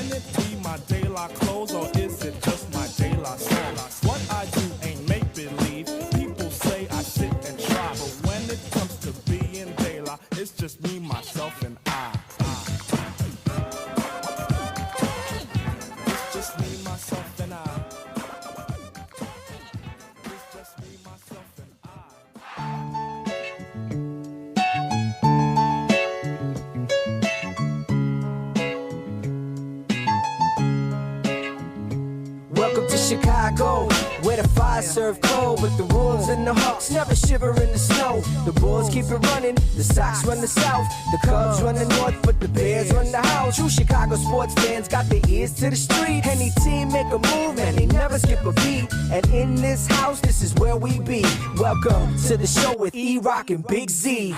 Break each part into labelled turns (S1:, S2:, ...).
S1: Can it be my de la clothes or is it just my de la soul? What I do ain't make believe. People say I sit and try, but when it comes to being de la, it's just me, myself, and I. It's just me, myself, and I. It's just me, myself, and I.
S2: Welcome to Chicago, where the fire serve cold, but the Wolves and the Hawks never shiver in the snow. The Bulls keep it running, the Sox run the South, the Cubs run the North, but the Bears run the house. True Chicago sports fans got their ears to the street. Any team make a move, and they never skip a beat. And in this house, this is where we be. Welcome to the show with E-Roc and Big-Z.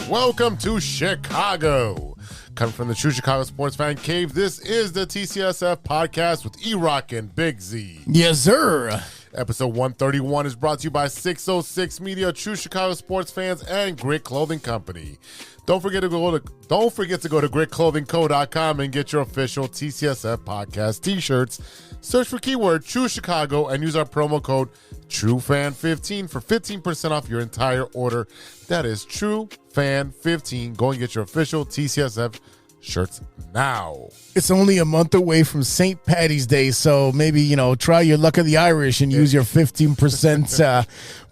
S3: Welcome to Chicago. Coming from the True Chicago Sports Fan Cave, this is the TCSF podcast with E-Roc and Big-Z.
S4: Yes, sir.
S3: Episode 131 is brought to you by 606 Media, True Chicago Sports Fans, and Grit Clothing Company. Don't forget to go to gritclothingco.com and get your official TCSF podcast t-shirts. Search for keyword True Chicago and use our promo code TrueFan15 for 15% off your entire order. That is TrueFan15. Go and get your official TCSF shirts now.
S4: It's only a month away from St. Paddy's Day, so maybe, try your luck of the Irish and use your 15%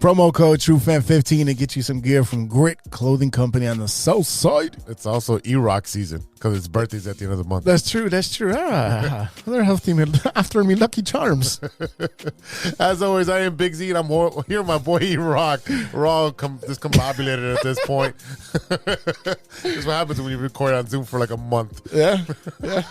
S4: promo code TrueFan15 and get you some gear from Grit Clothing Company on the South Side.
S3: It's also E-Roc season because his birthday's at the end of the month.
S4: That's true. They're after me Lucky Charms.
S3: As always, I am Big Z, and I'm here with my boy E-Roc. We're all discombobulated at this point. This is what happens when you record on Zoom for like a month.
S4: Yeah,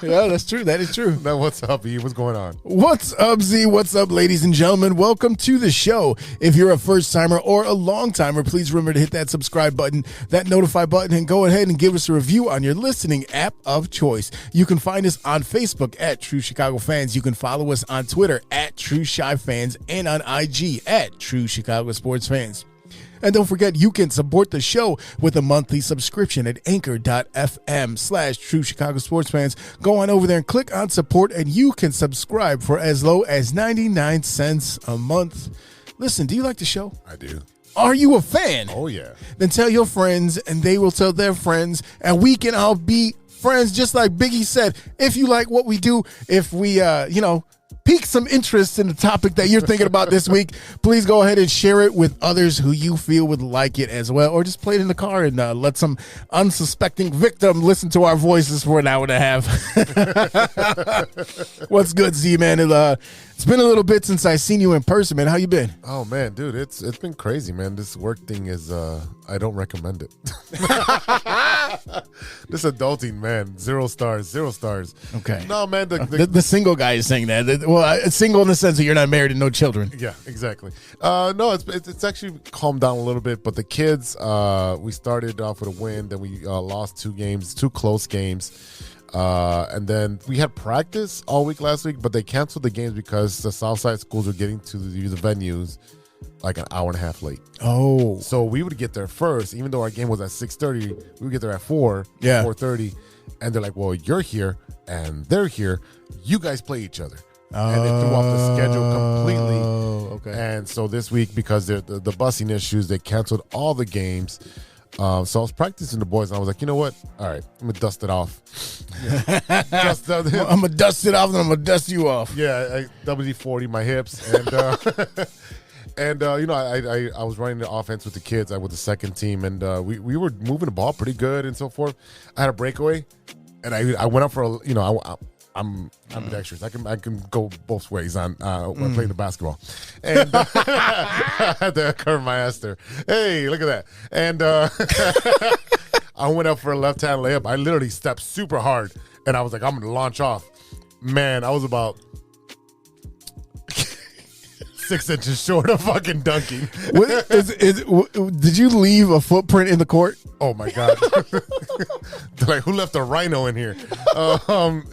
S4: that's true. That is true.
S3: Now, what's up, E? What's going on?
S4: What's up, Z? What's up, ladies and gentlemen? Welcome to the show. If you're a first-timer or a long-timer, please remember to hit that subscribe button, that notify button, and go ahead and give us a review on your listening app of choice. You can find us on Facebook at True Chicago Fans. You can follow us on Twitter at True Chi Fans and on IG at True Chicago Sports Fans. And don't forget, you can support the show with a monthly subscription at anchor.fm/True Chicago Sports Fans. Go on over there and click on support, and you can subscribe for as low as 99 cents a month. Listen, do you like the show?
S3: I do.
S4: Are you a fan?
S3: Oh, yeah.
S4: Then tell your friends, and they will tell their friends, and we can all be friends, just like Biggie said. If you like what we do, if we, pique some interest in the topic that you're thinking about this week, please go ahead and share it with others who you feel would like it as well, or just play it in the car and let some unsuspecting victim listen to our voices for an hour and a half. What's good, Z, man? It's been a little bit since I seen you in person, man. How you been?
S3: Oh, man, dude, it's been crazy, man. This work thing is, I don't recommend it. This adulting, man, 0 stars.
S4: Okay.
S3: No, man,
S4: the single guy is saying that. Well, single in the sense that you're not married and no children.
S3: Yeah, exactly. No, it's actually calmed down a little bit, but the kids, we started off with a win, then we lost 2 close games. And then we had practice all week last week, but they canceled the games because the Southside schools were getting to the venues like an hour and a half late.
S4: Oh.
S3: So we would get there first, even though our game was at 6:30, we would get there at 4:30. And they're like, well, you're here and they're here. You guys play each other. And they threw off the schedule completely.
S4: Okay.
S3: And so this week, because the busing issues, they canceled all the games. So I was practicing the boys, and I was like, you know what? All right, I'm going to dust it off.
S4: I'm going to dust it off, and I'm going to dust you off.
S3: Yeah, WD-40 my hips. And, I was running the offense with the kids, with the second team, and we were moving the ball pretty good and so forth. I had a breakaway, and I went up for I'm ambidextrous. I can go both ways on when playing the basketball, and I had to cover my ass there. Hey, look at that! And I went up for a left-hand layup. I literally stepped super hard, and I was like, I'm gonna launch off. Man, I was about 6 inches short of fucking dunking.
S4: Did you leave a footprint in the court?
S3: Oh my God. Like, who left a rhino in here?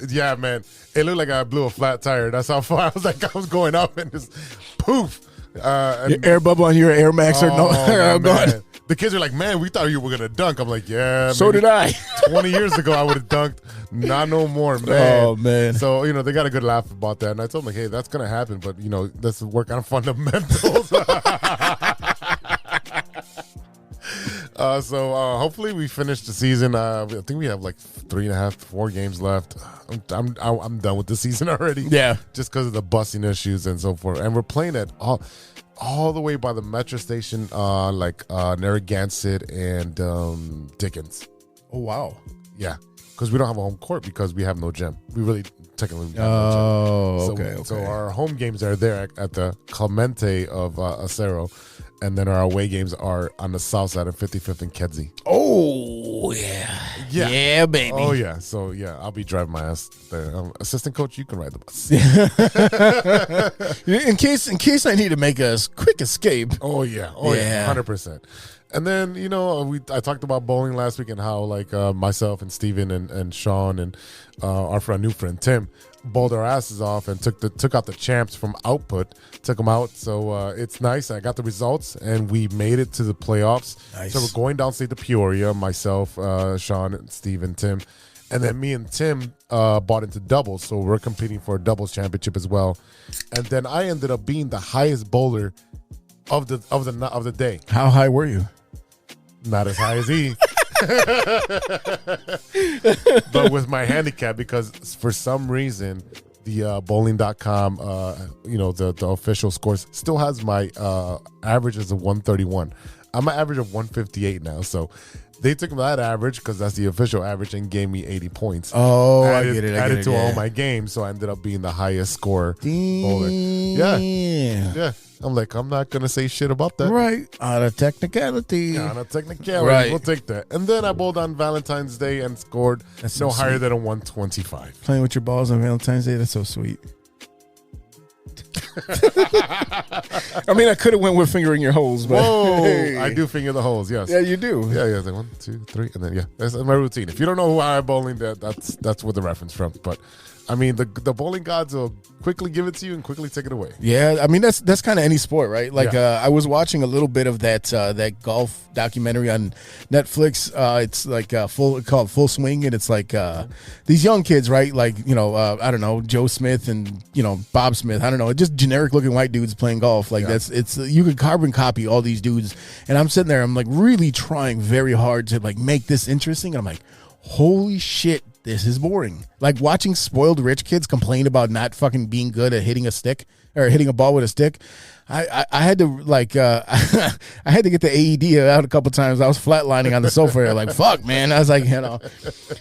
S3: Yeah, man. It looked like I blew a flat tire. That's how far I was going up and just poof.
S4: Your air bubble on your Air Max or no?
S3: Man. the kids are like, man, we thought you were gonna dunk. I'm like, yeah.
S4: So did I.
S3: 20 years ago, I would have dunked. Not no more, man.
S4: Oh, man.
S3: So they got a good laugh about that, and I told them like, hey, that's gonna happen, but let's work on fundamentals. So hopefully we finish the season. I think we have like 3.5, 4 games left. I'm done with the season already.
S4: Yeah,
S3: just because of the busing issues and so forth. And we're playing at all the way by the metro station, like Narragansett and Dickens.
S4: Oh wow.
S3: Yeah, because we don't have a home court because we have no gym. We really technically have
S4: no
S3: gym.
S4: Okay.
S3: So our home games are there at the Clemente of Acero. And then our away games are on the south side of 55th and Kedzie.
S4: Oh, yeah. Yeah, baby.
S3: Oh, yeah. So, yeah, I'll be driving my ass there. Assistant coach, you can ride the bus.
S4: in case I need to make a quick escape.
S3: Oh, yeah. Oh, yeah. 100%. And then, I talked about bowling last week and how, like, myself and Steven and Sean and our new friend Tim bowled our asses off and took out the champs from Output, took them out. So it's nice. I got the results, and we made it to the playoffs.
S4: Nice.
S3: So we're going downstate to Peoria, myself, Sean, and Steve, and Tim. And then me and Tim bought into doubles, so we're competing for a doubles championship as well. And then I ended up being the highest bowler of the day.
S4: How high were you?
S3: Not as high as he. But with my handicap, because for some reason the bowling.com the official scores still has my average as a 131. I'm an average of 158 now, so they took that average because that's the official average and gave me 80 points.
S4: Oh, I get it.
S3: Added to all my games, so I ended up being the highest score bowler. Yeah. I'm like, I'm not going to say shit about that.
S4: Right. On a technicality.
S3: Yeah, on a technicality.
S4: Right.
S3: We'll take that. And then I bowled on Valentine's Day and scored
S4: That's
S3: no
S4: so
S3: higher
S4: sweet.
S3: than a 125.
S4: Playing with your balls on Valentine's Day, that's so sweet. I mean, I could have went with fingering your holes, but
S3: Whoa,
S4: hey.
S3: I do finger the holes, yes.
S4: Yeah, you do.
S3: Yeah, it's like 1, 2, 3, and then that's my routine. If you don't know who I am bowling, that's where the reference from. But I mean, the bowling gods will quickly give it to you and quickly take it away.
S4: Yeah, I mean that's kind of any sport, right? Like I was watching a little bit of that golf documentary on Netflix. It's like called Full Swing, and it's like these young kids, right? Like I don't know, Joe Smith and Bob Smith. I don't know, just generic looking white dudes playing golf. Like it's you could carbon copy all these dudes, and I'm sitting there, I'm like really trying very hard to like make this interesting, and I'm like, holy shit. This is boring. Like watching spoiled rich kids complain about not fucking being good at hitting a stick or hitting a ball with a stick. I had to like I had to get the AED out a couple times. I was flatlining on the sofa like fuck man. I was like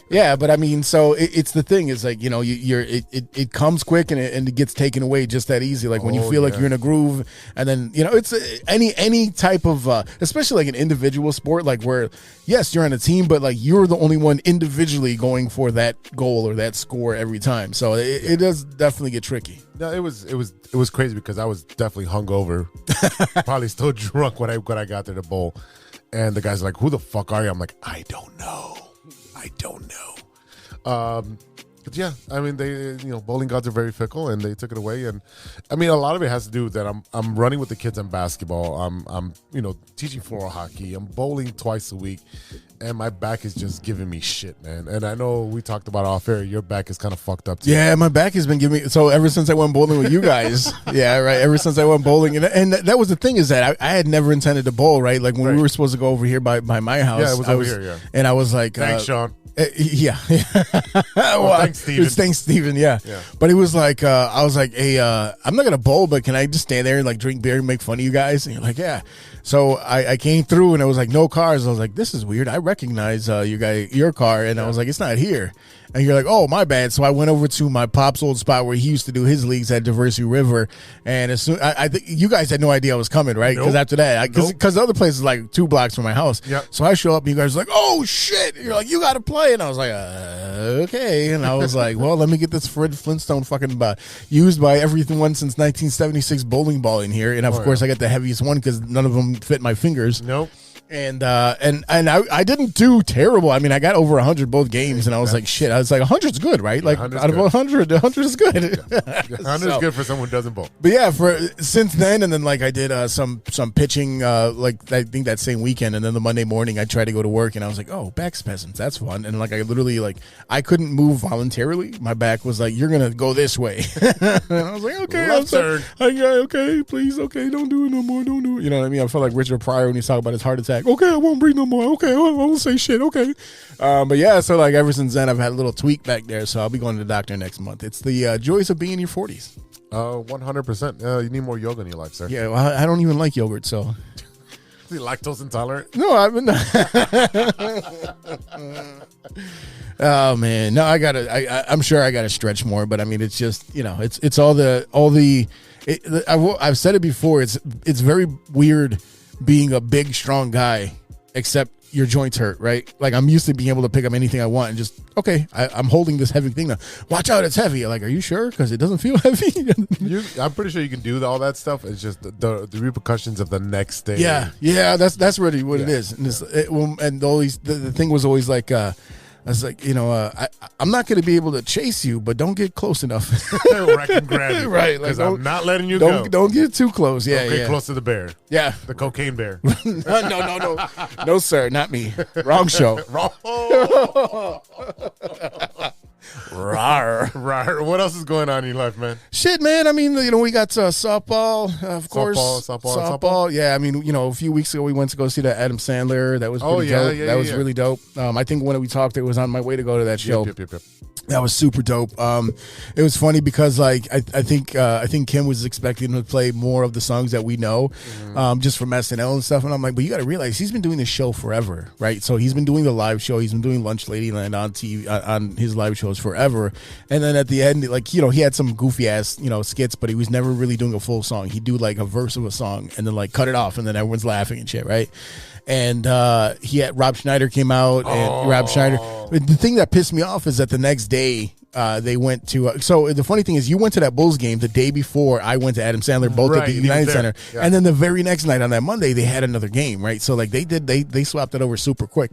S4: yeah. But I mean, so it's the thing is like it comes quick and it gets taken away just that easy. Like when you feel like you're in a groove, and then it's any type of especially like an individual sport like where yes you're on a team but like you're the only one individually going for that goal or that score every time. So it does definitely get tricky.
S3: No, it was crazy because I was definitely hungover, probably still drunk when I got there to bowl, and the guys are like, "Who the fuck are you?" I'm like, "I don't know. But yeah, I mean, they bowling gods are very fickle, and they took it away. And I mean, a lot of it has to do with that I'm running with the kids in basketball. I'm teaching floor hockey. I'm bowling twice a week, and my back is just giving me shit, man. And I know we talked about off air. Your back is kind of fucked up too.
S4: Yeah, my back has been giving me. So ever since I went bowling with you guys, yeah, right. Ever since I went bowling, and that was the thing is that I had never intended to bowl. Right, like when we were supposed to go over here by my house.
S3: Yeah, it was over here. Yeah,
S4: and I was like,
S3: thanks, Sean.
S4: Yeah.
S3: Well, thanks, Steven.
S4: Thanks, Steven. Yeah. But it was like, I was like, hey, I'm not going to bowl, but can I just stand there and like drink beer and make fun of you guys? And you're like, yeah. So I came through and I was like, no cars. I was like, this is weird. I recognize your car. And I was like, it's not here. And you're like, oh, my bad. So I went over to my pop's old spot where he used to do his leagues at Diversity River. And as soon I think you guys had no idea I was coming, right? Because after that, because the other place is like 2 blocks from my house.
S3: Yep.
S4: So I show up and you guys are like, oh, shit. You're like, you got to play. And I was like, okay. And I was like, well, let me get this Fred Flintstone fucking used by everyone since 1976 bowling ball in here. And of course, I got the heaviest one because none of them fit my fingers.
S3: Nope.
S4: And I didn't do terrible. I mean, I got over 100 both games, and I was like, shit. I was like, 100's good, right? Like out of 100, 100 is good.
S3: 100 is good for someone who doesn't bowl.
S4: But yeah, since then, and then like I did some pitching, like I think that same weekend, and then the Monday morning I tried to go to work, and I was like, oh, back spasms, that's fun. And like I literally I couldn't move voluntarily. My back was like, you're gonna go this way, and I was like, okay,
S3: left turn.
S4: Okay, please, okay, don't do it no more, don't do it. You know what I mean? I felt like Richard Pryor when he's talking about his heart attack. Okay, I won't breathe no more. Okay, I won't say shit. Okay, but yeah, so like ever since then, I've had a little tweak back there. So I'll be going to the doctor next month. It's the joys of being in your 40s.
S3: 100%. You need more yoga in your life, sir.
S4: Yeah, well, I don't even like yogurt, so.
S3: Is he lactose intolerant?
S4: No, I've been. Oh man, no, I'm sure I gotta stretch more, but I mean, it's just it's all the. I've said it before. It's very weird being a big, strong guy, except your joints hurt, right? Like I'm used to being able to pick up anything I want and just, okay, I'm holding this heavy thing now. Watch out, it's heavy. Like, are you sure? Because it doesn't feel heavy.
S3: I'm pretty sure you can do all that stuff. It's just the repercussions of the next day.
S4: Yeah, that's really what it is. And always the thing was always like, I was like, I'm not going to be able to chase you, but don't get close enough.
S3: Wreck and grab you.
S4: Right.
S3: Because I'm not letting you go.
S4: Don't get too close. Yeah,
S3: Don't get close to the bear.
S4: Yeah.
S3: The cocaine bear.
S4: No. No, sir. Not me. Wrong show.
S3: Wrong. Rawr. What else is going on in your life, man?
S4: Shit, man. I mean, we got softball, of course.
S3: Softball.
S4: Yeah, I mean, a few weeks ago we went to go see the Adam Sandler. That was pretty dope. That was really dope. I think when we talked, it was on my way to go to that show.
S3: Yep.
S4: That was super dope. It was funny because I think Kim was expecting to play more of the songs that we know, just from SNL and stuff. And I'm like, but you got to realize he's been doing this show forever, right? So he's been doing the live show. He's been doing Lunch Ladyland on TV on his live shows forever. And then at the end, he had some goofy ass skits, but he was never really doing a full song. He'd do like a verse of a song and then like cut it off, and then everyone's laughing and shit, right? And he had Rob Schneider came out, and Rob Schneider. The thing that pissed me off is that the next day they went to. So the funny thing is, you went to that Bulls game the day before I went to Adam Sandler, both at the United Center, and then the very next night on that Monday they had another game, right? So like they swapped it over super quick.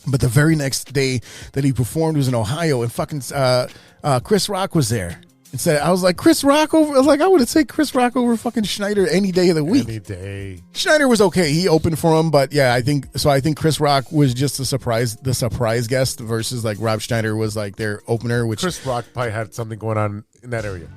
S4: But the very next day that he performed was in Ohio, and fucking Chris Rock was there. Instead, I was like, Chris Rock over. I would have taken Chris Rock over fucking Schneider any day of the week.
S3: Any day.
S4: Schneider was okay. He opened for him, but yeah, I think Chris Rock was just the surprise guest versus like Rob Schneider was like their opener. Which
S3: Chris Rock probably had something going on in that area.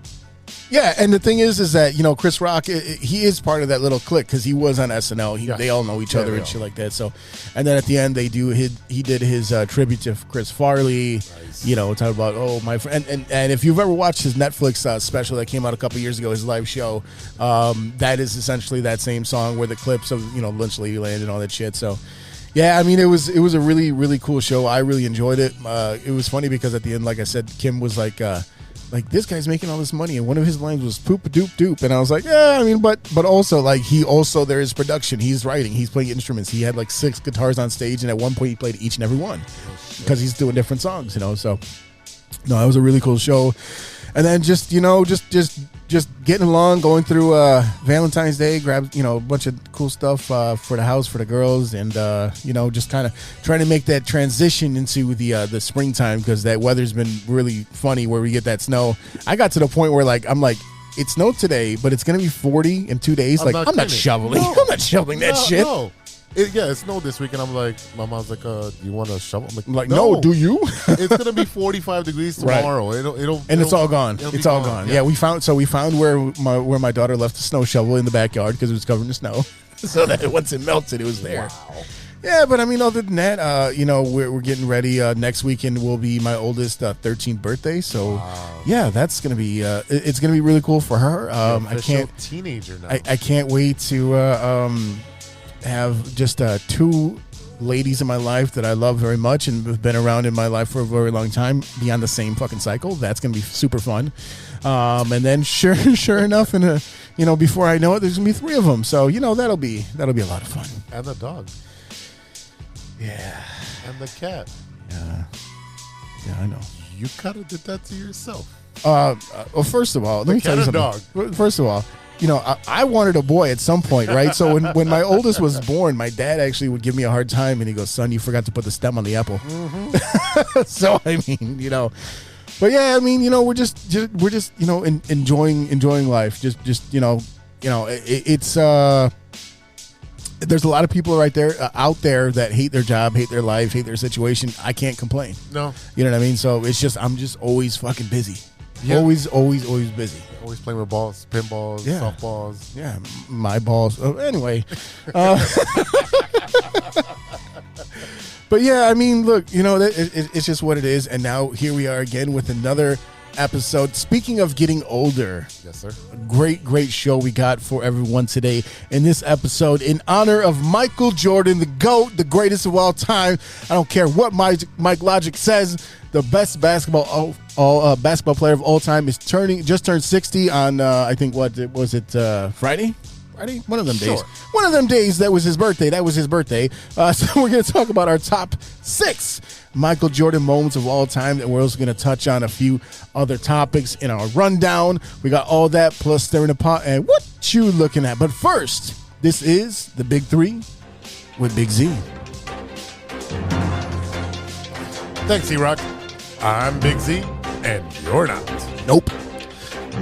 S4: Yeah, and the thing is that Chris Rock, he is part of that little clique because he was on SNL. They all know each other and shit like that. So, and then at the end he did his tribute to Chris Farley. Nice. Talk about my friend, and if you've ever watched his Netflix special that came out a couple years ago, his live show, that is essentially that same song where the clips of Lunch Ladyland and all that shit. So. Yeah, I mean, it was a really, really cool show. I really enjoyed it. It was funny because at the end, like I said, Kim was like this guy's making all this money, and one of his lines was poop a doop doop, and I was like, yeah, I mean, but also there is production, he's writing, he's playing instruments, he had like 6 guitars on stage, and at one point he played each and every one because he's doing different songs, so no, it was a really cool show. And then just getting along, going through Valentine's Day, grabbed a bunch of cool stuff for the house for the girls, and just kind of trying to make that transition into the springtime because that weather's been really funny where we get that snow. I got to the point where I'm like, it snowed today, but it's gonna be 40 in 2 days. I'm not shoveling. No. I'm not shoveling that shit.
S3: No. It snowed this week, and I'm like, my mom's like, do you want to shovel? I'm
S4: like, no, do you?
S3: It's gonna be 45 degrees tomorrow. Right.
S4: It's all gone. It's all gone. Yeah, we found where my daughter left the snow shovel in the backyard because it was covered in snow, so that once it melted, it was there. Wow. Yeah, but I mean, other than that, we're getting ready. Next weekend will be my oldest 13th birthday, so yeah, that's gonna be it's gonna be really cool for her. I can't
S3: teenager now.
S4: I can't wait to have just 2 ladies in my life that I love very much and have been around in my life for a very long time be on the same fucking cycle. That's gonna be super fun. And then sure enough, before I know it, there's gonna be 3 of them. So that'll be a lot of fun.
S3: And the dog.
S4: Yeah.
S3: And the cat.
S4: Yeah, I know.
S3: You kind of did that to yourself.
S4: Well, first of all, let me tell you something.
S3: Dog.
S4: First of all, I wanted a boy at some point, right? So when my oldest was born, my dad actually would give me a hard time, and he goes, "Son, you forgot to put the stem on the apple." Mm-hmm. So I mean, but yeah, I mean, we're just enjoying life. It's there's a lot of people out there that hate their job, hate their life, hate their situation. I can't complain.
S3: No.
S4: You know what I mean? So I'm just always fucking busy.
S3: Yeah.
S4: Always busy.
S3: Always playing with balls, pinballs,
S4: Yeah.
S3: softballs.
S4: Yeah, my balls. Anyway. But yeah, I mean, look, it's just what it is. And now here we are again with another episode. Speaking of getting older.
S3: Yes, sir.
S4: A great show we got for everyone today in this episode in honor of Michael Jordan, the GOAT, the greatest of all time. I don't care what Mike Logic says. The best basketball player of all time is just turned 60 on I think Friday? One of them days.
S3: Sure.
S4: One of them days. That was his birthday. So we're going to talk about our top 6 Michael Jordan moments of all time. And we're also going to touch on a few other topics in our rundown. We got all that plus stirring the pot and what you looking at. But first, this is the Big 3 with Big-Z.
S3: Thanks, E-Roc. I'm Big-Z, and you're not.
S4: Nope.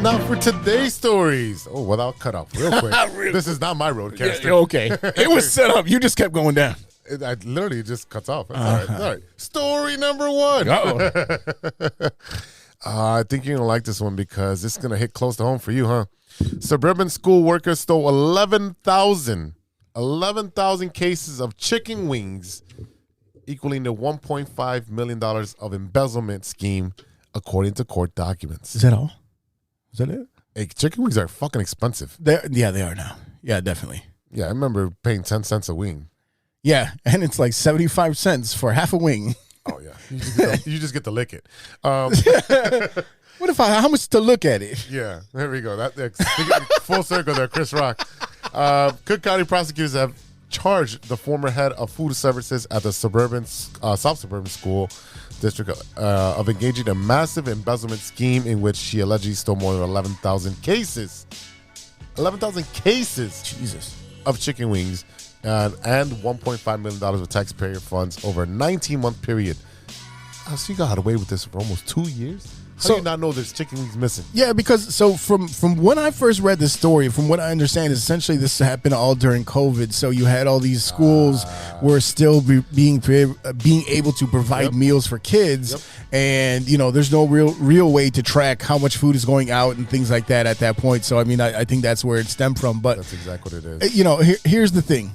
S3: Now for today's stories. Oh, without cut off real quick. This is not my roadcaster.
S4: Yeah, okay. It was set up. You just kept going down.
S3: I literally just cuts off. That's all right. Story number 1.
S4: Uh-oh.
S3: I think you're going to like this one because it's going to hit close to home for you, huh? Suburban school workers stole 11,000 cases of chicken wings, equaling to $1.5 million of embezzlement scheme, according to court documents.
S4: Is that all? Is that it?
S3: Hey, chicken wings are fucking expensive.
S4: They are now. Yeah, definitely.
S3: Yeah, I remember paying 10 cents a wing.
S4: Yeah, and it's like 75 cents for half a wing.
S3: Oh, yeah. You just get to lick it.
S4: How much to look at it?
S3: Yeah, there we go. That's full circle there, Chris Rock. Cook County prosecutors have charged the former head of food services at the South Suburban School District of engaging in a massive embezzlement scheme in which she allegedly stole more than 11,000 cases. 11,000 cases,
S4: Jesus,
S3: of chicken wings and $1.5 million of taxpayer funds over a 19-month period. So you got away with this for almost 2 years? How do you not know there's chicken wings missing?
S4: Yeah, because from when I first read this story, from what I understand, is essentially this happened all during COVID. So you had all these schools were still being able to provide meals for kids, and there's no real way to track how much food is going out and things like that at that point. So I mean, I think that's where it stemmed from. But
S3: that's exactly what it is.
S4: Here's the thing,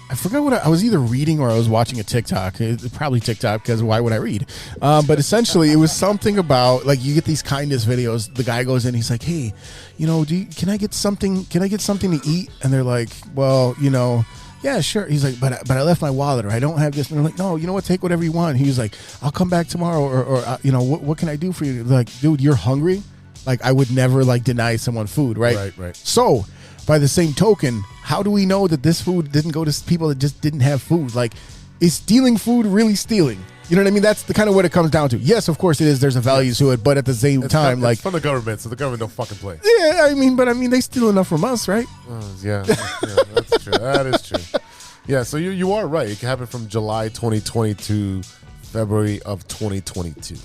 S4: I forgot what I was either reading or I was watching a TikTok. Probably TikTok, because why would I read? But essentially, it was something about, like, you get these kindness videos. The guy goes in, he's like, "Hey, can I get something? Can I get something to eat?" And they're like, "Well, yeah, sure." He's like, but I left my wallet, or I don't have this. And they're like, "No, you know what? Take whatever you want." He was like, "I'll come back tomorrow, or what can I do for you?" They're like, "Dude, you're hungry." Like, I would never deny someone food, right?
S3: Right.
S4: So, by the same token, how do we know that this food didn't go to people that just didn't have food? Like, is stealing food really stealing? You know what I mean? That's the kind of what it comes down to. Yes, of course it is. There's a value to it, but at the same time,
S3: it's from the government, so the government don't fucking play.
S4: Yeah, I mean, they steal enough from us, right?
S3: Yeah, that's true. That is true. Yeah, so you are right. It can happen from July 2020 to February of 2022.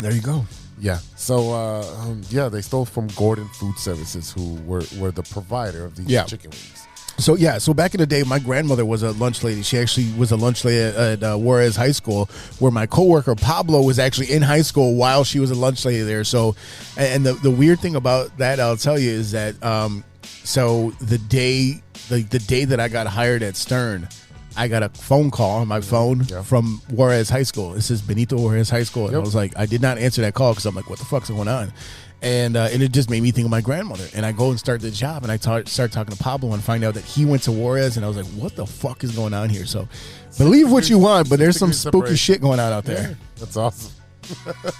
S4: There you go.
S3: Yeah. So, they stole from Gordon Food Services, who were the provider of these chicken wings.
S4: So back in the day, my grandmother was a lunch lady. She actually was a lunch lady at Juarez High School, where my coworker Pablo was actually in high school while she was a lunch lady there. So, and the weird thing about that, I'll tell you, is that so the day that I got hired at Stern, I got a phone call on my phone from Juarez High School. This is Benito Juarez High School. And I was like, I did not answer that call because I'm like, what the fuck's going on? And it just made me think of my grandmother. And I go and start the job, and I start talking to Pablo and find out that he went to Juarez. And I was like, what the fuck is going on here? So believe what you want, but there's some spooky shit going on out there.
S3: Yeah, that's awesome.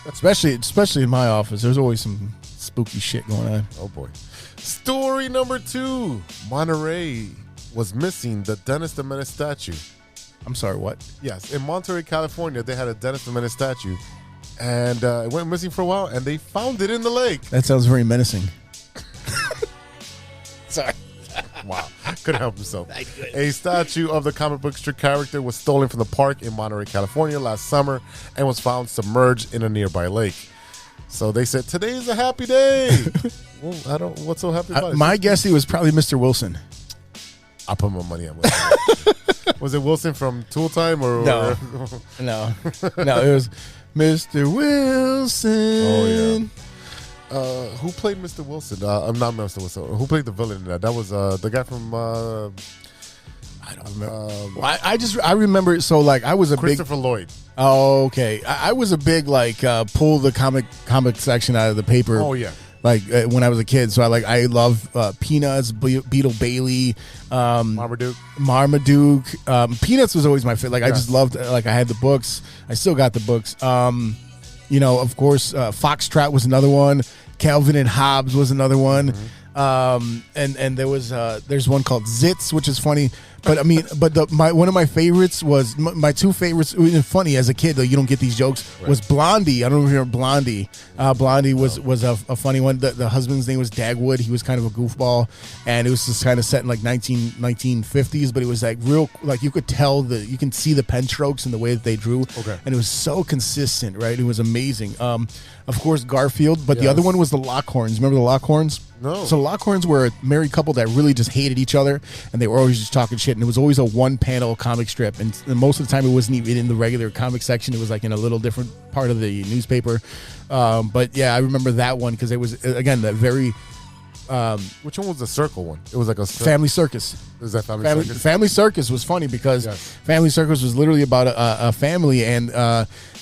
S4: especially in my office. There's always some spooky shit going on.
S3: Oh, boy. Story number 2. Monterey was missing the Dennis the Menace statue.
S4: I'm sorry, what?
S3: Yes, in Monterey, California, they had a Dennis the Menace statue, and it went missing for a while, and they found it in the lake.
S4: That sounds very menacing. Sorry.
S3: Wow, couldn't help himself. A statue of the comic book strip character was stolen from the park in Monterey, California last summer and was found submerged in a nearby lake. So they said, today's a happy day. Well, what's so happy about it?
S4: My guess he was probably Mr. Wilson.
S3: I'll put my money on Wilson. Was it Wilson from Tool Time?
S4: No. No, it was Mr. Wilson.
S3: Oh, yeah. Who played Mr. Wilson? I'm not Mr. Wilson. Who played the villain in that? That was the guy from... I don't remember.
S4: I remember. So like, I was a
S3: Christopher Lloyd.
S4: Oh, okay. I was a big like pull the comic section out of the paper.
S3: Oh yeah.
S4: Like when I was a kid, so I love Peanuts, Beetle Bailey,
S3: Marmaduke.
S4: Peanuts was always my favorite. Like I just loved. Like I had the books. I still got the books. Of course, Foxtrot was another one. Calvin and Hobbes was another one.
S3: Mm-hmm.
S4: And there's one called Zitz, which is funny. But I mean, one of my favorites was my two favorites. It was funny as a kid though. You don't get these jokes. Right. Was Blondie? I don't know if you remember Blondie. Blondie was a funny one. The husband's name was Dagwood. He was kind of a goofball, and it was just kind of set in like 1950s. But it was like real, like you could tell you can see the pen strokes and the way that they drew.
S3: Okay.
S4: And it was so consistent, right? It was amazing. Of course, Garfield, but the other one was the Lockhorns. Remember the Lockhorns?
S3: No.
S4: So Lockhorns were a married couple that really just hated each other, and they were always just talking shit. And it was always a one-panel comic strip, and most of the time it wasn't even in the regular comic section. It was like in a little different part of the newspaper. But yeah, I remember that one because it was again that very.
S3: Which one was the circle one? It was like a
S4: Family Circus.
S3: Is that Family Circus?
S4: Family Circus was funny because Family Circus was literally about a family, and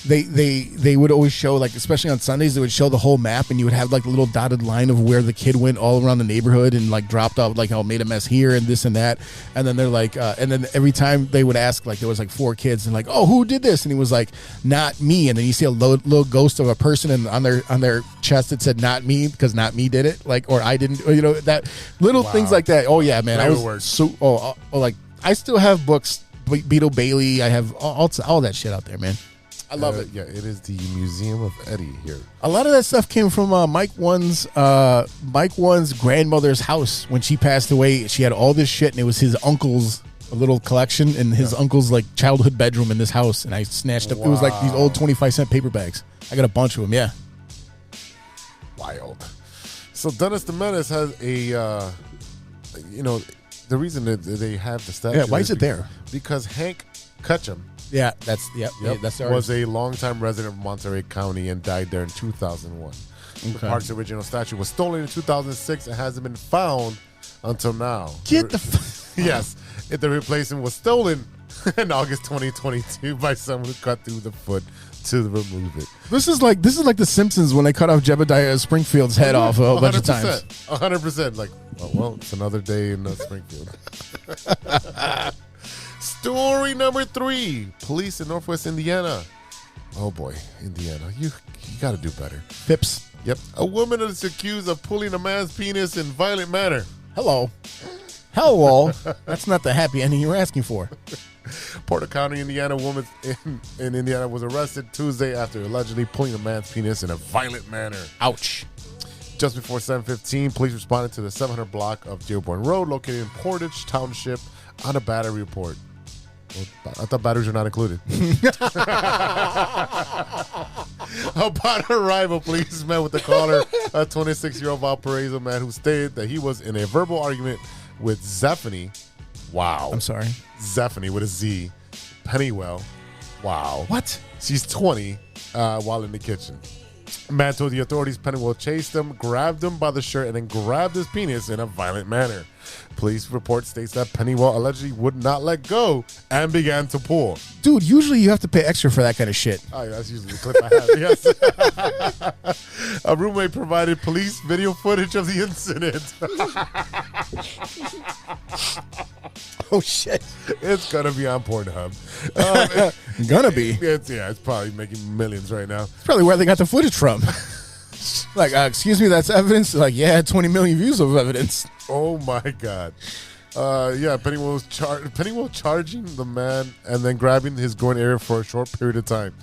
S4: they would always show, like especially on Sundays, they would show the whole map, and you would have like a little dotted line of where the kid went all around the neighborhood and like dropped off, like made a mess here and this and that, and then they're like, and then every time they would ask, like there was like 4 kids and like, oh, who did this? And he was like, not me, and then you see a little ghost of a person, and on their chest it said not me because not me did it, like, or I didn't, or, that little things like that. Oh yeah, man, I was so like I still have books, Beetle Bailey. I have all that shit out there, man. I love it.
S3: Yeah, it is the Museum of Eddie here.
S4: A lot of that stuff came from Mike One's grandmother's house when she passed away. She had all this shit, and it was his uncle's little collection in his uncle's like childhood bedroom in this house. And I snatched up. It was like these old 25-cent paper bags. I got a bunch of them. Yeah,
S3: wild. So Dennis the Menace has a, the reason that they have the statue.
S4: Yeah, why is it there?
S3: Because Hank Ketchum.
S4: Yeah, that's
S3: was a longtime resident of Monterey County and died there in 2001. Okay. The park's original statue was stolen in 2006 and hasn't been found until now. Yes, the replacement was stolen in August 2022 by someone who cut through the foot to remove it.
S4: This is like The Simpsons when they cut off Jebediah Springfield's head off a bunch of times.
S3: 100%. Like, well, it's another day in Springfield. Story number 3. Police in Northwest Indiana. Oh boy, Indiana. You got to do better.
S4: Phipps.
S3: Yep. A woman is accused of pulling a man's penis in violent manner.
S4: Hello. That's not the happy ending you were asking for.
S3: Porter County, Indiana. Woman in Indiana was arrested Tuesday after allegedly pulling a man's penis in a violent manner.
S4: Ouch.
S3: Just before 7:15, police responded to the 700 block of Dearborn Road, located in Portage Township, on a battery report. Well, I thought batteries were not included. Upon arrival, police met with the caller, a 26-year-old Valparaiso man who stated that he was in a verbal argument with Zephany. Wow.
S4: I'm sorry.
S3: Zephany with a Z. Pennywell. Wow.
S4: What?
S3: She's 20 while in the kitchen. Man told the authorities Pennywell chased him, grabbed him by the shirt, and then grabbed his penis in a violent manner. Police report states that Pennywell allegedly would not let go and began to pull.
S4: Dude, usually you have to pay extra for that kind of shit.
S3: Oh, yeah, that's usually the clip I have, yes. A roommate provided police video footage of the incident.
S4: Oh, shit.
S3: It's going to be on Pornhub.
S4: Gonna be.
S3: It's probably making millions right now.
S4: It's probably where they got the footage from. Like, excuse me, that's evidence? Like, yeah, 20 million views of evidence.
S3: Oh, my God. Pennywell charging the man and then grabbing his groin area for a short period of time.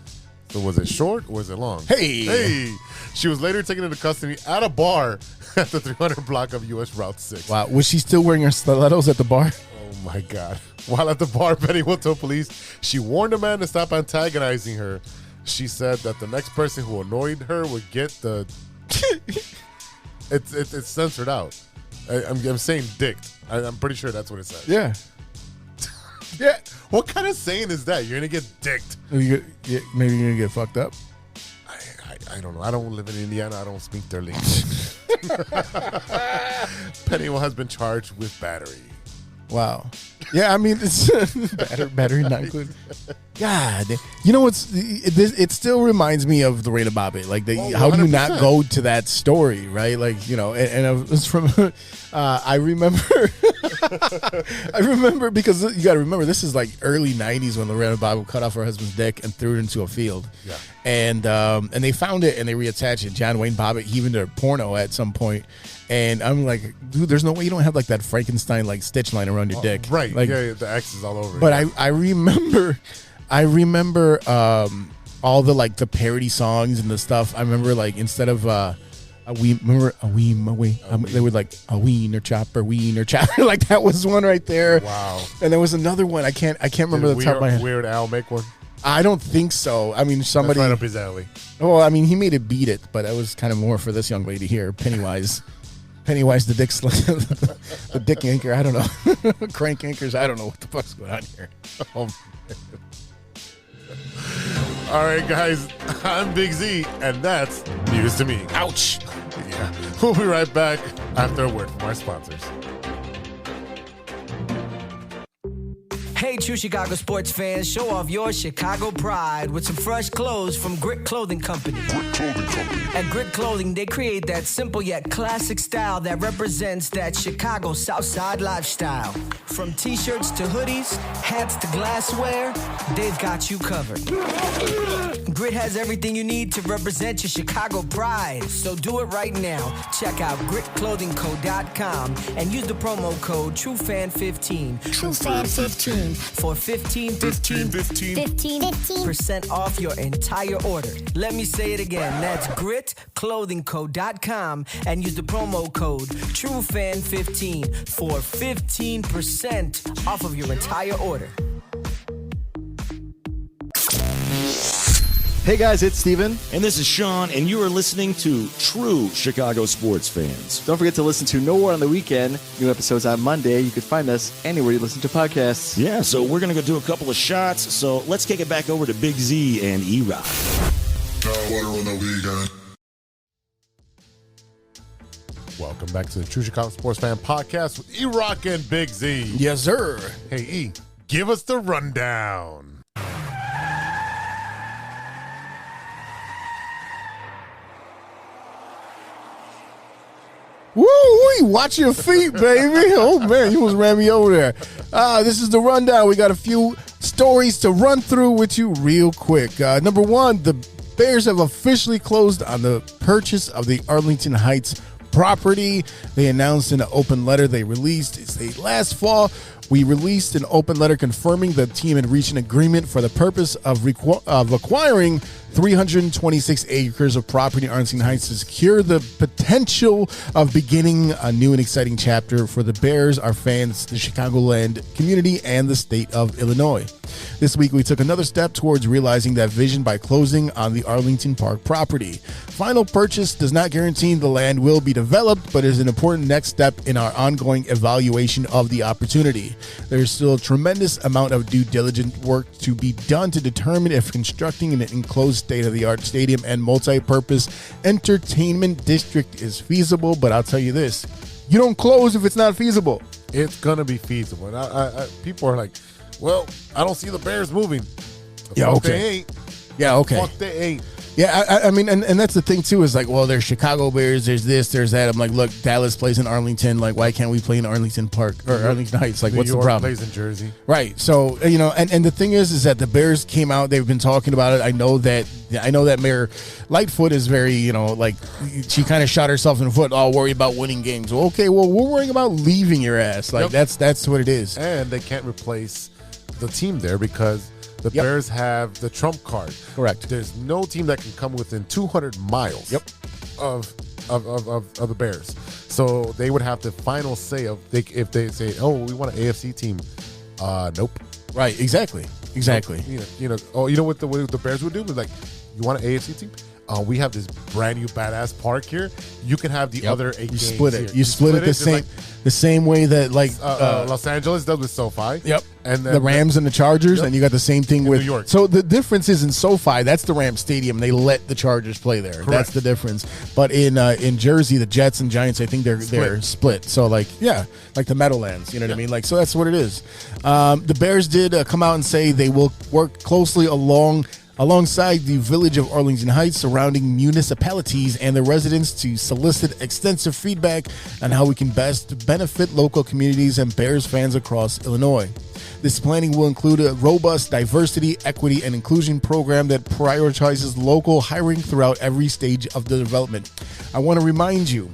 S3: So was it short or was it long?
S4: Hey.
S3: She was later taken into custody at a bar at the 300 block of U.S. Route 6.
S4: Wow. Was she still wearing her stilettos at the bar?
S3: Oh, my God. While at the bar, Penny told police she warned the man to stop antagonizing her. She said that the next person who annoyed her would get the... it's censored out. I'm saying dicked. I'm pretty sure that's what it says.
S4: Yeah.
S3: Yeah. What kind of saying is that? You're going to get dicked.
S4: Maybe you're going to get fucked up.
S3: I don't know. I don't live in Indiana. I don't speak their language. Penny has been charged with battery.
S4: Wow. Yeah, I mean, it's battery not good. God, you know what's? It still reminds me of the Lorena Bobbitt. Like, how do you not go to that story, right? Like, you know, and it was from. I remember. I remember because you got to remember this is like early '90s when Lorena Bobbitt cut off her husband's dick and threw it into a field.
S3: Yeah.
S4: And they found it and they reattached it. John Wayne Bobbitt, he even did a porno at some point. And I'm like, dude, there's no way you don't have like that Frankenstein like stitch line around your dick.
S3: Right.
S4: Like,
S3: yeah, the X is all over.
S4: But I remember all the like the parody songs and the stuff. I remember like instead of they would like a wiener chopper. Like that was one right there.
S3: Wow.
S4: And there was another one. I can't remember the top of my head.
S3: Weird Al make one?
S4: I don't think so. I mean, somebody.
S3: That's right up his alley.
S4: Well, I mean, he made it beat it, but that was kind of more for this young lady here, Pennywise. Pennywise the dick the dick anchor. I don't know. Crank anchors. I don't know what the fuck's going on here.
S3: Oh, man. All right, guys. I'm Big Z, and that's news to me.
S4: Ouch.
S3: Yeah. We'll be right back after a word from our sponsors.
S2: Hey, true Chicago sports fans, show off your Chicago pride with some fresh clothes from Grit Clothing Company. At Grit Clothing, they create that simple yet classic style that represents that Chicago Southside lifestyle. From t-shirts to hoodies, hats to glassware, they've got you covered. Grit has everything you need to represent your Chicago pride, so do it right now. Check out gritclothingco.com and use the promo code TrueFan15.
S5: TrueFan15.
S2: For 15% off your entire order. Let me say it again. That's gritclothingco.com and use the promo code TrueFan15 for 15% off of your entire order.
S6: Hey guys, it's Steven.
S7: And this is Sean, and you are listening to True Chicago Sports Fans.
S6: Don't forget to listen to No War on the Weekend. New episodes on Monday. You can find us anywhere you listen to podcasts.
S7: Yeah, so we're going to go do a couple of shots. So let's kick it back over to Big Z and E-Roc.
S3: Welcome back to the True Chicago Sports Fan Podcast with E-Roc and Big Z.
S4: Yes, sir.
S3: Hey, E, give us the rundown.
S4: Woo! Watch your feet, baby. Oh, man, you almost ran me over there. This is the rundown. We got a few stories to run through with you real quick. Number one, the Bears have officially closed on the purchase of the Arlington Heights property. They announced in an open letter they released. Last fall, we released an open letter confirming the team had reached an agreement for the purpose of acquiring 326 acres of property in Arlington Heights to secure the potential of beginning a new and exciting chapter for the Bears, our fans, the Chicagoland community, and the state of Illinois. This week, we took another step towards realizing that vision by closing on the Arlington Park property. Final purchase does not guarantee the land will be developed, but is an important next step in our ongoing evaluation of the opportunity. There is still a tremendous amount of due diligence work to be done to determine if constructing an enclosed state-of-the-art stadium and multi-purpose entertainment district is feasible, but I'll tell you this, you don't close if it's not feasible.
S3: It's going to be feasible. And people are like, well, I don't see the Bears moving.
S4: Yeah,
S3: Fuck
S4: okay.
S3: They ain't.
S4: Yeah, okay.
S3: Fuck they ain't.
S4: Yeah, I mean, and that's the thing, too, is like, well, there's Chicago Bears, there's this, there's that. I'm like, look, Dallas plays in Arlington. Like, why can't we play in Arlington Park or Arlington Heights? Like,
S3: New
S4: what's
S3: York
S4: the problem?
S3: plays in Jersey.
S4: Right. So, you know, and the thing is that the Bears came out, they've been talking about it. I know that Mayor Lightfoot is very, you know, like, she kind of shot herself in the foot, all worried about winning games. Well, okay, well, we're worrying about leaving your ass. Like,
S3: Yep.
S4: that's what it is.
S3: And they can't replace the team there because The Bears have the trump card.
S4: Correct.
S3: There's no team that can come within 200 miles of the Bears. So they would have the final say if they say, oh, we want an AFC team. Nope.
S4: Right. Exactly.
S3: You know what the Bears would do? Like, you want an AFC team? We have this brand new badass park here. You can have the other 8 games.
S4: You split it.
S3: Here.
S4: You split it the same way that
S3: Los Angeles does with SoFi.
S4: Yep.
S3: And then
S4: the Rams and the Chargers, and you got the same thing with
S3: New York.
S4: So the difference is in SoFi, that's the Rams Stadium. They let the Chargers play there.
S3: Correct.
S4: That's the difference. But in Jersey, the Jets and Giants, I think they're split. So like the Meadowlands. You know what I mean? Like, so that's what it is. The Bears did come out and say they will work closely alongside the village of Arlington Heights, surrounding municipalities and the residents to solicit extensive feedback on how we can best benefit local communities and Bears fans across Illinois. This planning will include a robust diversity, equity, and inclusion program that prioritizes local hiring throughout every stage of the development. I want to remind you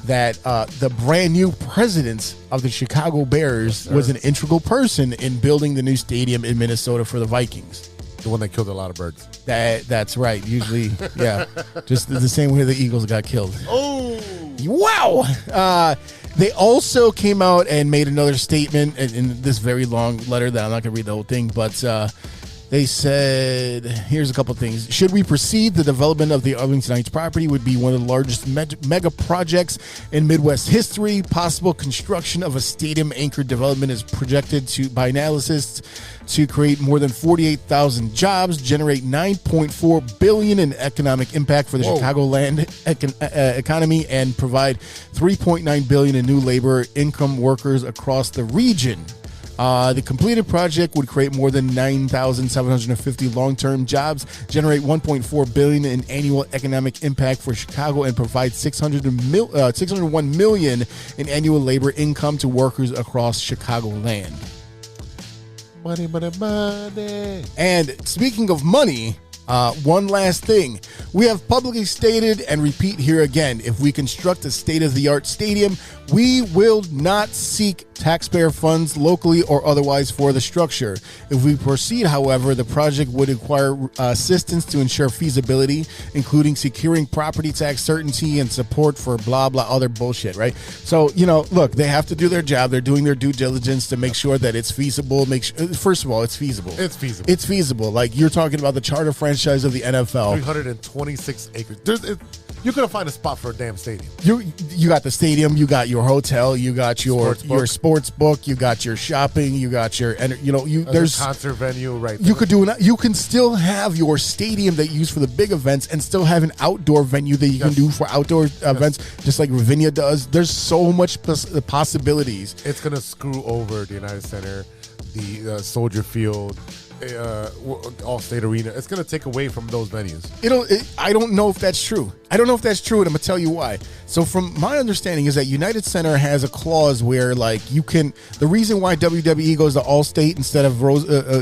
S4: that the brand new president of the Chicago Bears was an integral person in building the new stadium in Minnesota for the Vikings.
S3: The one that killed a lot of birds.
S4: That's right. Usually, just the same way the Eagles got killed.
S3: Oh,
S4: wow! They also came out and made another statement in this very long letter that I'm not going to read the whole thing, but they said, here's a couple of things. Should we proceed, the development of the Arlington Heights property would be one of the largest mega projects in Midwest history. Possible construction of a stadium-anchored development is projected by analysts to create more than 48,000 jobs, generate $9.4 billion in economic impact for the Chicagoland economy, and provide $3.9 billion in new labor income workers across the region. The completed project would create more than 9,750 long-term jobs, generate $1.4 billion in annual economic impact for Chicago, and provide $601 million in annual labor income to workers across Chicagoland.
S3: Money, money, money.
S4: And speaking of money, one last thing. We have publicly stated and repeat here again, if we construct a state-of-the-art stadium, we will not seek taxpayer funds locally or otherwise for the structure. If we proceed, however, the project would require assistance to ensure feasibility, including securing property tax certainty and support for blah, blah, other bullshit, right? So, look, they have to do their job. They're doing their due diligence to make sure that it's feasible. First of all, it's feasible. It's feasible. Like, you're talking about the charter franchise of the NFL.
S3: 326 acres. You couldn't find a spot for a damn stadium.
S4: You got the stadium, you got your hotel, you got your sports book, you got your shopping, you got your there's
S3: a concert venue right there.
S4: You can still have your stadium that you use for the big events and still have an outdoor venue that you can do for outdoor events, just like Ravinia does. There's so much possibilities.
S3: It's gonna screw over the United Center, the Soldier Field, All-State Arena. It's going to take away from those venues.
S4: I don't know if that's true. And I'm going to tell you why. So from my understanding is that United Center has a clause where, like, the reason why WWE goes to All-State instead of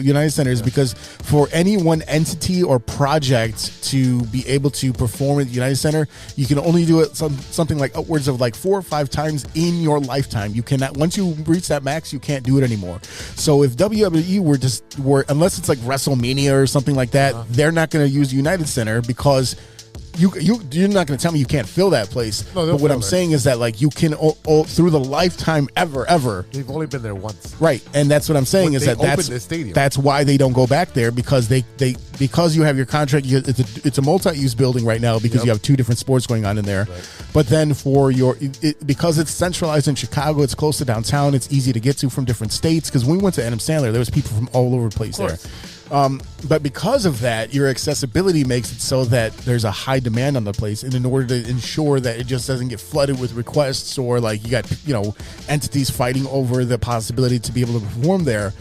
S4: United Center is because for any one entity or project to be able to perform at United Center, you can only do it something like upwards of like 4 or 5 times in your lifetime. You cannot, once you reach that max, you can't do it anymore. So if WWE were unless it's like WrestleMania or something like that, they're not going to use United Center because you're not going to tell me you can't fill that place. No, but what I'm saying is that, like, you can through the lifetime ever.
S3: They've only been there once,
S4: right? And that's what I'm saying is that's why they don't go back there, because because you have your contract. It's a multi-use building right now because you have 2 different sports going on in there. Right. But then because it's centralized in Chicago, it's close to downtown. It's easy to get to from different states. Because when we went to Adam Sandler, there was people from all over the place there. But because of that, your accessibility makes it so that there's a high demand on the place, and in order to ensure that it just doesn't get flooded with requests, or like you got entities fighting over the possibility to be able to perform there,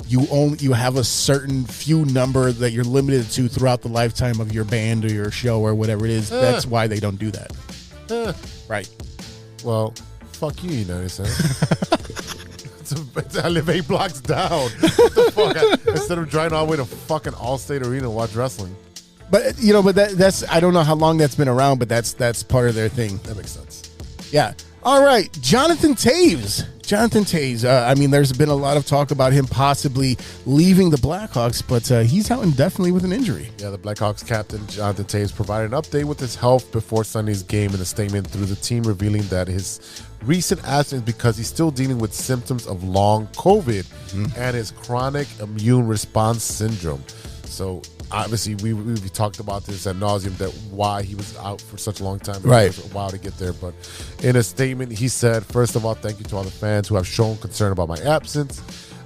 S4: you have a certain few number that you're limited to throughout the lifetime of your band or your show or whatever it is. That's why they don't do that. Right.
S3: Well, fuck you, United Center. I live 8 blocks down. What the fuck? Instead of driving all the way to fucking All-State Arena and watch wrestling.
S4: But that's I don't know how long that's been around, but that's part of their thing.
S3: That makes sense.
S4: Yeah. All right, Jonathan Taves Jonathan Toews, I mean, there's been a lot of talk about him possibly leaving the Blackhawks, but he's out indefinitely with an injury.
S3: Yeah, the Blackhawks captain Jonathan Toews provided an update with his health before Sunday's game in a statement through the team, revealing that his recent absence because he's still dealing with symptoms of long COVID and his chronic immune response syndrome. So obviously, we talked about this ad nauseum, that why he was out for such a long time.
S4: Right.
S3: It took a while to get there. But in a statement, he said, first of all, thank you to all the fans who have shown concern about my absence.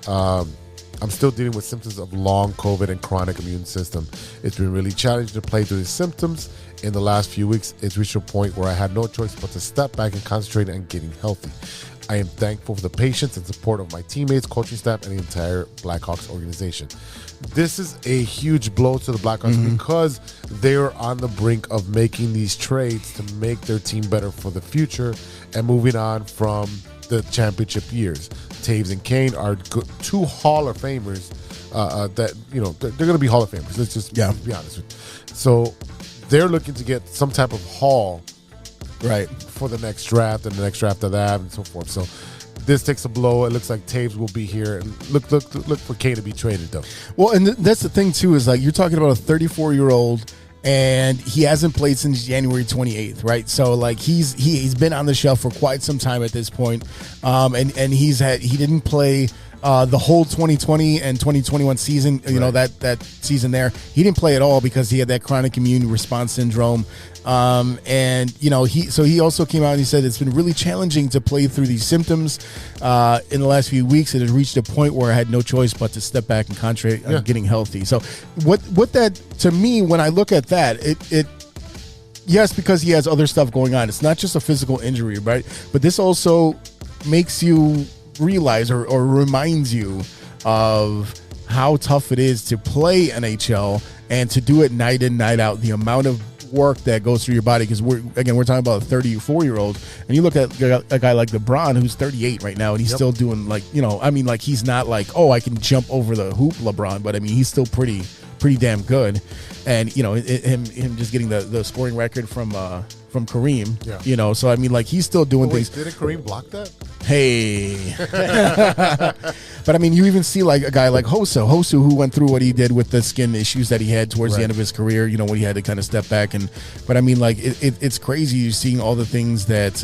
S3: I'm still dealing with symptoms of long COVID and chronic immune system. It's been really challenging to play through these symptoms. In the last few weeks, it's reached a point where I had no choice but to step back and concentrate on getting healthy. I am thankful for the patience and support of my teammates, coaching staff, and the entire Blackhawks organization. This is a huge blow to the Blackhawks because they're on the brink of making these trades to make their team better for the future and moving on from the championship years. Toews and Kane are two Hall of Famers that, you know, they're going to be Hall of Famers. Let's just be honest with you. So they're looking to get some type of haul for the next draft and the next draft of that and so forth. So this takes a blow. It looks like Toews will be here. And look for Kane to be traded, though.
S4: Well, and that's the thing, too, is like you're talking about a 34-year-old, and he hasn't played since January 28th, right? So like he's been on the shelf for quite some time at this point, and he didn't play the whole 2020 and 2021 season. You know, that season there, he didn't play at all because he had that chronic immune response syndrome. And you know, he also came out and he said it's been really challenging to play through these symptoms in the last few weeks. It has reached a point where I had no choice but to step back and concentrate on getting healthy. So what that, to me, when I look at that, it yes, because he has other stuff going on. It's not just a physical injury, right? But this also makes you realize or reminds you of how tough it is to play NHL and to do it night in, night out. The amount of work that goes through your body, because we're talking about a 34-year-old, and you look at a guy like LeBron who's 38 right now, and he's still doing, like, you know, I mean, like, he's not like, oh, I can jump over the hoop LeBron, but I mean, he's still pretty damn good. And you know, him just getting the scoring record from Kareem, you know, so I mean, like, he's still doing things.
S3: Didn't Kareem block that?
S4: Hey. But I mean, you even see like a guy like Hosu, who went through what he did with the skin issues that he had towards the end of his career, you know, when he had to kind of step back. But I mean, like, it's crazy seeing all the things that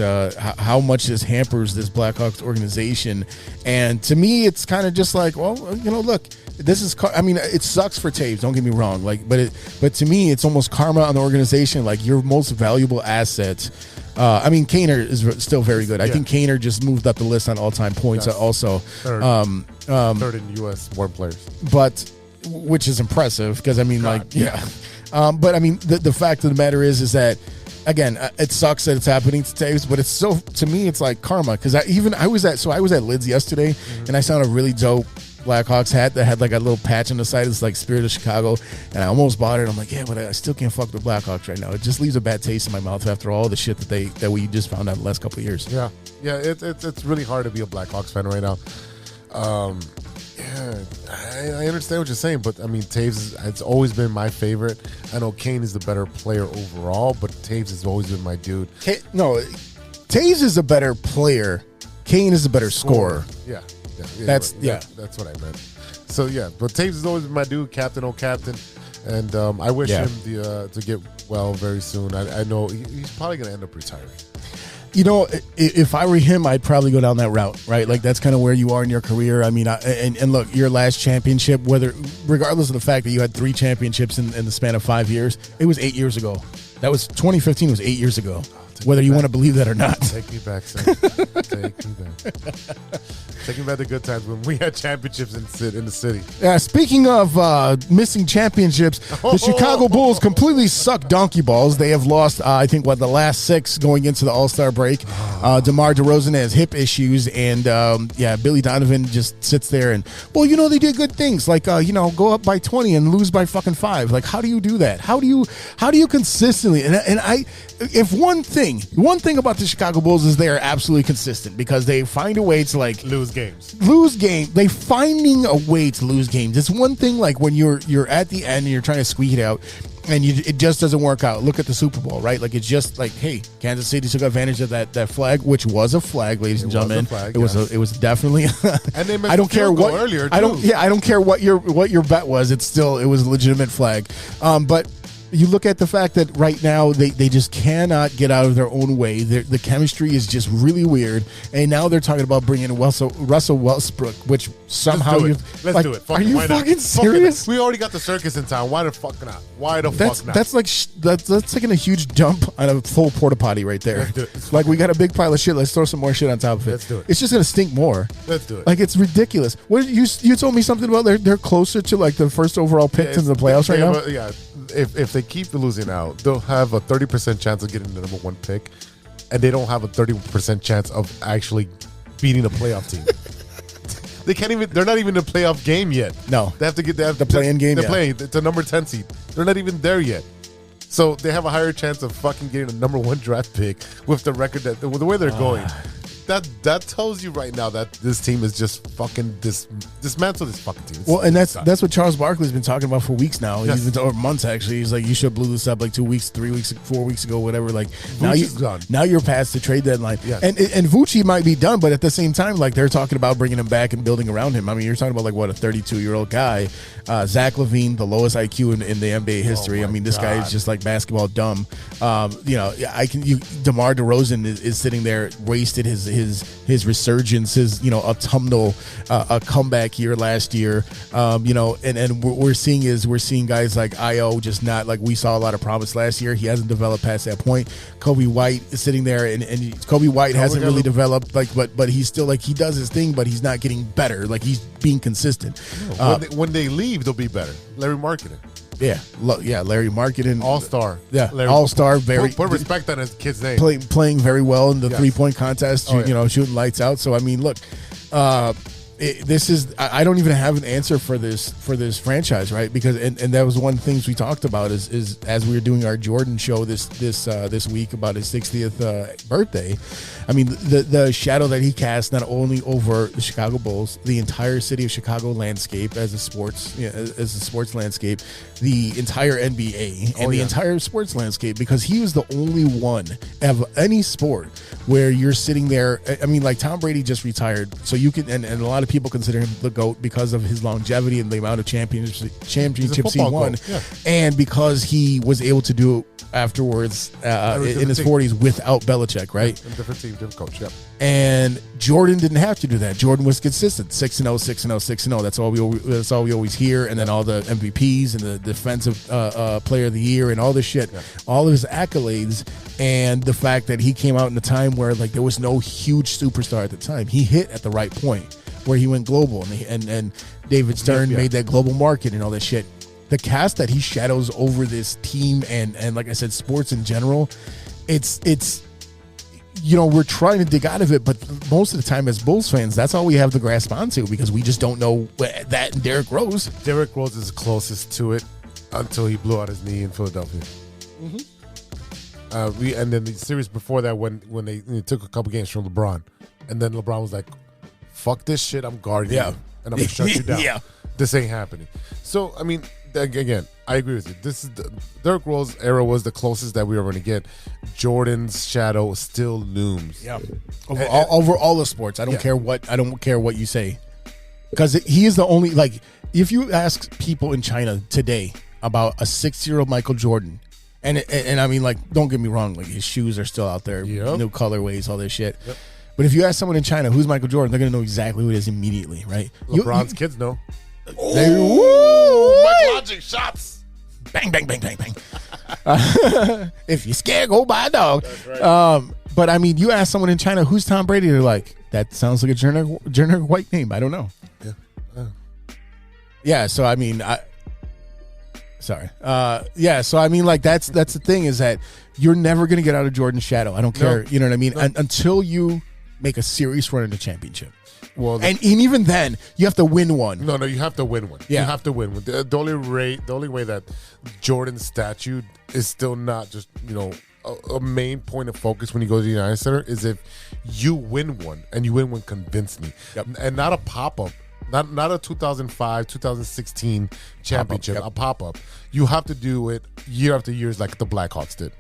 S4: how much this hampers this Blackhawks organization. And to me, it's kind of just like, well, you know, look, this is, I mean, it sucks for Toews, don't get me wrong, like, but to me, it's almost karma on the organization. Like, your most valuable asset. I mean, Kaner is still very good. I think Kaner just moved up the list on all-time points. Also,
S3: third in U.S. more players,
S4: but which is impressive because I mean, but I mean, the fact of the matter is that, again, it sucks that it's happening to Toews, but it's so, to me, it's like karma, because I was at Lids yesterday, and I found a really dope Blackhawks hat that had like a little patch on the side. It's like Spirit of Chicago, and I almost bought it. I'm like, yeah, but I still can't fuck with Blackhawks right now. It just leaves a bad taste in my mouth after all the shit that we just found out in the last couple of years.
S3: Yeah, it's really hard to be a Blackhawks fan right now. I understand what you're saying, but I mean, Toews has always been my favorite. I know Kane is the better player overall, but Toews has always been my dude.
S4: Toews is a better player. Kane is a better scorer.
S3: Yeah.
S4: That's
S3: what I meant. So yeah, but Toews has always been my dude, captain, and I wish him to get well very soon. I know he's probably going to end up retiring.
S4: You know, if I were him, I'd probably go down that route, right? Like, that's kind of where you are in your career. I mean, and look, your last championship, regardless of the fact that you had 3 championships in the span of 5 years, it was 8 years ago. That was 2015 was 8 years ago. Whether you want to believe that or not.
S3: Take me back, son. Take me back. Take me back to good times when we had championships in the city.
S4: Yeah, speaking of missing championships, the Chicago Bulls completely suck donkey balls. They have lost, I think, the last 6 going into the All-Star break. DeMar DeRozan has hip issues, and Billy Donovan just sits there and, well, you know, they did good things, like go up by 20 and lose by fucking 5. Like, how do you do that? How do you consistently? And if one thing about the Chicago Bulls is they are absolutely consistent, because they find a way to, like,
S3: lose games.
S4: They finding a way to lose games. It's one thing, like, when you're at the end and you're trying to squeak it out, And it just doesn't work out. Look at the Super Bowl, right? Like, it's just like, hey, Kansas City took advantage of that flag, which was a flag, ladies and gentlemen. It was definitely.
S3: And they missed
S4: I don't care what
S3: earlier.
S4: I don't care what your bet was. It was a legitimate flag. But you look at the fact that right now they just cannot get out of their own way. The chemistry is just really weird. And now they're talking about bringing in Russell Westbrook, which somehow
S3: Let's do it.
S4: Are you fucking serious?
S3: We already got the circus in town. Why the fuck not? Why the fuck not?
S4: That's like that's taking a huge dump on a full porta potty right there.
S3: Let's do it.
S4: Like, we got a big pile of shit. Let's throw some more shit on top of it.
S3: Let's do it.
S4: It's just gonna stink more.
S3: Let's do it.
S4: Like, it's ridiculous. What you told me something about they're closer to like the first overall pick in the playoffs right now.
S3: Yeah. If they keep losing out, they'll have a 30% chance of getting the number 1 pick, and they don't have a 30% chance of actually beating a playoff team. They can't even. They're not even in a playoff game yet.
S4: No,
S3: they have to get the
S4: play-in game.
S3: They're playing. It's a number 10 seed. They're not even there yet. So they have a higher chance of fucking getting a number 1 draft pick with the record that the way they're going. That tells you right now that this team is just fucking dismantle this fucking team.
S4: Well, and that's what Charles Barkley's been talking about for weeks now.
S3: Yes.
S4: Or months actually. He's like, you should have blew this up like 2 weeks, 3 weeks, 4 weeks ago, whatever. Like, now you're past the trade deadline.
S3: Yes.
S4: And Vucci might be done, but at the same time, like, they're talking about bringing him back and building around him. I mean, you're talking about like what, a 32-year-old guy, Zach LaVine, the lowest IQ in the NBA history. I mean, this guy is just like basketball dumb. DeMar DeRozan is sitting there, wasted his resurgence, his autumnal a comeback year last year. And what we're seeing guys like Io just not, like, we saw a lot of promise last year. He hasn't developed past that point. Kobe White is sitting there, and Kobe White hasn't really developed, like, but he's still like, he does his thing, but he's not getting better. Like, he's being consistent.
S3: When they leave, they'll be better. Larry Marketing.
S4: Yeah, Larry Marketing,
S3: all-star.
S4: Yeah,
S3: Larry,
S4: all-star. Very
S3: put respect on his kid's name.
S4: Playing very well in the 3-point contest. Shooting lights out. So I mean, look, this is, I don't even have an answer for this franchise, right? Because and that was one of the things we talked about is as we were doing our Jordan show this week about his 60th birthday. I mean, the shadow that he cast not only over the Chicago Bulls, the entire city of Chicago landscape as a sports landscape, the entire NBA and the entire sports landscape, because he was the only one of any sport where you're sitting there. I mean, like, Tom Brady just retired, so you can, and a lot of people consider him the GOAT because of his longevity and the amount of championships he won, and because he was able to do it afterwards in his 40s without Belichick, right?
S3: Different team, different coach, yep.
S4: And Jordan didn't have to do that. Jordan was consistent, 6-0, 6-0, 6-0. That's all we always hear. And then all the MVPs and the defensive player of the year and all this shit, all of his accolades, and the fact that he came out in a time where, like, there was no huge superstar at the time. He hit at the right point where he went global, and David Stern made that global market and all that shit. The cast that he shadows over this team and like I said, sports in general, it's we're trying to dig out of it, but most of the time as Bulls fans, that's all we have to grasp onto, because we just don't know that and Derrick Rose.
S3: Derrick Rose is closest to it until he blew out his knee in Philadelphia. And then the series before that, when they took a couple games from LeBron, and then LeBron was like, "Fuck this shit, I'm guarding you, and I'm gonna shut you down. This ain't happening." So I mean, again, I agree with you. This is Derrick Rose era was the closest that we were going to get. Jordan's shadow still looms.
S4: Yeah, over all the sports. I don't care what you say, because he is the only, like, if you ask people in China today about a 6-year-old Michael Jordan, and I mean, like, don't get me wrong, like, his shoes are still out there, new colorways, all this shit. Yep. But if you ask someone in China who's Michael Jordan, they're going to know exactly who it is immediately, right?
S3: LeBron's kids know.
S4: Mike
S3: Logic shots.
S4: Bang, bang, bang, bang, bang. If you're scared, go buy a dog.
S3: That's right.
S4: But I mean, you ask someone in China, who's Tom Brady? They're like, that sounds like a generic white name. I don't know. Yeah. So I mean, sorry. So I mean, like, that's the thing, is that you're never gonna get out of Jordan's shadow. I don't care. You know what I mean? Until you make a serious run at the championship. Well, and even then, you have to win one.
S3: No, you have to win one. Yeah. You have to win one. The only way that Jordan's statue is still not just, a main point of focus when you go to the United Center is if you win one, and you win one convincingly, and not a pop-up, Not a 2005, 2016 championship,
S4: Yep.
S3: a pop-up. You have to do it year after year like the Blackhawks did.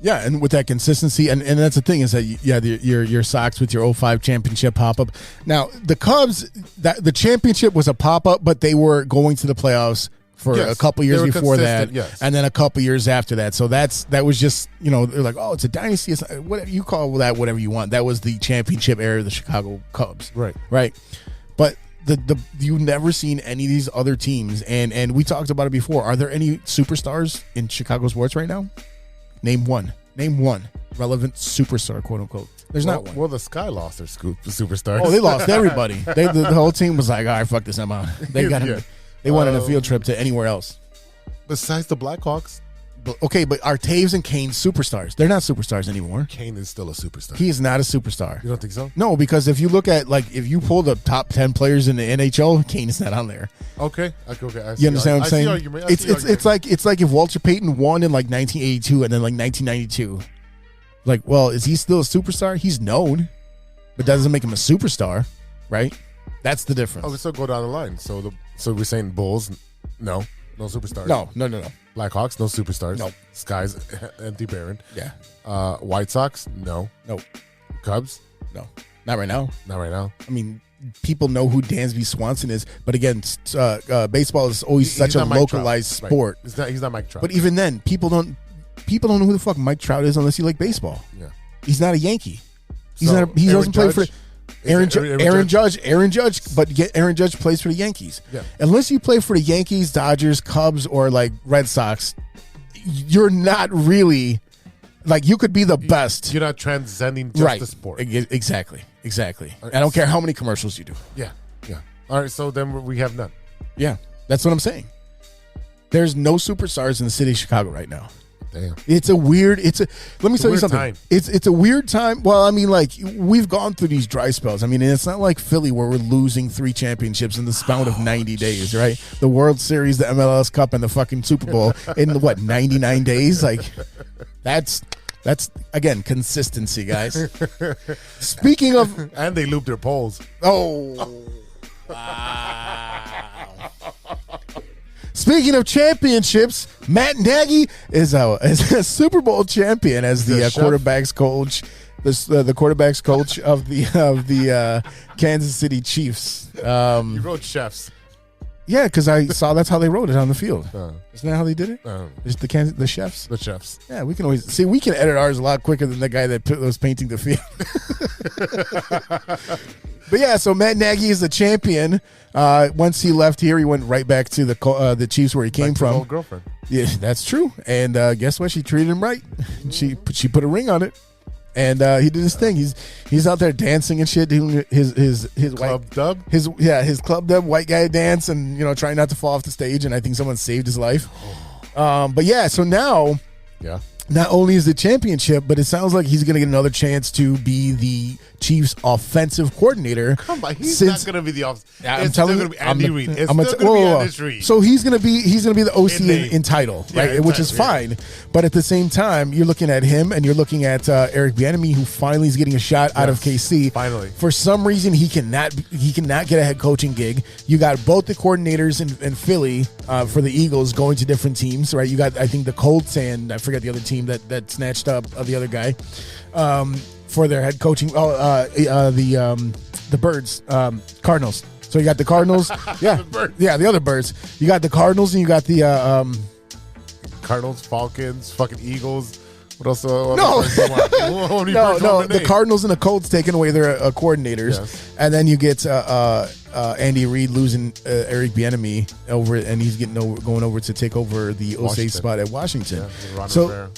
S4: Yeah, and with that consistency, and that's the thing is that your Sox with your 05 championship pop up. Now the Cubs, the championship was a pop up, but they were going to the playoffs for
S3: Yes,
S4: a couple
S3: they
S4: years
S3: were
S4: before that,
S3: consistent, yes.
S4: and then a couple years after that. So that was just they're like, oh, it's a dynasty. It's whatever you call that, whatever you want. That was the championship era of the Chicago Cubs, right. But you've never seen any of these other teams, and we talked about it before. Are there any superstars in Chicago sports right now? Name one relevant superstar, quote unquote. There's not one.
S3: Well, the Sky lost their superstars.
S4: Oh, they lost everybody. The whole team was like, all right, fuck this, I'm out. They got him.
S3: Yeah.
S4: They went on a field trip to anywhere else.
S3: Besides the Blackhawks,
S4: But are Taves and Kane superstars? They're not superstars anymore.
S3: Kane is still a superstar.
S4: He is not a superstar.
S3: You don't think so?
S4: No, because if you look at if you pull the top 10 players in the NHL, Kane is not on there.
S3: Okay.
S4: You understand what I'm saying?
S3: It's
S4: It's like if Walter Payton won in 1982 and then 1992. Well, is he still a superstar? He's known, but that doesn't make him a superstar, right? That's the difference.
S3: Okay, so go down the line. So we're saying Bulls, no superstars.
S4: No.
S3: Blackhawks, no superstars.
S4: No.
S3: Skies, empty barren.
S4: Yeah.
S3: White Sox, no. Cubs,
S4: No. Not right now.
S3: not right now.
S4: I mean, people know who Dansby Swanson is, but again, baseball is always such a
S3: not Mike
S4: localized
S3: Trout.
S4: sport.
S3: Right. He's not Mike Trout.
S4: But even then, people don't know who the fuck Mike Trout is unless you like baseball.
S3: yeah.
S4: He's not a Yankee. He
S3: So,
S4: doesn't play for
S3: Judge? Is it
S4: Aaron Judge, but Aaron Judge plays for the Yankees.
S3: Yeah.
S4: Unless you play for the Yankees, Dodgers, Cubs, or Red Sox, you're not really you could be the best.
S3: You're not transcending just the sport.
S4: Exactly. I don't care how many commercials you do.
S3: Yeah. All right, so then we have none.
S4: Yeah, that's what I'm saying. There's no superstars in the city of Chicago right now.
S3: Damn.
S4: Let me tell you
S3: weird
S4: something.
S3: time.
S4: It's a weird time. Well, I mean, we've gone through these dry spells. I mean, and it's not like Philly where we're losing 3 championships in the span of 90 days, right? The World Series, the MLS Cup, and the fucking Super Bowl in 99 days? That's again consistency, guys. Speaking of,
S3: And they loop their poles.
S4: Speaking of championships, Matt Nagy is a Super Bowl champion as the
S3: chef.
S4: quarterbacks coach, the quarterbacks coach of the Kansas City Chiefs.
S3: You wrote chefs.
S4: Yeah, because I saw that's how they wrote it on the field. Isn't that how they did it? It's the chefs.
S3: The chefs.
S4: Yeah, we can always we can edit ours a lot quicker than the guy that was painting the field. But yeah, so Matt Nagy is the champion. Once he left here, he went right back to the Chiefs where he came
S3: Back to his
S4: from.
S3: old girlfriend.
S4: Yeah, that's true. And guess what? She treated him right. She put a ring on it, and he did his thing. He's out there dancing and shit, doing his
S3: Club dub?
S4: his club dub white guy dance, and trying not to fall off the stage. And I think someone saved his life. But yeah, so now.
S3: Yeah.
S4: Not only is the championship, but it sounds like he's going to get another chance to be the Chiefs' offensive coordinator.
S3: Come on, he's not going to be the offensive.
S4: I'm
S3: It's
S4: telling
S3: still
S4: you,
S3: going to be Andy Reid. It's
S4: I'm
S3: still going to be Andy Reid.
S4: So he's going to be the OC
S3: name.
S4: in title,
S3: Yeah,
S4: right?
S3: in
S4: Which is
S3: title,
S4: fine. But at the same time, you're looking at him and you're looking at Eric Bieniemy, who finally is getting a shot out of KC.
S3: Finally.
S4: For some reason, he cannot get a head coaching gig. You got both the coordinators in Philly for the Eagles going to different teams, right? You got, I think, the Colts and I forget the other team that snatched up the other guy for their head coaching. The Birds, Cardinals. So you got the Cardinals. Yeah, the other Birds. You got the Cardinals and you got the
S3: Cardinals, Falcons, fucking Eagles. What else?
S4: No. The Cardinals and the Colts taking away their coordinators,
S3: Yes.
S4: and then you get Andy Reid losing Eric Bieniemy over, and he's going over to take over the OC
S3: Washington.
S4: spot at Washington.
S3: Yeah, Ron Rivera.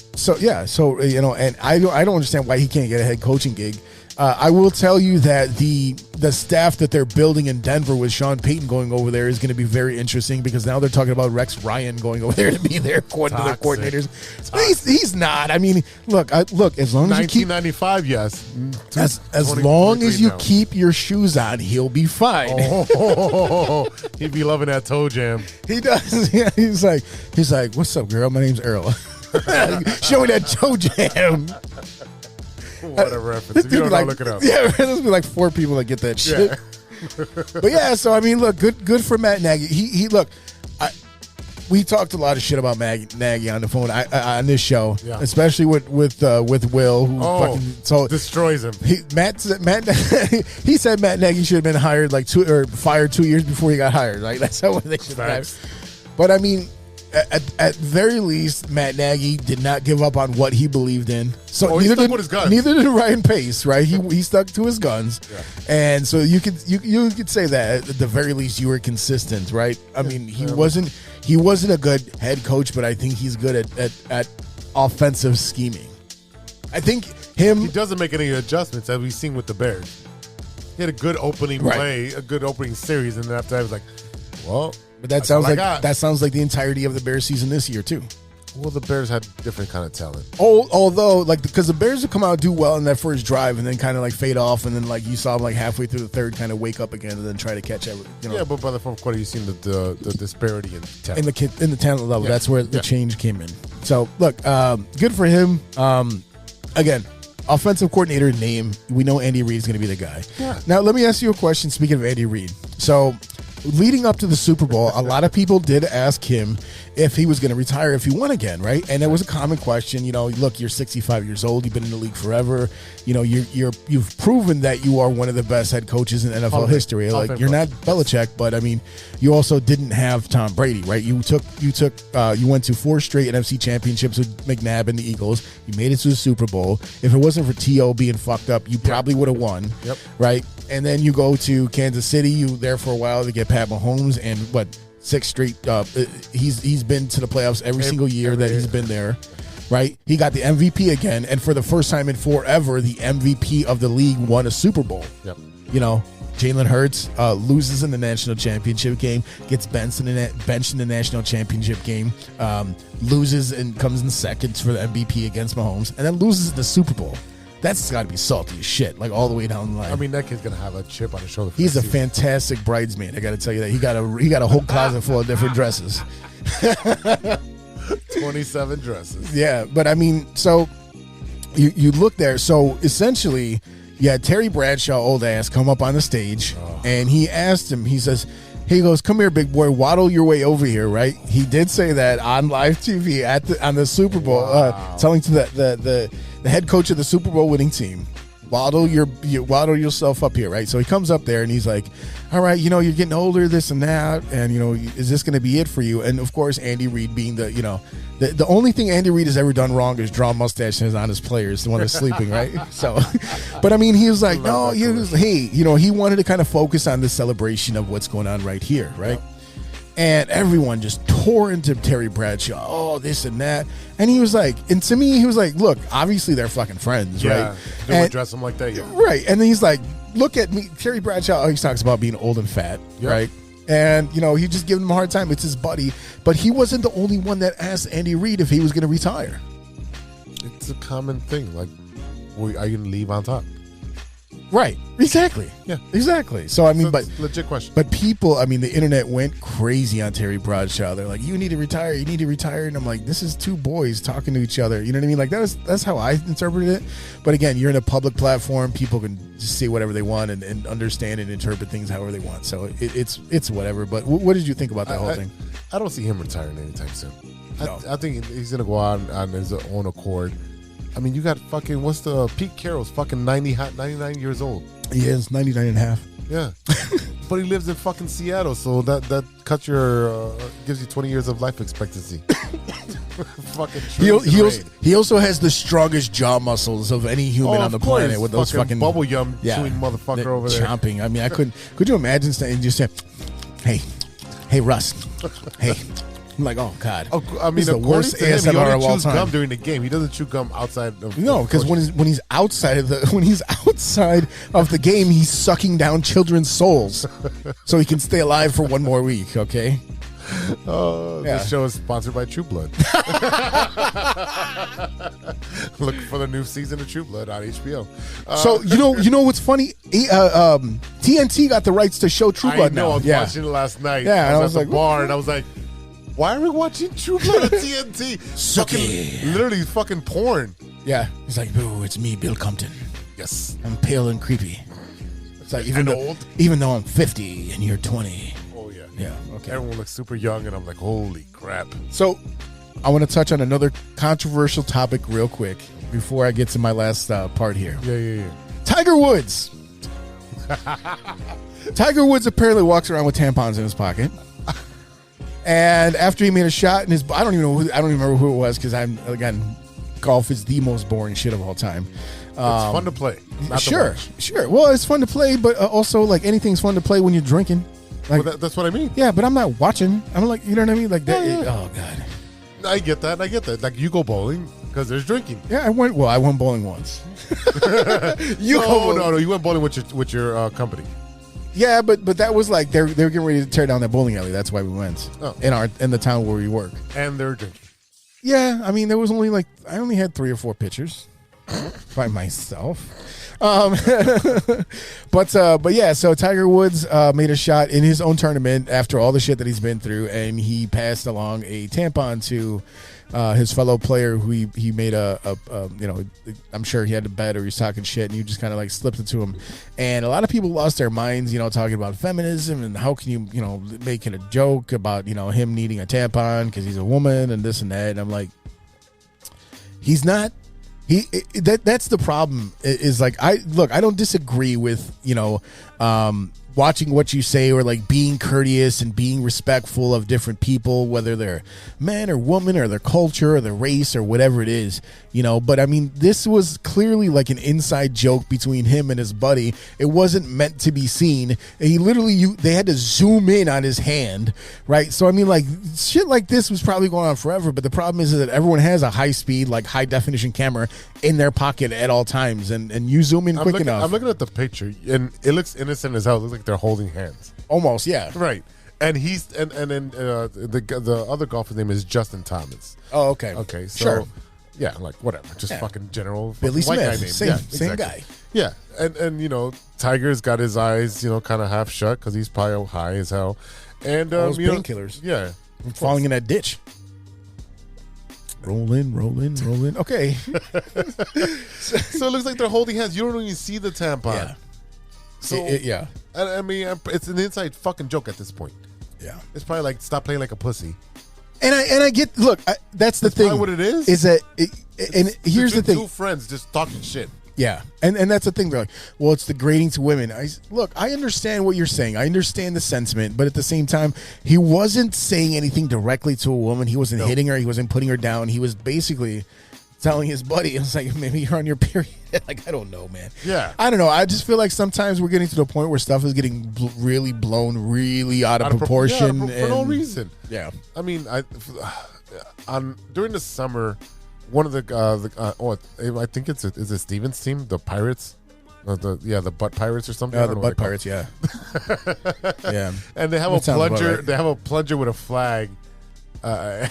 S4: And I don't understand why he can't get a head coaching gig. I will tell you that the staff that they're building in Denver with Sean Payton going over there is going to be very interesting because now they're talking about Rex Ryan going over there to be their coordinators. He's not. I mean, look. As long as you keep
S3: 1995, yes.
S4: as long as you keep your shoes on, he'll be fine.
S3: He'd be loving that toe jam.
S4: He does. Yeah, he's like, "What's up, girl? My name's Earl." Show me that toe jam.
S3: What a reference. If you don't know, look it up.
S4: Yeah, there's be like 4 people that get that shit. But yeah, so I mean, look, good for Matt Nagy. He look. We talked a lot of shit about Nagy on the phone on this show, especially with Will, who fucking
S3: destroys him.
S4: He said Matt Nagy should have been hired fired 2 years before he got hired. Like that's how they should have. But I mean, at very least, Matt Nagy did not give up on what he believed in. So neither did Ryan Pace, right? He stuck to his guns, and so you could say that at the very least you were consistent, right? I mean, he wasn't a good head coach, but I think he's good at offensive scheming. I think
S3: he doesn't make any adjustments, as we've seen with the Bears. He had a good opening play, a good opening series, and then after that, I was like, well.
S4: But that sounds like the entirety of the Bears season this year too.
S3: Well, the Bears had different kind of talent.
S4: Although, because the Bears would come out and do well in that first drive, and then kind of like fade off, and then like you saw them like halfway through the third, kind of wake up again, and then try to catch everything. Yeah,
S3: but by the fourth quarter, you've seen the disparity in talent.
S4: In the talent level. That's where the change came in. So look, good for him. Again, offensive coordinator name. We know Andy Reid is going to be the guy. Yeah. Now let me ask you a question. Speaking of Andy Reid, so. Leading up to the Super Bowl, a lot of people did ask him if he was going to retire if he won again, right? And it was a common question. You know, look, you're 65 years old. You've been in the league forever. You know, you've proven that you are one of the best head coaches in NFL history. Like you're not Belichick, but I mean, you also didn't have Tom Brady, right? You went to 4 straight NFC championships with McNabb and the Eagles. You made it to the Super Bowl. If it wasn't for T.O. being fucked up, you probably would have won, right? And then you go to Kansas City. You there for a while to get Pat Mahomes, and 6 straight. He's been to the playoffs every single year that he's been there, right? He got the MVP again, and for the first time in forever, the MVP of the league won a Super Bowl. Yep. You know, Jalen Hurts loses in the national championship game, gets benched in the national championship game, loses and comes in seconds for the MVP against Mahomes, and then loses in the Super Bowl. That's got to be salty as shit, like all the way down the line.
S3: I mean, that kid's gonna have a chip on his shoulder.
S4: He's a fantastic bridesmaid. I got to tell you that he got a whole closet full of different dresses.
S3: 27 dresses.
S4: Yeah, but I mean, so you look there. So essentially, you had Terry Bradshaw, old ass, come up on the stage, and he asked him. He goes, "Come here, big boy, waddle your way over here." Right? He did say that on live TV on the Super Bowl, telling to the head coach of the Super Bowl winning team, waddle yourself up here, right? So he comes up there and he's like, all right, you know, you're getting older, this and that, and, you know, is this going to be it for you? And, of course, Andy Reid being the only thing Andy Reid has ever done wrong is draw mustaches on his players, the one that's sleeping, right? So, but, I mean, he was like, no, he wanted to kind of focus on the celebration of what's going on right here, right? Yep. And everyone just tore into Terry Bradshaw. Oh, this and that. And he was like, and to me, he was like, look, obviously they're fucking friends, right?
S3: They would dress him like that,
S4: Right. And then he's like, look at me. Terry Bradshaw always talks about being old and fat, right? And, you know, he just giving him a hard time. It's his buddy. But he wasn't the only one that asked Andy Reid if he was going to retire.
S3: It's a common thing. Like, are you going to leave on top?
S4: Right. Exactly. Yeah. Exactly. So I mean, but
S3: legit question.
S4: But people, I mean, the internet went crazy on Terry Bradshaw. They're like, "You need to retire. You need to retire." And I'm like, "This is 2 boys talking to each other." You know what I mean? Like that's how I interpreted it. But again, you're in a public platform. People can just say whatever they want and understand and interpret things however they want. So it's whatever. But what did you think about that whole thing?
S3: I don't see him retiring anytime soon.
S4: No.
S3: I think he's gonna go out on his own accord. I mean, you got fucking, what's the, Pete Carroll's fucking 99 years old.
S4: He is 99 and a half.
S3: Yeah. But he lives in fucking Seattle, so that cuts gives you 20 years of life expectancy. Fucking
S4: he also has the strongest jaw muscles of any human on the planet with those fucking
S3: bubble yum chewing motherfucker over there.
S4: Chomping. I mean, could you imagine standing and just say, hey, Russ, hey. I'm like, oh God!
S3: I mean,
S4: the worst ASMR
S3: he only
S4: of all
S3: chews
S4: time.
S3: gum during the game. He doesn't chew gum outside of.
S4: No, because when he's outside of the game, he's sucking down children's souls, so he can stay alive for one more week. Okay.
S3: This show is sponsored by True Blood. Look for the new season of True Blood on HBO.
S4: So you know what's funny? TNT got the rights to show True Blood now.
S3: I was watching it last night.
S4: Yeah,
S3: I was at the bar and I was like, why are we watching True Blood on TNT? Literally fucking porn.
S4: Yeah. He's like, boo, it's me, Bill Compton.
S3: Yes.
S4: I'm pale and creepy. It's like
S3: And old.
S4: even though I'm 50 and you're 20.
S3: Oh yeah.
S4: Yeah. Okay.
S3: Everyone looks super young, and I'm like, holy crap.
S4: So, I want to touch on another controversial topic real quick before I get to my last part here.
S3: Yeah.
S4: Tiger Woods. Tiger Woods apparently walks around with tampons in his pocket. And after he made a shot in his, I don't even remember who it was because golf is the most boring shit of all time.
S3: It's fun to play. Not to
S4: Sure. Well, it's fun to play, but also like anything's fun to play when you're drinking. Like,
S3: Well, that's what I mean.
S4: yeah, but I'm not watching. I'm like, you know what I mean? Like that.
S3: Yeah.
S4: Oh god.
S3: I get that. Like you go bowling because there's drinking.
S4: Yeah, I went bowling once. You
S3: No. You went bowling with your company.
S4: Yeah, but that was like they were getting ready to tear down that bowling alley. That's why we went in the town where we work.
S3: And they're drinking.
S4: Yeah, I mean there was only I only had 3 or 4 pitchers by myself. But yeah, so Tiger Woods made a shot in his own tournament after all the shit that he's been through, and he passed along a tampon to his fellow player who he made I'm sure he had to bet or he's talking shit, and you just kind of like slipped it to him. And a lot of people lost their minds, talking about feminism and how can you, make it a joke about, him needing a tampon because he's a woman and this and that. And I'm like, he's not. That's the problem. Is like I don't disagree with watching what you say or like being courteous and being respectful of different people, whether they're man or woman or their culture or their race or whatever it is, But I mean, this was clearly like an inside joke between him and his buddy. It wasn't meant to be seen. And they had to zoom in on his hand, right? So I mean, like shit like this was probably going on forever. But the problem is that everyone has a high speed, like high definition camera in their pocket at all times, and you zoom in quick enough.
S3: I'm looking at the picture, and it looks innocent as hell. It looks like they're holding hands.
S4: Almost, yeah.
S3: Right. And he's and then the other golfer's name is Justin Thomas.
S4: Oh, okay.
S3: Okay, so
S4: sure.
S3: Yeah, like whatever, just fucking general
S4: Billy
S3: white
S4: Smith,
S3: guy name.
S4: same,
S3: Yeah,
S4: same
S3: exactly.
S4: guy.
S3: Yeah, and Tiger's got his eyes, kind of half shut because he's probably high as hell. And
S4: all those painkillers.
S3: Yeah,
S4: falling in that ditch. Rolling. Okay.
S3: So it looks like they're holding hands. You don't even see the tampon.
S4: Yeah.
S3: So
S4: yeah.
S3: I mean, it's an inside fucking joke at this point.
S4: Yeah.
S3: It's probably like stop playing like a pussy.
S4: And I get. Look, that's the thing.
S3: Probably what it is.
S4: Is that? And here's the thing.
S3: Two friends just talking shit.
S4: Yeah, and that's the thing. They're like, well, it's degrading to women. I understand what you're saying. I understand the sentiment, but at the same time, he wasn't saying anything directly to a woman. He wasn't hitting her. He wasn't putting her down. He was basically telling his buddy, "It's like maybe you're on your period." Like I don't know, man.
S3: Yeah,
S4: I don't know. I just feel like sometimes we're getting to the point where stuff is getting really blown, really out of proportion
S3: for no reason.
S4: Yeah,
S3: I mean, during the summer. One of I think is it Steven's team, the Pirates, the Butt Pirates or something.
S4: The Butt Pirates, yeah, yeah.
S3: And they have a plunger. Right. They have a plunger with a flag, and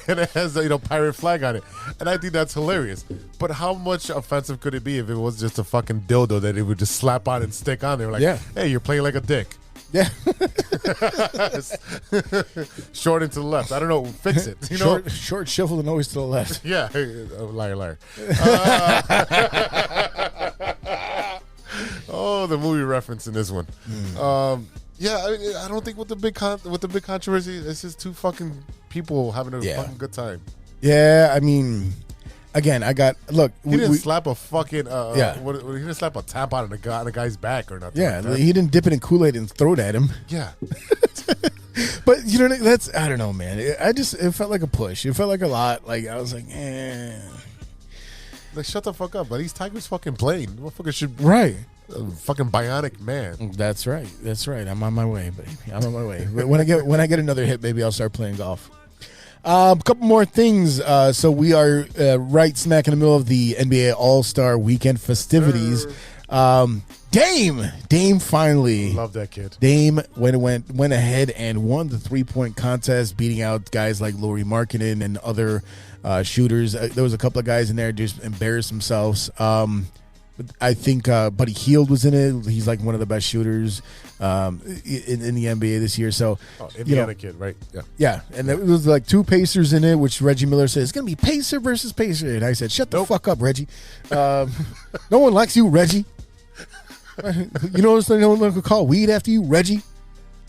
S3: it has a pirate flag on it. And I think that's hilarious. But how much offensive could it be if it was just a fucking dildo that it would just slap on and stick on there? Like, hey, you're playing like a dick.
S4: Yeah.
S3: Short and to the left. I don't know. Fix it.
S4: Short, shuffle, and always to the left.
S3: Yeah. Liar. Oh, the movie reference in this one. Yeah, I don't think with the big controversy, it's just two fucking people having a fucking good time.
S4: Yeah, I mean, again, he
S3: didn't slap a fucking he didn't slap a tampon on a guy's back or nothing.
S4: Yeah,
S3: like that.
S4: he didn't dip it in Kool-Aid and throw it at him.
S3: Yeah.
S4: But I don't know, man. It felt like a push. It felt like a lot. Like I was like,
S3: Like shut the fuck up, but these Tigers fucking playing. Motherfucker should fucking bionic man.
S4: That's right. I'm on my way, baby. I'm on my way. When I get another hit, maybe I'll start playing golf. A couple more things. So we are right smack in the middle of the NBA All-Star Weekend festivities. Dame finally.
S3: Love that kid.
S4: Dame went ahead and won the 3-point contest, beating out guys like Lauri Markkanen and other shooters. There was a couple of guys in there just embarrassed themselves. I think Buddy Hield was in it. He's like one of the best shooters in the NBA this year. So,
S3: Indiana kid, right? Yeah.
S4: Yeah, and there was like two Pacers in it, which Reggie Miller said it's going to be Pacer versus Pacer, and I said, "Shut the fuck up, Reggie. No one likes you, Reggie." You know what no one could call weed after you, Reggie?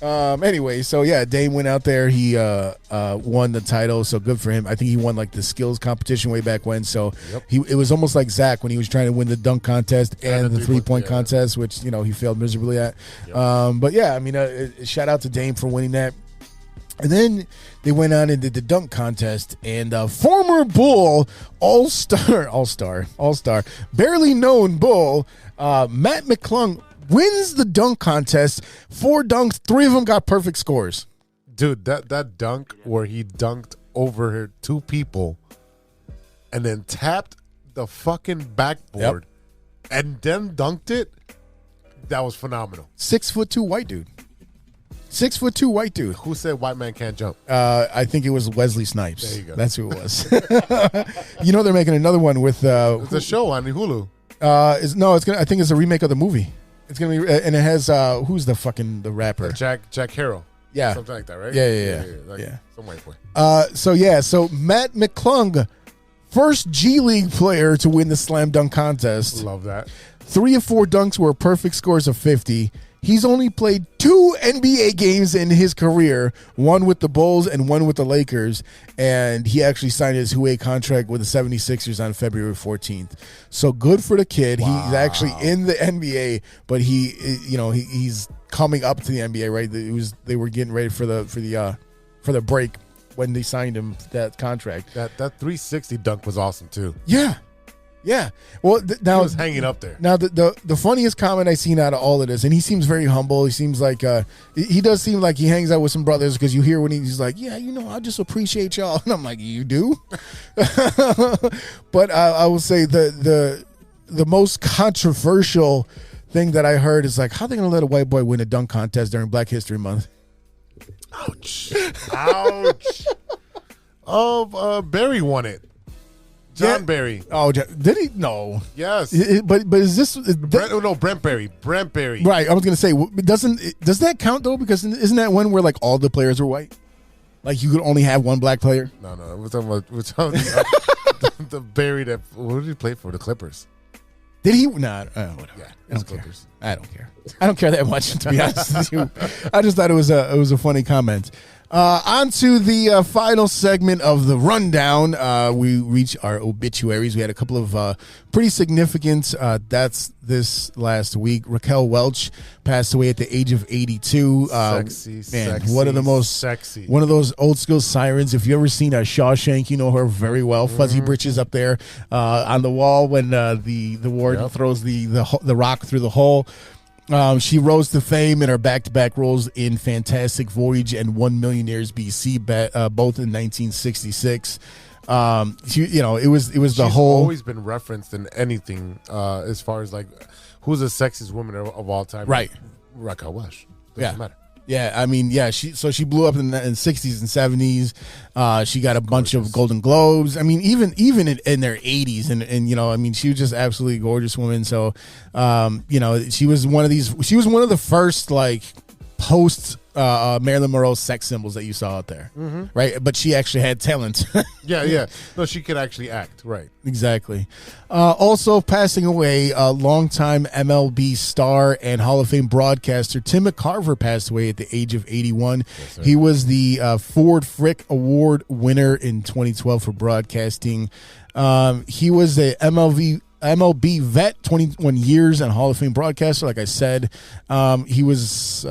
S4: Anyway, so yeah, Dame went out there. He won the title, so good for him. I think he won like the skills competition way back when. So it was almost like Zach when he was trying to win the dunk contest and the 3-point contest, which he failed miserably at. But yeah, I mean, shout out to Dame for winning that. And then they went on and did the dunk contest, and former Bull all-star, barely known Bull, Matt McClung wins the dunk contest. 4 dunks, 3 of them got perfect scores.
S3: Dude, that dunk where he dunked over 2 people and then tapped the fucking backboard and then dunked it, that was phenomenal.
S4: 6'2" white dude. 6'2" white dude.
S3: Who said white man can't jump?
S4: I think it was Wesley Snipes.
S3: There you go.
S4: That's who it was. They're making another one with.
S3: It's a show on Hulu.
S4: I think it's a remake of the movie. It's gonna be, and it has who's the rapper?
S3: Jack Harrell.
S4: Yeah,
S3: something like that, right?
S4: Yeah.
S3: Some white boy.
S4: So Matt McClung, first G League player to win the slam dunk contest.
S3: Love that.
S4: 3 of 4 dunks were perfect scores of 50. He's only played 2 NBA games in his career, one with the Bulls and one with the Lakers, and he actually signed his WHATCUUU contract with the 76ers on February 14th. So good for the kid. Wow. He's actually in the NBA, but he's coming up to the NBA, right? They were getting ready for the break when they signed him that contract.
S3: That 360 dunk was awesome too.
S4: Yeah. Well, now
S3: he was hanging up there.
S4: Now, the funniest comment I seen out of all of this, and he seems very humble. He seems like he does seem like he hangs out with some brothers, because you hear when he's like, "Yeah, I just appreciate y'all," and I'm like, "You do?" But I will say the most controversial thing that I heard is like, how are they gonna let a white boy win a dunk contest during Black History Month?
S3: Ouch! Oh, Barry won it. John Barry.
S4: Oh, did he? No.
S3: Yes.
S4: But is this?
S3: Brent Barry. Brent Barry.
S4: Right. I was gonna say, does that count though? Because isn't that one where like all the players were white? Like you could only have one black player.
S3: No. We're talking about the Barry that. What did he play for? The Clippers.
S4: Did he? Nah. Whatever.
S3: Yeah.
S4: I don't
S3: Clippers.
S4: Care. I don't care. I don't care that much, to be honest with you. I just thought it was a funny comment. On to the final segment of the rundown. We reached our obituaries. We had a couple of pretty significant deaths this last week. Raquel Welch passed away at the age of 82.
S3: Sexy,
S4: one of the most
S3: sexy.
S4: One of those old school sirens. If you ever seen a Shawshank, you know her very well. Fuzzy britches up there on the wall when the warden throws the rock through the hole. She rose to fame in her back-to-back roles in Fantastic Voyage and 1 Million Years BC, both in 1966. It was
S3: She's
S4: the whole.
S3: Always been referenced in anything as far as like who's the sexiest woman of all time,
S4: right?
S3: Raquel Welch.
S4: Doesn't
S3: matter.
S4: Yeah, I mean, yeah. She blew up in the 60s and 70s. She got a bunch of Golden Globes. I mean, even in their 80s, and I mean, she was just absolutely gorgeous woman. So, she was one of these. She was one of the first like post Marilyn Monroe sex symbols that you saw out there, right? But she actually had talent.
S3: Yeah. No, she could actually act, right?
S4: Exactly. Also passing away, a longtime MLB star and Hall of Fame broadcaster Tim McCarver passed away at the age of 81. Yes, he was the Ford Frick Award winner in 2012 for broadcasting. He was a MLB vet, 21 years, and Hall of Fame broadcaster. Like I said, he was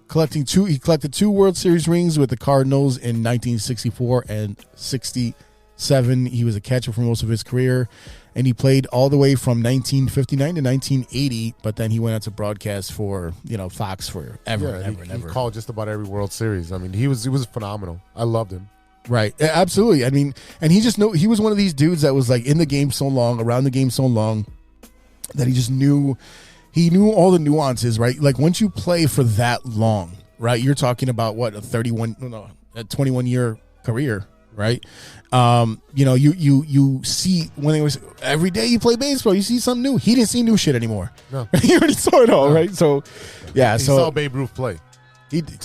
S4: collected 2 World Series rings with the Cardinals in 1964 and 67. He was a catcher for most of his career, and he played all the way from 1959 to 1980. But then he went on to broadcast for Fox for ever.
S3: He called just about every World Series. I mean, he was phenomenal. I loved him.
S4: Right, absolutely. I mean, and he was one of these dudes that was like in the game so long, around the game so long, that he knew all the nuances, right? Like once you play for that long, right? You're talking about what, a 21-year career, right? You see when it was every day you play baseball, you see something new. He didn't see new shit anymore.
S3: No,
S4: he already saw it all, right? So, yeah,
S3: he saw Babe Ruth play.
S4: He did.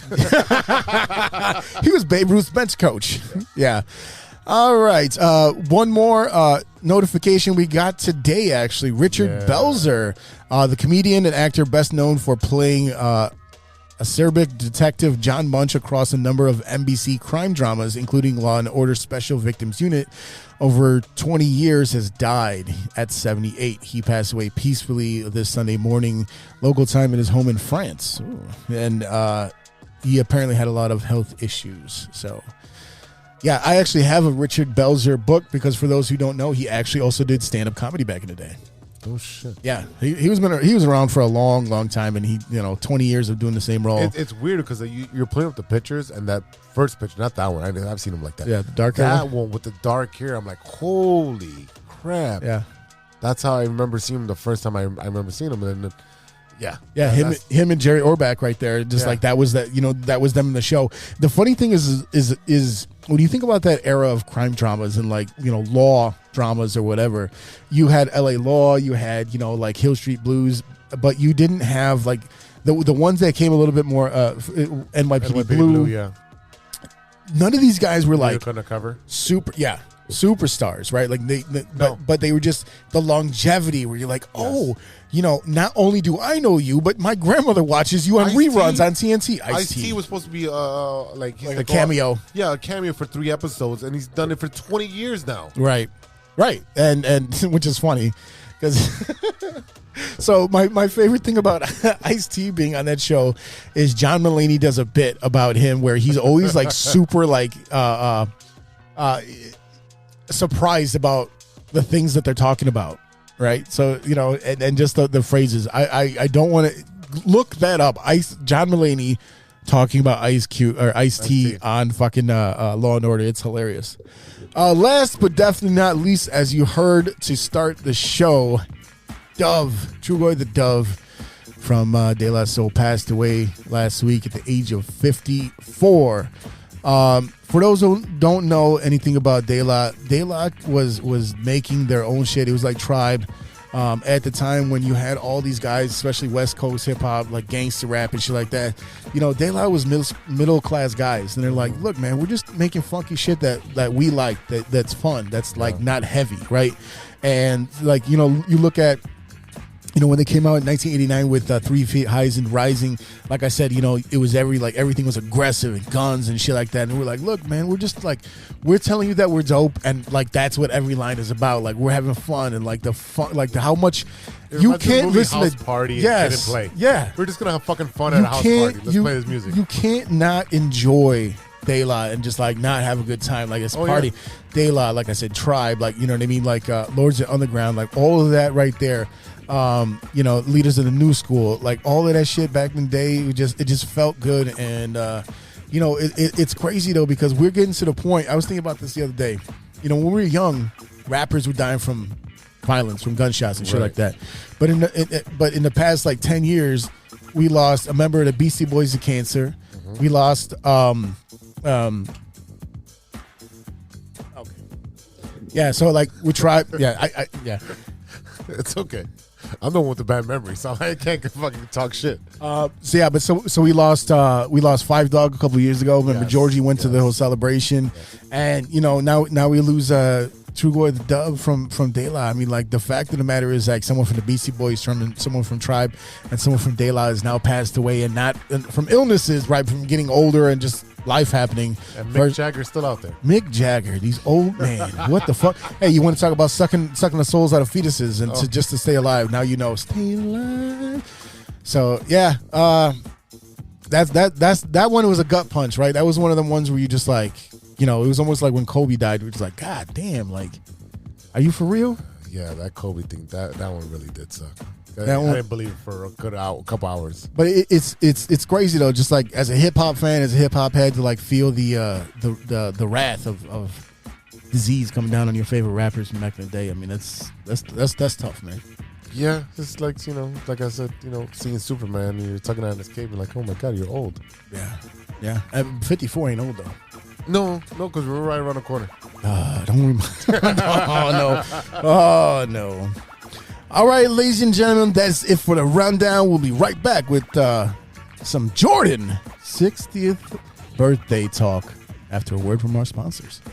S4: He was Babe Ruth's bench coach. Yeah. All right. One more notification we got today, actually. Richard Belzer, the comedian and actor best known for playing acerbic detective John Munch across a number of NBC crime dramas, including Law & Order Special Victims Unit, over 20 years, has died at 78. He passed away peacefully this Sunday morning, local time, in his home in France. Ooh. And he apparently had a lot of health issues. So, yeah, I actually have a Richard Belzer book because, for those who don't know, he actually also did stand-up comedy back in the day.
S3: Oh shit!
S4: Yeah, he was around for a long time, and he 20 years of doing the same role.
S3: It's weird because you're playing with the pictures, and that first picture, not that one. I've seen him like that.
S4: Yeah, the dark hair.
S3: That one with the dark hair. I'm like, holy crap!
S4: Yeah,
S3: that's how I remember seeing him the first time I remember seeing him, and then,
S4: him and Jerry Orbach right there. Just like that was that was them in the show. The funny thing is when you think about that era of crime dramas and law dramas or whatever, you had LA Law, you had like Hill Street Blues, but you didn't have like the ones that came a little bit more NYPD Blue.
S3: Yeah,
S4: none of these guys were like
S3: undercover
S4: superstars, right? Like but they were just the longevity where you're like, not only do I know you, but my grandmother watches you on reruns on TNT.
S3: Ice-T was supposed to be like
S4: a cameo.
S3: Yeah, a cameo for 3 episodes, and he's done it for 20 years now.
S4: Right. And which is funny because so my favorite thing about Ice-T being on that show is John Mulaney does a bit about him where he's always like super like surprised about the things that they're talking about, right? So and just the phrases. I don't want to look that up. John Mulaney talking about Ice-T on fucking Law and Order. It's hilarious. Last but definitely not least, as you heard to start the show, Dove, Trugoy the Dove from De La Soul passed away last week at the age of 54. For those who don't know anything about De La was making their own shit. It was like Tribe. At the time when you had all these guys, especially West Coast hip hop, like gangster rap and shit like that, De La was middle class guys, and they're like, look, man, we're just making funky shit that we like, that's fun, that's like not heavy, right? And like you look at when they came out in 1989 with 3 Feet Highs and Rising, like I said, it was everything was aggressive and guns and shit like that. And we're like, look, man, we're just like, we're telling you that we're dope, and like that's what every line is about. Like we're having fun, and like the fun, like how much you can't listen to
S3: party.
S4: Yes,
S3: and play.
S4: Yeah,
S3: we're just gonna have fucking fun at a house party. Let's play this music.
S4: You can't not enjoy De La and just like not have a good time. Like it's party. Yeah. De La, like I said, Tribe, like what I mean, like Lords of Underground, like all of that right there. Leaders of the New School, like all of that shit back in the day, it just felt good. And it's crazy though, because we're getting to the point. I was thinking about this the other day. When we were young, rappers were dying from violence, from gunshots and shit like that. But in the past like 10 years, we lost a member of the Beastie Boys to cancer. Mm-hmm. We lost so like we tried.
S3: It's okay. I'm the one with the bad memory, so I can't fucking talk shit.
S4: So we lost Five Dog a couple of years ago. Remember, Georgie went to the whole celebration, and now we lose Trugoy the Dove from De La. I mean, like the fact of the matter is, like someone from the Beastie Boys, someone from Tribe, and someone from De La has now passed away, and not from illnesses, right? From getting older and just life happening.
S3: And Mick Jagger's still out there.
S4: Mick Jagger, these old man. What the fuck? Hey, you want to talk about sucking the souls out of fetuses and just to stay alive? Now stay alive. So yeah, that one was a gut punch, right? That was one of them ones where you just like, it was almost like when Kobe died. We're just like, God damn, like, are you for real?
S3: Yeah, that Kobe thing, that one really did suck. I didn't believe it for a couple hours.
S4: But it's crazy though. Just like as a hip hop fan, as a hip hop head, to like feel the wrath of disease coming down on your favorite rappers from back in the day. I mean, that's tough, man.
S3: Yeah, it's like like I said, seeing Superman, you're tugging on his cape, and like, oh my God, you're old.
S4: Yeah. 54 ain't old though.
S3: No, because we're right around the corner.
S4: Don't remind. Oh no. All right, ladies and gentlemen, that's it for the rundown. We'll be right back with some Jordan 60th birthday talk after a word from our sponsors.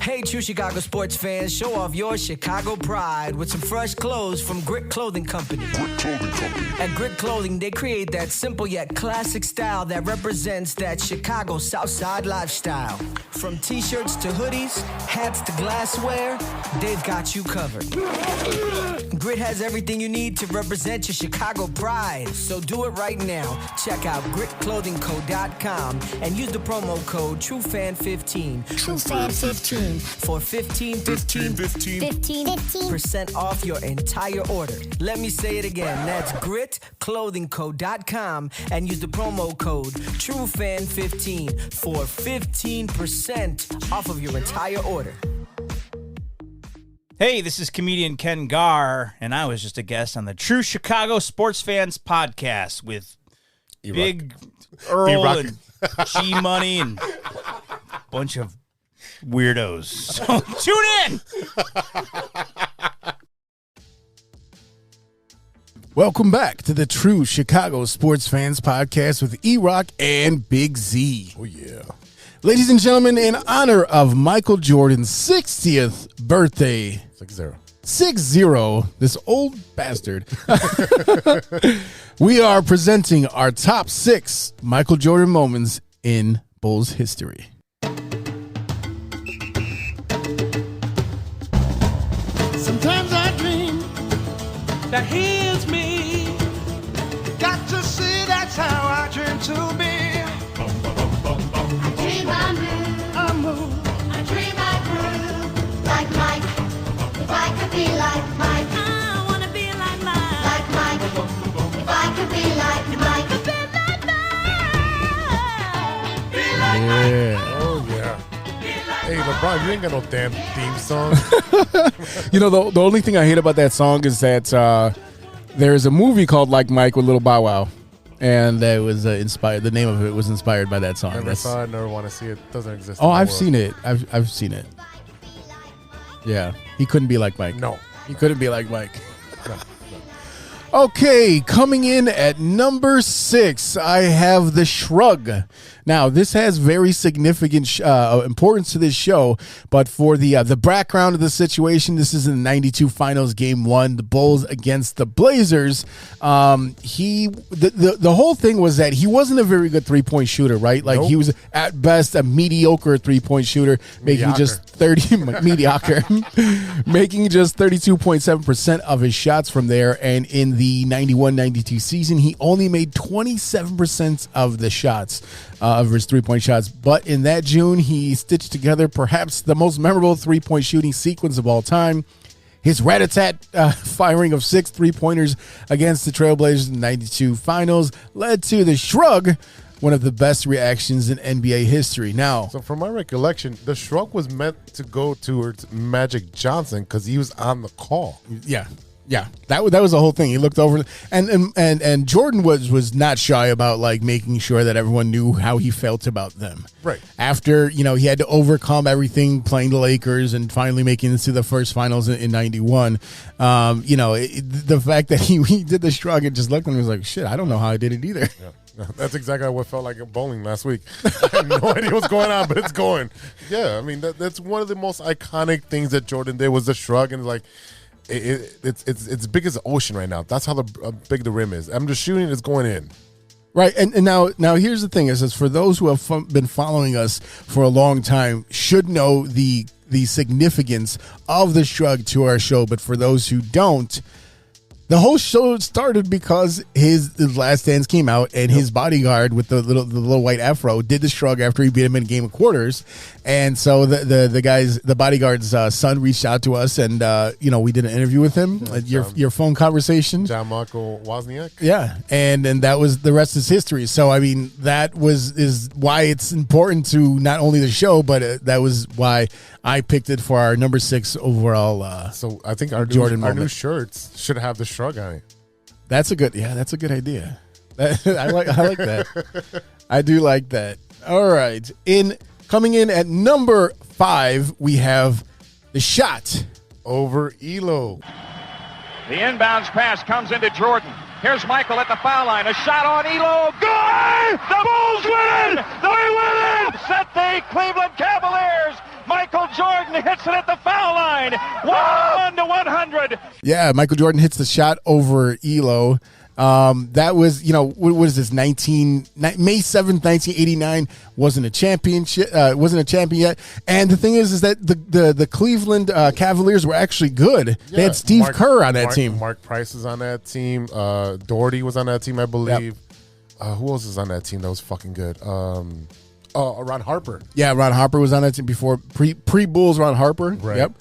S2: Hey, true Chicago sports fans, show off your Chicago pride with some fresh clothes from Grit Clothing Company. At Grit Clothing, they create that simple yet classic style that represents that Chicago Southside lifestyle. From t-shirts to hoodies, hats to glassware, they've got you covered. Grit has everything you need to represent your Chicago pride, so do it right now. Check out gritclothingco.com and use the promo code TrueFan15.
S5: TrueFan15.
S2: For 15% off your entire order. Let me say it again. That's gritclothingco.com and use the promo code TrueFan15 for 15% off of your entire order.
S8: Hey, this is comedian Ken Garr, and I was just a guest on the True Chicago Sports Fans podcast with
S3: E-Roc.
S8: Big Earl
S3: E-Roc.
S8: and G-Money and a bunch of weirdos. So tune in.
S4: Welcome back to the True Chicago Sports Fans podcast with E-Roc and Big-Z.
S3: Oh, yeah.
S4: Ladies and gentlemen, in honor of Michael Jordan's 60th birthday,
S3: 6-0.
S4: 6-0, this old bastard, we are presenting our top 6 Michael Jordan moments in Bulls history.
S9: Sometimes I dream that he is me. Got to see that's how I dream to be.
S5: I dream I move, I dream I groove. Like Mike, if I could be like Mike. I wanna be like Mike. Like Mike, if I could be like Mike. Be like Mike.
S4: Yeah.
S3: Oh, yeah. Hey, LeBron, you ain't got no damn theme song.
S4: You know, the only thing I hate about that song is that there's a movie called Like Mike with Little Bow Wow. And that was inspired. The name of it was inspired by that song.
S3: Never saw it, never want to see it. Doesn't exist.
S4: Oh, I've seen it. I've seen it. Yeah, he couldn't be like Mike.
S3: No.
S4: He couldn't be like Mike. Okay, coming in at number 6, I have the Shrug. Now, this has very significant importance to this show, but for the background of the situation, this is in the 92 Finals, Game 1, the Bulls against the Blazers. The whole thing was that he wasn't a very good three-point shooter, right? Like,
S3: Nope.
S4: he was, at best, a mediocre three-point shooter, making just 32.7% of his shots from there, and in the 91-92 season, he only made 27% of the shots of his three-point shots. But in that June, he stitched together perhaps the most memorable three-point shooting sequence of all time. His rat-a-tat firing of 6 three-pointers against the Trailblazers in the 92 Finals led to the Shrug, one of the best reactions in NBA history. Now,
S3: So from my recollection, the Shrug was meant to go towards Magic Johnson because he was on the call.
S4: yeah, that was the whole thing. He looked over, and Jordan was not shy about like making sure that everyone knew how he felt about them.
S3: Right.
S4: After he had to overcome everything playing the Lakers and finally making it to the first finals in 91. The fact that he did the Shrug and just looked at him and was like, shit, I don't know how I did it either.
S3: Yeah. That's exactly what felt like at bowling last week. I have no idea what's going on, but it's going. Yeah, I mean that's one of the most iconic things that Jordan did was the Shrug, and like it's big as the ocean right now. That's how big the rim is. I'm just shooting, it's going in.
S4: Right, and now here's the thing: is for those who have been following us for a long time, should know the significance of the Shrug to our show. But for those who don't, the whole show started because his Last Dance came out, and his bodyguard with the little white afro did the Shrug after he beat him in Game of Quarters, and so the bodyguard's son reached out to us, and we did an interview with him, your phone conversation,
S3: John Marco Wozniak.
S4: yeah, and that was the rest is history. So I mean that is why it's important to not only the show, but that was why I picked it for our number 6 overall.
S3: So I think our
S4: Jordan
S3: new
S4: moment.
S3: shirts should have the Shrug on it.
S4: That's a good idea. I like that. I do like that. All right. Coming in at number 5, we have the shot
S3: Over Elo.
S10: The inbounds pass comes into Jordan. Here's Michael at the foul line. A shot on Elo. Good! The Bulls win it! They win it! Set the Cleveland Cavaliers. Michael Jordan hits it at the foul line. 1-100.
S4: Yeah, Michael Jordan hits the shot over Elo. That was, what was this? May 7th, 1989. Wasn't a championship. Wasn't a champion yet. And the thing is that the Cleveland Cavaliers were actually good. They had Steve Kerr on that team.
S3: Mark Price was on that team. Doherty was on that team, I believe. Yep. Who else is on that team that was fucking good? Ron Harper.
S4: Yeah, Ron Harper was on that team before pre-Bulls. Ron Harper.
S3: Right.
S4: Yep.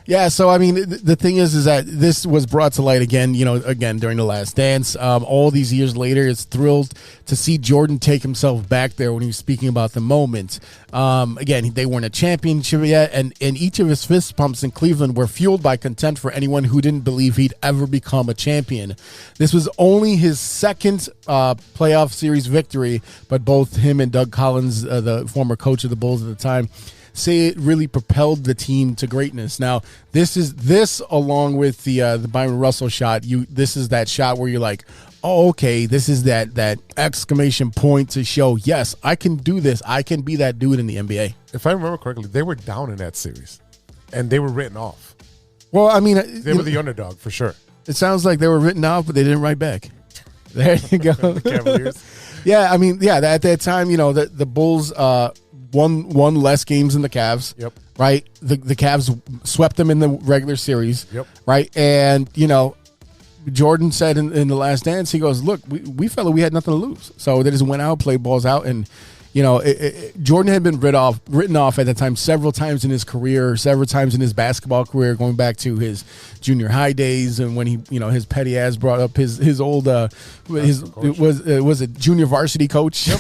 S4: Yeah, so I mean, the thing is that this was brought to light again, during The Last Dance. All these years later, it's thrilled to see Jordan take himself back there when he was speaking about the moment. Again, they weren't a championship yet, and each of his fist pumps in Cleveland were fueled by contempt for anyone who didn't believe he'd ever become a champion. This was only his second playoff series victory, but both him and Doug Collins, the former coach of the Bulls at the time, say it really propelled the team to greatness. Now, this along with the Byron Russell shot. This is that shot where you're like, oh, okay, this is that exclamation point to show, yes, I can do this. I can be that dude in the NBA.
S3: If I remember correctly, they were down in that series, and they were written off.
S4: Well, I mean,
S3: they were the underdog for sure.
S4: It sounds like they were written off, but they didn't write back. There you go.
S3: The Cavaliers.
S4: Yeah, I mean, at that time, the Bulls won less games than the Cavs.
S3: Yep.
S4: Right? The Cavs swept them in the regular series.
S3: Yep.
S4: Right? And, Jordan said in The Last Dance, he goes, look, we had nothing to lose. So they just went out, played balls out, and Jordan had been written off at the time several times in his career, several times in his basketball career, going back to his junior high days, and when he, his petty ass brought up his old was a junior varsity coach. Yep.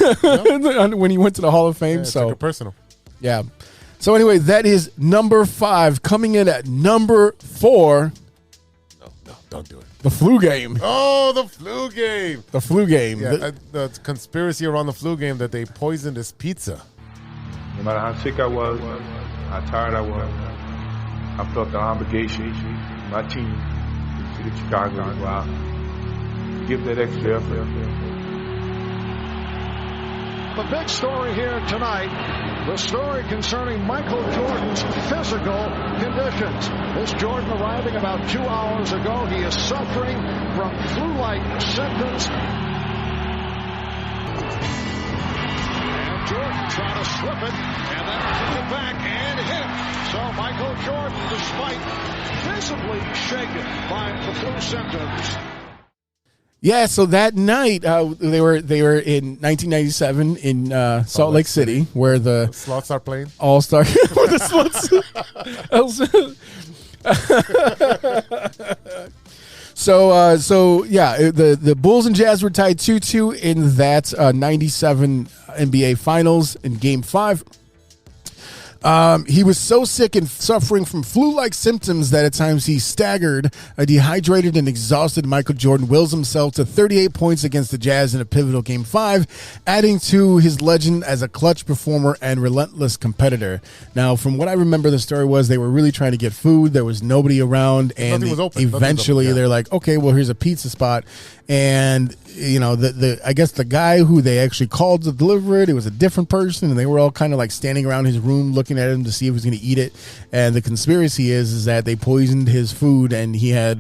S4: When he went to the Hall of Fame.
S3: Yeah,
S4: so
S3: took it personal.
S4: Yeah. So anyway, that is number 5. Coming in at number 4.
S3: No, don't do it.
S4: The flu game.
S3: Oh, the flu game.
S4: The flu game.
S3: Yeah, the conspiracy around the flu game that they poisoned his pizza.
S11: No matter how sick I was, how tired I was, I felt the obligation, my team, the city of Chicago, to go out, give that extra effort.
S12: The big story here tonight, the story concerning Michael Jordan's physical conditions. This Jordan arriving about 2 hours ago. He is suffering from flu-like symptoms. And Jordan trying to slip it, and then kick it back and hit. So Michael Jordan, despite visibly shaken by the flu symptoms.
S4: Yeah, so that night they were in 1997 in Salt Lake City, where the
S3: Slots are playing.
S4: All-Star. The Slots. So the Bulls and Jazz were tied 2-2 in that 97 NBA Finals in Game 5. He was so sick and suffering from flu-like symptoms that at times he staggered. A dehydrated and exhausted Michael Jordan wills himself to 38 points against the Jazz in a pivotal Game 5, adding to his legend as a clutch performer and relentless competitor. Now, from what I remember, the story was they were really trying to get food. There was nobody around, and eventually they're like, okay, well, here's a pizza spot. And I guess the guy who they actually called to deliver it was a different person, and they were all kind of like standing around his room looking at him to see if he was going to eat it. And the conspiracy is that they poisoned his food, and he had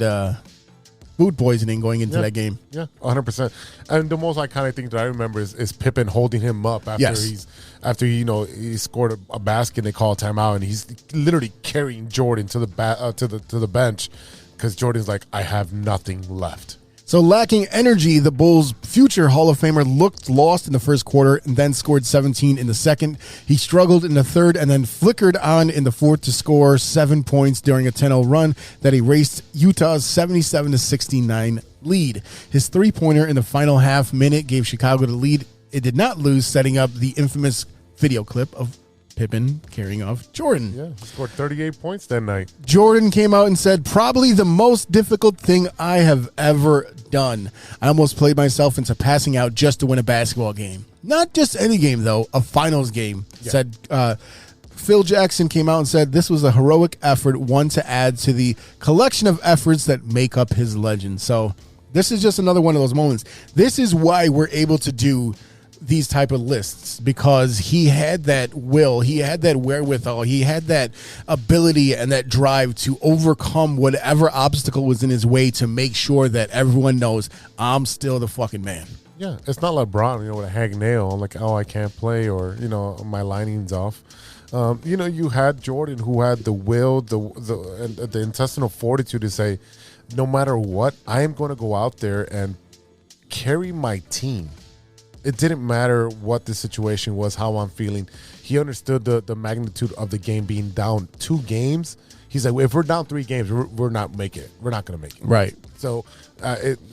S4: food poisoning going into that game.
S3: Yeah, 100%. And the most iconic thing that I remember is Pippen holding him up after he scored a basket and they call timeout, and he's literally carrying Jordan to the bench because Jordan's like, I have nothing left.
S4: So lacking energy, the Bulls' future Hall of Famer looked lost in the first quarter and then scored 17 in the second. He struggled in the third and then flickered on in the fourth to score 7 points during a 10-0 run that erased Utah's 77-69 lead. His three-pointer in the final half minute gave Chicago the lead. It did not lose, setting up the infamous video clip of Pippen carrying off Jordan.
S3: Yeah, he scored 38 points that night.
S4: Jordan came out and said, probably the most difficult thing I have ever done. I almost played myself into passing out just to win a basketball game. Not just any game, though, a finals game. Yeah. Said Phil Jackson came out and said this was a heroic effort, one to add to the collection of efforts that make up his legend. So this is just another one of those moments. This is why we're able to do these type of lists because he had that will, he had that wherewithal, he had that ability and that drive to overcome whatever obstacle was in his way to make sure that everyone knows I'm still the fucking man.
S3: Yeah, it's not LeBron, with a hangnail, like, oh, I can't play, or, my lining's off. You had Jordan, who had the will, the intestinal fortitude to say, no matter what, I am going to go out there and carry my team. It didn't matter what the situation was, how I'm feeling. He understood the magnitude of the game being down 2 games. He's like, if we're down 3 games, we're not making it. We're not going to make it.
S4: Right.
S3: So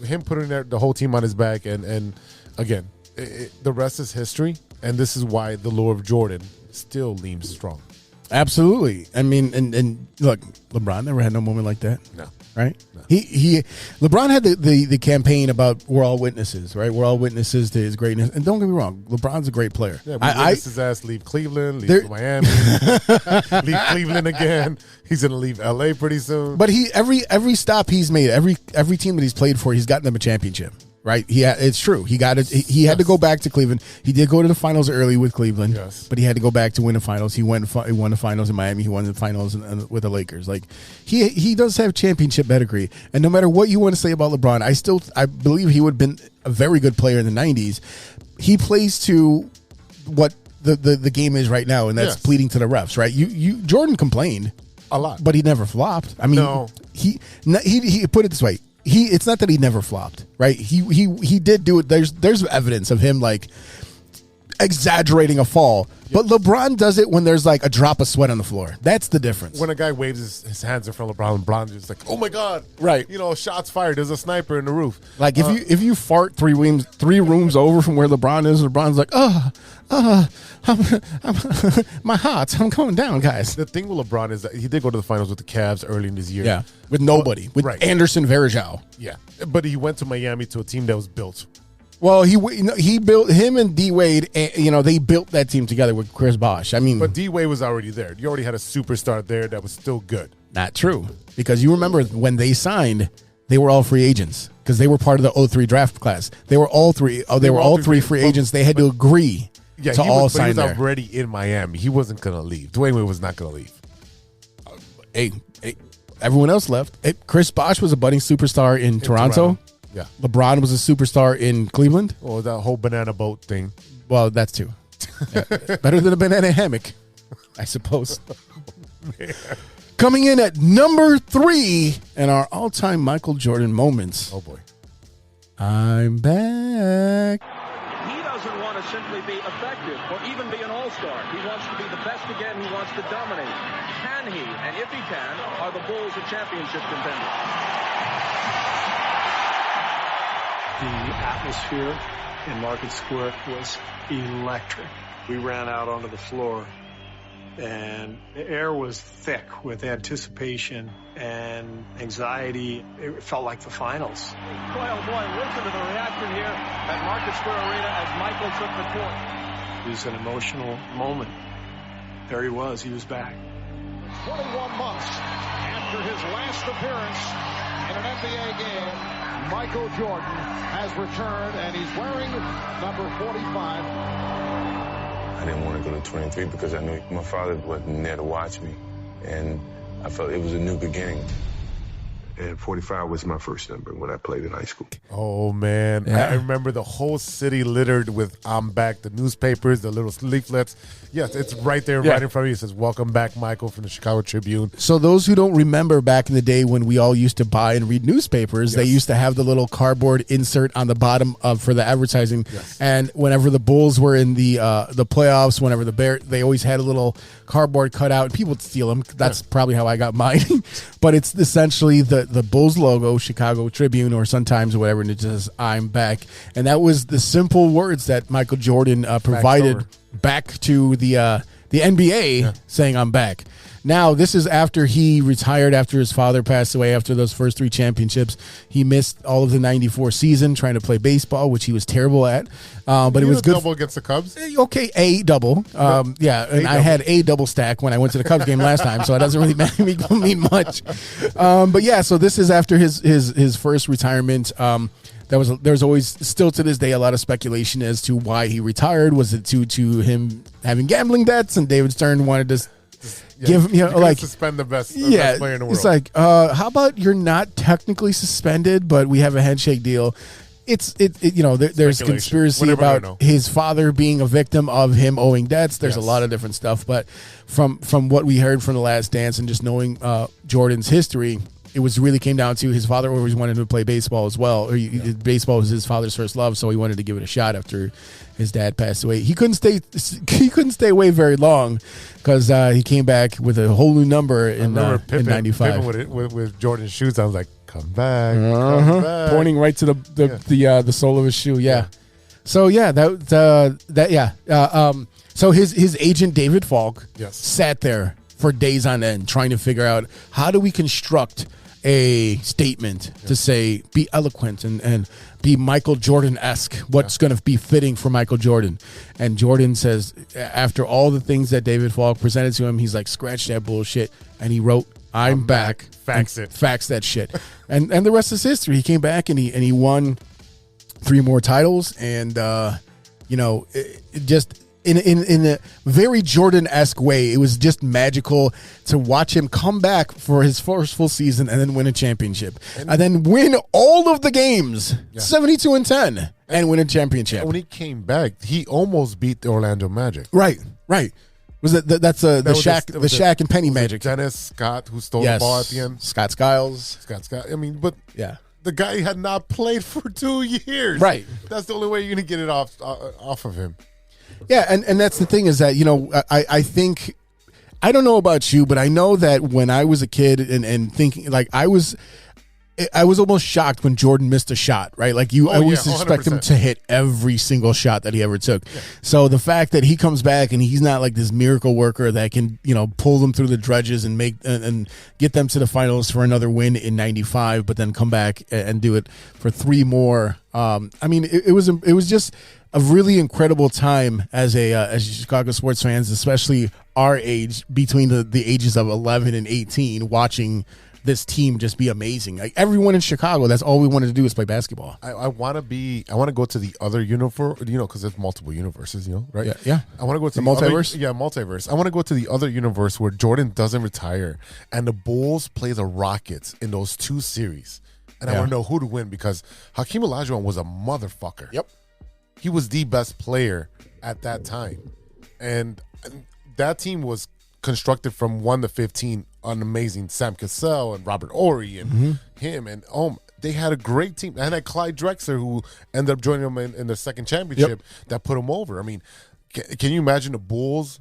S3: him putting the whole team on his back, and again, the rest is history. And this is why the lure of Jordan still leans strong.
S4: Absolutely. I mean, and look, LeBron never had no moment like that.
S3: No.
S4: Right? No. LeBron had the campaign about we're all witnesses, right? We're all witnesses to his greatness. And don't get me wrong, LeBron's a great player.
S3: Yeah, witness his ass leave Cleveland, leave Miami, leave Cleveland again. He's going to leave LA pretty soon.
S4: But every stop he's made, every team that he's played for, he's gotten them a championship. Right? It's true. He got it. He had to go back to Cleveland. He did go to the finals early with Cleveland, but he had to go back to win the finals. He won the finals in Miami. He won the finals with the Lakers. Like he does have championship pedigree. And no matter what you want to say about LeBron, I believe he would have been a very good player in the 90s. He plays to what the game is right now, and that's pleading to the refs. Right? Jordan complained
S3: a lot,
S4: but he never flopped. I mean, he put it this way. It's not that he never flopped, right? He did do it. There's evidence of him like exaggerating a fall, but LeBron does it when there's like a drop of sweat on the floor. That's the difference.
S3: When a guy waves his hands in front of LeBron, LeBron's just like, oh my god,
S4: right?
S3: Shots fired. There's a sniper in the roof.
S4: Like if you fart 3 rooms over from where LeBron is, LeBron's like, my heart, I'm going down, guys.
S3: The thing with LeBron is that he did go to the finals with the Cavs early in this year.
S4: Yeah, with nobody, with Anderson Varejao.
S3: Yeah, but he went to Miami to a team that was built.
S4: Well, he built him and D Wade. They built that team together with Chris Bosh. I mean,
S3: but D Wade was already there. You already had a superstar there that was still good.
S4: Not true, because you remember when they signed, they were all free agents because they were part of the 03 draft class. They were all three. They were all three free agents. They had to agree to all sign there.
S3: He was already in Miami. He wasn't going to leave. Dwayne Wade was not going to leave.
S4: Hey, everyone else left. Chris Bosh was a budding superstar in Toronto.
S3: Yeah,
S4: LeBron was a superstar in Cleveland.
S3: Oh, that whole banana boat thing.
S4: Well, that's too. Yeah. Better than a banana hammock, I suppose. Coming in at number 3 in our all-time Michael Jordan moments.
S3: Oh, boy.
S4: I'm back.
S13: He doesn't want to simply be effective or even be an all-star. He wants to be the best again. He wants to dominate. Can he? And if he can, are the Bulls a championship contender?
S14: The atmosphere in Market Square was electric. We ran out onto the floor, and the air was thick with anticipation and anxiety. It felt like the finals.
S13: Boy, oh boy, listen to the reaction here at Market Square Arena as Michael took the court.
S14: It was an emotional moment. There he was back.
S12: 21 months after his last appearance in an NBA game, Michael Jordan has returned, and he's wearing number 45.
S15: I didn't want to go to 23 because I knew my father wasn't there to watch me, and I felt it was a new beginning. And 45 was my first number when I played in high school.
S3: Oh, man. Yeah. I remember the whole city littered with I'm back, the newspapers, the little leaflets. Yes, it's right there, right in front of you. It says, welcome back, Michael, from the Chicago Tribune.
S4: So those who don't remember back in the day when we all used to buy and read newspapers, they used to have the little cardboard insert on the bottom for the advertising. Yes. And whenever the Bulls were in the playoffs, whenever the Bears, they always had a little cardboard cutout, and people would steal them. That's probably how I got mine. But it's essentially the Bulls logo, Chicago Tribune or Sun Times or whatever, and it says, I'm back. And that was the simple words that Michael Jordan provided back to the NBA saying, I'm back. Now, this is after he retired, after his father passed away, after those first 3 championships. He missed all of the 94 season trying to play baseball, which he was terrible at. But it was good.
S3: Double against the Cubs?
S4: Okay, a double. I had a double stack when I went to the Cubs game last time, so it doesn't really mean much. But yeah, so this is after his first retirement. There's always still to this day a lot of speculation as to why he retired. Was it to him having gambling debts, and David Stern wanted to give him, like
S3: suspend the best
S4: yeah,
S3: player in the world.
S4: it's like, how about you're not technically suspended, but we have a handshake deal. There's conspiracy
S3: We're never gonna
S4: about
S3: know.
S4: his father being a victim of him owing debts. There's a lot of different stuff, but from what we heard from The Last Dance and just knowing Jordan's history, it really came down to his father always wanted him to play baseball as well. Baseball was his father's first love, so he wanted to give it a shot after his dad passed away. He couldn't stay away very long because he came back with a whole new number in '95.
S3: Pippen with Jordan's shoes. I was like, come back, come back.
S4: Pointing right to the sole of his shoe. Yeah. So yeah, so his agent David Falk sat there for days on end trying to figure out how do we construct a statement to say, be eloquent and be Michael Jordan-esque. What's going to be fitting for Michael Jordan? And Jordan says, after all the things that David Falk presented to him, he's like, scratch that bullshit. And he wrote, I'm back.
S3: Fax it.
S4: Fax that shit. And the rest is history. He came back and he won 3 more titles. And, it just in a very Jordan-esque way, it was just magical to watch him come back for his first full season and then win a championship. And then win all of the games, 72-10, and win a championship.
S3: When he came back, he almost beat the Orlando Magic.
S4: Right. Was that that's the Shaq and Penny Magic?
S3: Dennis Scott, who stole the ball at the end.
S4: Scott Skiles.
S3: I mean, but the guy had not played for 2 years.
S4: Right.
S3: That's the only way you're gonna get it off of him.
S4: Yeah, and that's the thing is that, I think, I don't know about you, but I know that when I was a kid and thinking, like, I was almost shocked when Jordan missed a shot, right? Like, I always expect him to hit every single shot that he ever took. Yeah. So the fact that he comes back and he's not like this miracle worker that can, pull them through the dredges and make and get them to the finals for another win in '95, but then come back and do it for 3 more. It was just a really incredible time as Chicago sports fans, especially our age, between the ages of 11 and 18, watching this team just be amazing. Like, everyone in Chicago, that's all we wanted to do is play basketball.
S3: I want to go to the other universe, because there's multiple universes, right?
S4: Yeah.
S3: I want to go to
S4: the multiverse.
S3: Multiverse. I want to go to the other universe where Jordan doesn't retire and the Bulls play the Rockets in those 2 series. And I want to know who to win, because Hakeem Olajuwon was a motherfucker.
S4: Yep.
S3: He was the best player at that time. And that team was constructed from 1 to 15 on amazing Sam Cassell and Robert Horry and him. And they had a great team. And had Clyde Drexler, who ended up joining them in the second championship that put him over. I mean, can you imagine the Bulls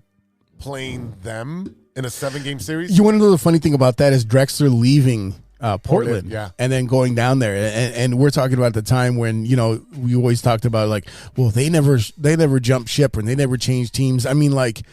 S3: playing them in a 7-game series?
S4: You want to know the funny thing about that is Drexler leaving Portland, and then going down there, and we're talking about the time when we always talked about, like, well, they never jumped ship and they never changed teams. I mean, like,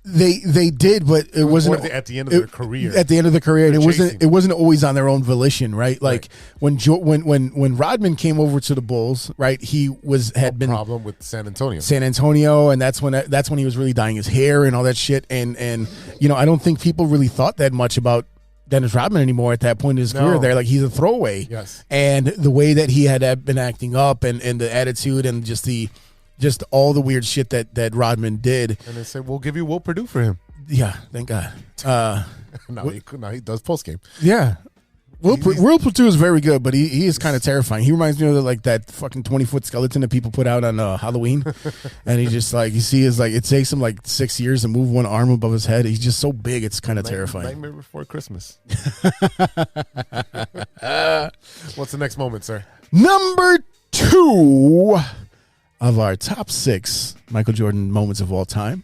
S4: they did, but it wasn't
S3: at the end of their career.
S4: At the end of the career, it wasn't always on their own volition, right? Like when Rodman came over to the Bulls, right? He had been
S3: problem with San Antonio,
S4: and that's when he was really dyeing his hair and all that shit, and I don't think people really thought that much about Dennis Rodman anymore at that point in his career. There, like, he's a throwaway.
S3: Yes.
S4: And the way that he had been acting up and the attitude and just all the weird shit that Rodman did.
S3: And they said, we'll give you Will Perdue for him.
S4: Yeah, thank God.
S3: No, he does post game.
S4: Yeah. Will Perdue is very good, but he is kind of terrifying. He reminds me of that fucking 20-foot skeleton that people put out on Halloween. And he just, like, you see, is like, it takes him like 6 years to move one arm above his head. He's just so big, it's kind of terrifying.
S3: Nightmare Before Christmas. What's the next moment, sir?
S4: Number 2 of our top 6 Michael Jordan moments of all time.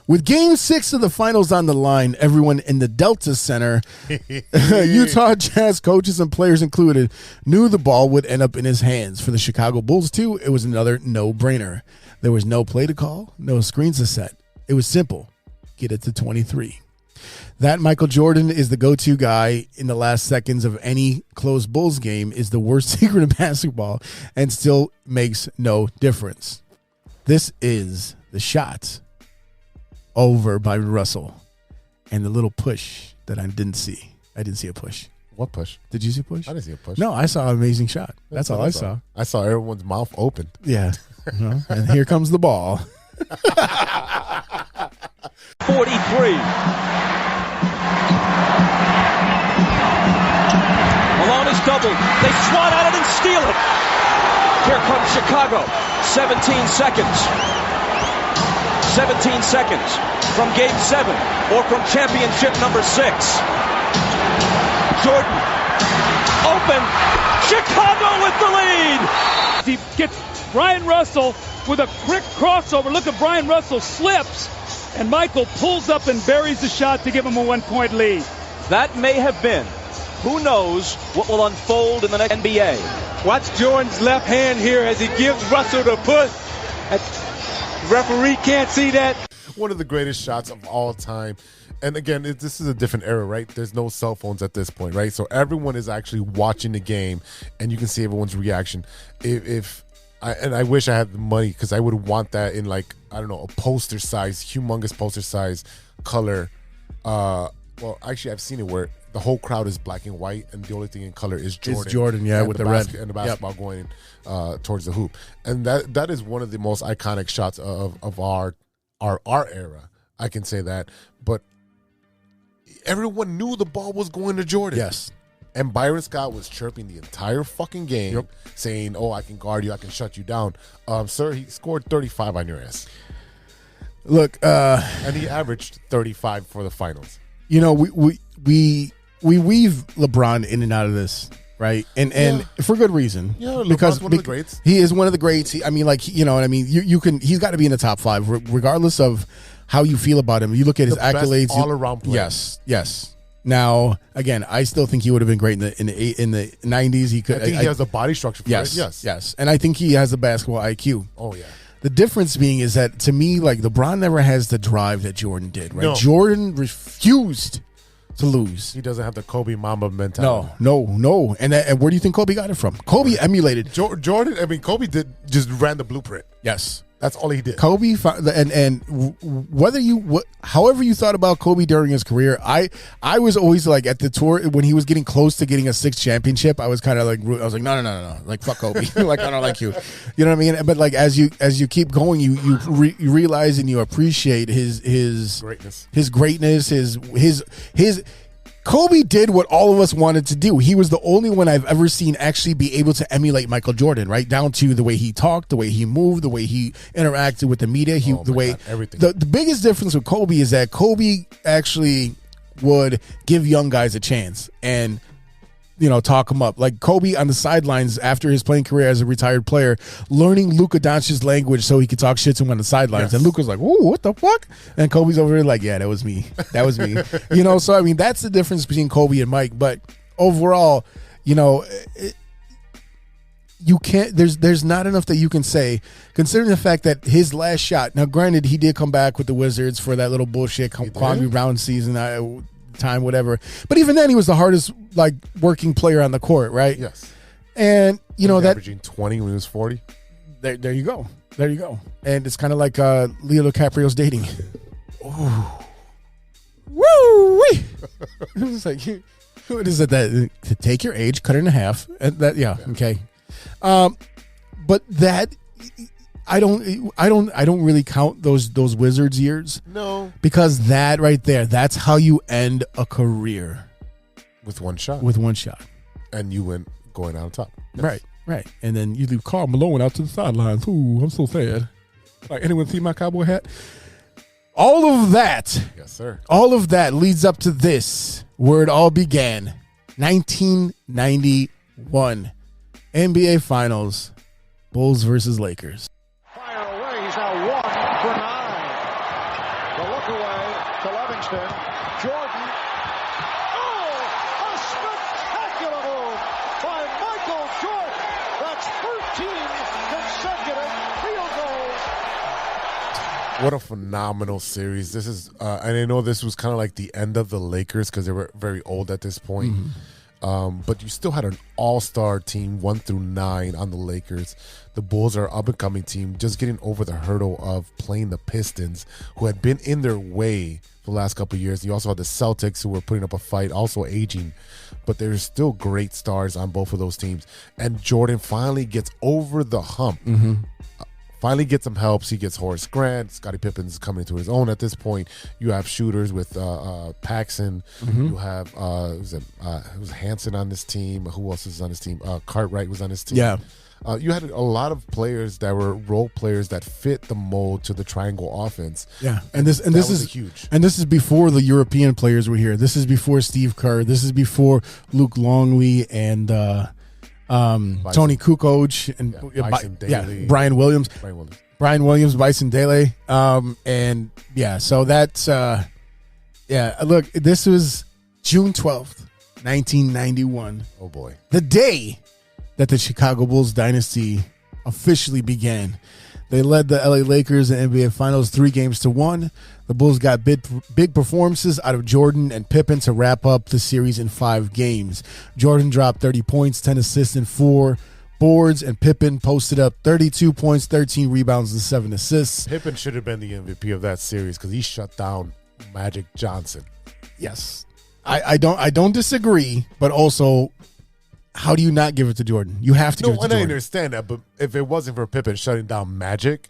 S4: With Game 6 of the finals on the line, everyone in the Delta Center, Utah Jazz coaches and players included, knew the ball would end up in his hands. For the Chicago Bulls, too, it was another no-brainer. There was no play to call, no screens to set. It was simple. Get it to 23. That Michael Jordan is the go-to guy in the last seconds of any close Bulls game is the worst secret in basketball and still makes no difference. This is the shot over by Russell and the little push that I didn't see. I didn't see a push.
S3: What push?
S4: Did you see push?
S3: I didn't see a push.
S4: No, I saw an amazing shot. That's all I saw.
S3: I saw everyone's mouth open.
S4: Yeah. And here comes the ball.
S13: 43. Malone is doubled. They swat at it and steal it. Here comes Chicago. 17 seconds. 17 seconds from Game 7 or from championship number 6. Jordan. Open. Chicago with the lead.
S16: He gets Brian Russell with a quick crossover. Look at Brian Russell slips, and Michael pulls up and buries the shot to give him a 1-point lead.
S13: That may have been. Who knows what will unfold in the next NBA.
S16: Watch Jordan's left hand here as he gives Russell the push. The referee can't see that.
S3: One of the greatest shots of all time. And again, this is a different era, right? There's no cell phones at this point, right? So everyone is actually watching the game, and you can see everyone's reaction. I wish I had the money, because I would want that in, like, I don't know, a poster size, humongous poster size color. Well, actually, I've seen it where the whole crowd is black and white, and the only thing in color is Jordan.
S4: It's Jordan, yeah, with the red.
S3: And the basketball going towards the hoop. And that is one of the most iconic shots of our era. I can say that. But everyone knew the ball was going to Jordan.
S4: Yes.
S3: And Byron Scott was chirping the entire fucking game, saying, "Oh, I can guard you, I can shut you down." Sir, he scored 35 on your ass.
S4: Look,
S3: and he averaged 35 for the finals.
S4: You know, we weave LeBron in and out of this, right? And for good reason.
S3: Yeah,
S4: because
S3: one of the greats.
S4: He is one of the greats. I mean, like, you know what I mean? You can. He's got to be in the top 5, regardless of how you feel about him. You look at his accolades,
S3: all around player.
S4: Yes. Now, again, I still think he would have been great in the 90s. He could.
S3: I think he has the body structure for it.
S4: Yes. And I think he has the basketball IQ.
S3: Oh, yeah.
S4: The difference being is that, to me, like, LeBron never has the drive that Jordan did, right?
S3: No.
S4: Jordan refused to lose.
S3: He doesn't have the Kobe Mamba mentality.
S4: No. And where do you think Kobe got it from? Kobe emulated.
S3: Jordan, I mean, Kobe just ran the blueprint.
S4: Yes.
S3: That's all he did.
S4: Kobe, and whether however you thought about Kobe during his career, I was always like, at the tour when he was getting close to getting a 6th championship, I was kind of like, no, like, fuck Kobe, like, I don't like you, you know what I mean? But like, as you keep going, you realize and you appreciate his greatness, his Kobe did what all of us wanted to do. He was the only one I've ever seen actually be able to emulate Michael Jordan, right down to the way he talked, the way he moved, the way he interacted with the media. Everything. The biggest difference with Kobe is that Kobe actually would give young guys a chance and, you know, talk them up. Like Kobe on the sidelines after his playing career as a retired player, learning Luka Doncic's language so he could talk shit to him on the sidelines. Yes. And Luka's like, "Ooh, what the fuck?" And Kobe's over there like, "Yeah, that was me. That was me." You know, so I mean, that's the difference between Kobe and Mike. But overall, you know, you can't. There's not enough that you can say, considering the fact that his last shot. Now, granted, he did come back with the Wizards for that little bullshit Kwame Brown season. Time, whatever. But even then, he was the hardest, like, working player on the court, right?
S3: Yes.
S4: And, you know, that
S3: averaging 20 when he was 40.
S4: There you go. There you go. And it's kind of like Leo DiCaprio's dating. Ooh. Woo-wee! It's like, what is it that to take your age, cut it in half, and that, yeah. Okay. But that, I don't really count those Wizards years.
S3: No.
S4: Because that right there, that's how you end a career.
S3: With one shot.
S4: And
S3: you went going out on top. Yes.
S4: Right. And then you leave Karl Malone out to the sidelines. Ooh, I'm so sad. Like, anyone see my cowboy hat? All of that.
S3: Yes, sir.
S4: All of that leads up to this, where it all began. 1991. NBA Finals. Bulls versus Lakers.
S12: He's now 1 for 9. The look away to Livingston. Jordan. Oh, a spectacular move by Michael Jordan. That's 13 consecutive field goals.
S3: What a phenomenal series. This is, and I know this was kind of like the end of the Lakers because they were very old at this point. but you still had an all-star team 1 through 9 on the Lakers. The Bulls are an up-and-coming team, just getting over the hurdle of playing the Pistons, who had been in their way for the last couple of years. You also had the Celtics, who were putting up a fight, also aging, but there's still great stars on both of those teams. And Jordan finally gets over the hump. Finally gets some helps. He gets Horace Grant. Scottie Pippen's coming to his own at this point. You have shooters with Paxson. You have it was Hansen on this team. Who else is on this team? Cartwright was on this team.
S4: Yeah.
S3: You had a lot of players that were role players that fit the mold to the triangle offense.
S4: Yeah, and this is
S3: huge.
S4: And this is before the European players were here. This is before Steve Kerr. This is before Luke Longley and Tony Kukoc and
S3: Bison Daly.
S4: Brian Williams, Bison Daly, and so that's look, this was June 12th, 1991.
S3: Oh boy,
S4: the day that the Chicago Bulls dynasty officially began. They led the LA Lakers in NBA Finals 3-1. The Bulls got big performances out of Jordan and Pippen to wrap up the series in 5 games. Jordan dropped 30 points, 10 assists, and 4 boards, and Pippen posted up 32 points, 13 rebounds, and 7 assists.
S3: Pippen should have been the MVP of that series because he shut down Magic Johnson.
S4: Yes, I don't disagree, but also, how do you not give it to Jordan? You have to give it to Jordan.
S3: I understand that, but if it wasn't for Pippen shutting down Magic,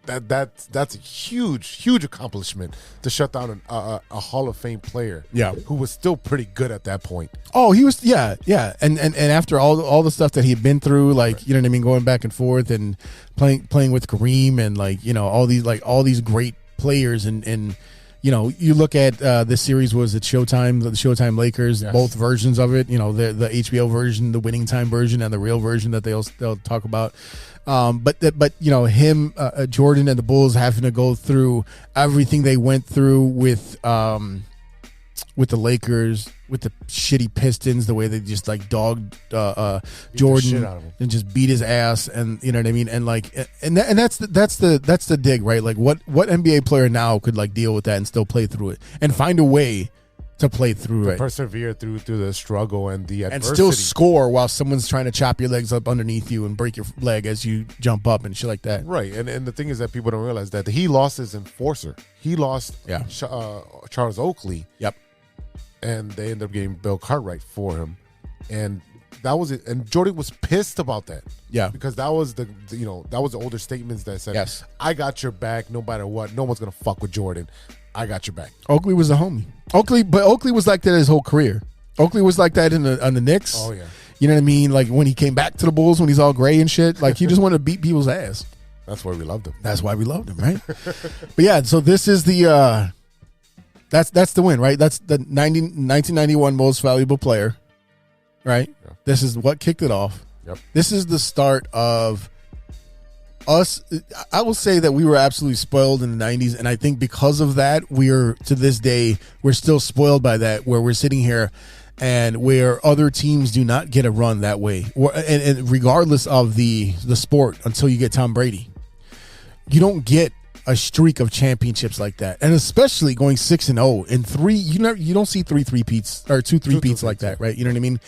S3: that's a huge accomplishment to shut down a Hall of Fame player.
S4: Yeah,
S3: who was still pretty good at that point.
S4: Oh, he was. Yeah, and after all the stuff that he had been through, like you know what I mean, going back and forth and playing with Kareem and all these great players and. You look at this series was at Showtime, the Showtime Lakers,
S3: yes.
S4: Both versions of it. The HBO version, the Winning Time version, and the real version that they'll talk about. But him, Jordan, and the Bulls having to go through everything they went through with the Lakers, with the shitty Pistons, the way they just dogged Jordan and just beat his ass, and you know what I mean, and that's the dig, right? Like what NBA player now could deal with that and still play through it and find a way to play through it,
S3: persevere through the struggle and the adversity,
S4: and still score while someone's trying to chop your legs up underneath you and break your leg as you jump up and shit like that.
S3: Right, and the thing is that people don't realize that he lost his enforcer. He lost Charles Oakley.
S4: Yep.
S3: And they ended up getting Bill Cartwright for him, and that was it. And Jordan was pissed about that.
S4: Yeah,
S3: because that was the older statements that said,
S4: yes,
S3: I got your back no matter what. No one's gonna fuck with Jordan. I got your back.
S4: Oakley was a homie. Oakley was like that his whole career. Oakley was like that on the Knicks.
S3: Oh yeah,
S4: you know what I mean. Like when he came back to the Bulls when he's all gray and shit. Like he just wanted to beat people's ass.
S3: That's why we loved him.
S4: That's why we loved him, right? But yeah, so this is the. That's the win, right? That's the 1991 most valuable player, right? Yeah. This is what kicked it off.
S3: Yep.
S4: This is the start of us. I will say that we were absolutely spoiled in the 90s, and I think because of that, to this day, we're still spoiled by that, where we're sitting here and where other teams do not get a run that way. And regardless of the sport, until you get Tom Brady, you don't get a streak of championships like that, and especially going 6-0 in 3. You don't see 3 three-peats or 2 three-peats like that, right? You know what I mean?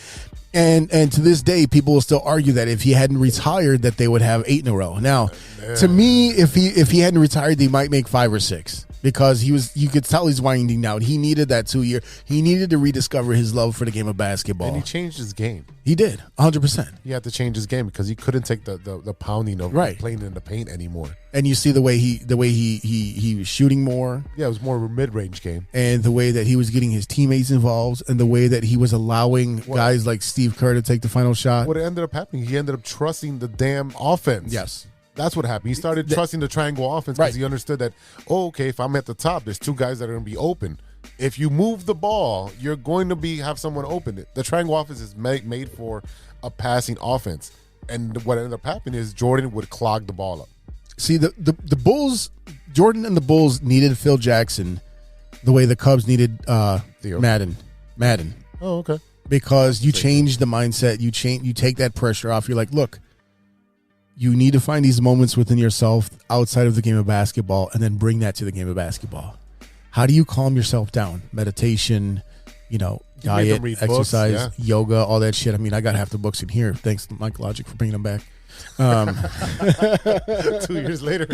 S4: And to this day, people will still argue that if he hadn't retired, that they would have 8 in a row. Now, to me, if he hadn't retired, they might make 5 or 6. Because you could tell he's winding down. He needed that 2 year. He needed to rediscover his love for the game of basketball.
S3: And he changed his game.
S4: He did, 100%.
S3: He had to change his game because he couldn't take the pounding of playing in the paint anymore.
S4: And you see the way he was shooting more.
S3: Yeah, it was more of a mid-range game.
S4: And the way that he was getting his teammates involved, and the way that he was allowing guys like Steve Kerr to take the final shot.
S3: What ended up happening, he ended up trusting the damn offense.
S4: Yes.
S3: That's what happened. He started trusting the triangle offense because he understood that, okay, if I'm at the top, there's 2 guys that are going to be open. If you move the ball, you're going to have someone open. The triangle offense is made for a passing offense. And what ended up happening is Jordan would clog the ball up.
S4: See, the Bulls, Jordan and the Bulls needed Phil Jackson the way the Cubs needed Madden.
S3: Oh, okay.
S4: Because you change the mindset. You take that pressure off. You're like, look, you need to find these moments within yourself outside of the game of basketball and then bring that to the game of basketball. How do you calm yourself down? Meditation,
S3: made them
S4: diet,
S3: read
S4: exercise,
S3: books, yeah.
S4: yoga, all that shit. I mean, I got half the books in here. Thanks to Mike Logic for bringing them back.
S3: 2 years later.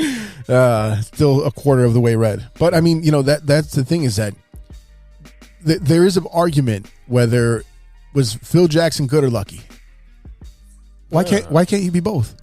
S4: Still a quarter of the way read. But I mean, that's the thing is that there is an argument whether was Phil Jackson good or lucky. Why can't you be both?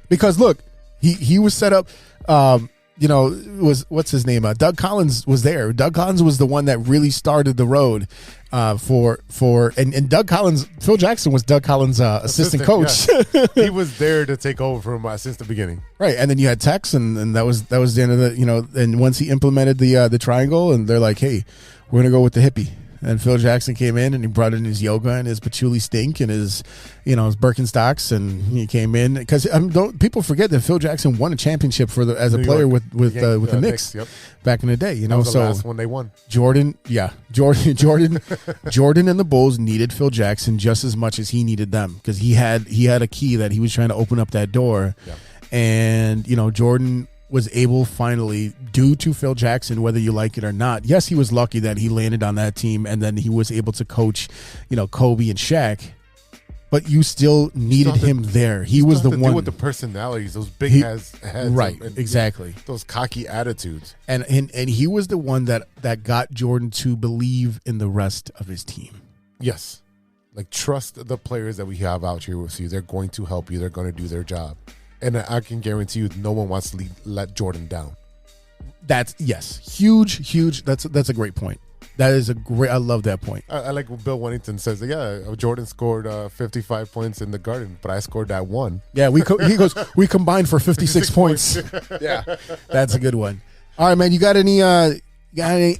S4: Because look, he was set up. What's his name? Doug Collins was there. Doug Collins was the one that really started the road and Doug Collins. Phil Jackson was Doug Collins' assistant coach.
S3: Yeah. He was there to take over from since the beginning.
S4: Right, and then you had Tex, and that was the end of the And once he implemented the triangle, and they're like, hey, we're gonna go with the hippie. And Phil Jackson came in and he brought in his yoga and his patchouli stink and his Birkenstocks, and he came in because don't people forget that Phil Jackson won a championship as a player with the Knicks
S3: yep.
S4: back in the day.
S3: That was the last one they won.
S4: Jordan and the Bulls needed Phil Jackson just as much as he needed them because he had a key that he was trying to open up that door,
S3: yep.
S4: And Jordan was able finally, due to Phil Jackson, whether you like it or not. Yes, he was lucky that he landed on that team, and then he was able to coach, Kobe and Shaq. But you still needed him there. He was the one
S3: with the personalities, those big heads,
S4: right? Exactly.
S3: Those cocky attitudes,
S4: and he was the one that got Jordan to believe in the rest of his team.
S3: Yes, like trust the players that we have out here with you. They're going to help you. They're going to do their job. And I can guarantee you, no one wants to let Jordan down.
S4: That's huge. That's a great point. That is I love that point.
S3: I like what Bill Wennington says. Yeah, Jordan scored 55 points in the Garden, but I scored that one.
S4: Yeah, he goes. We combined for 56 points. Yeah, that's a good one. All right, man. You got any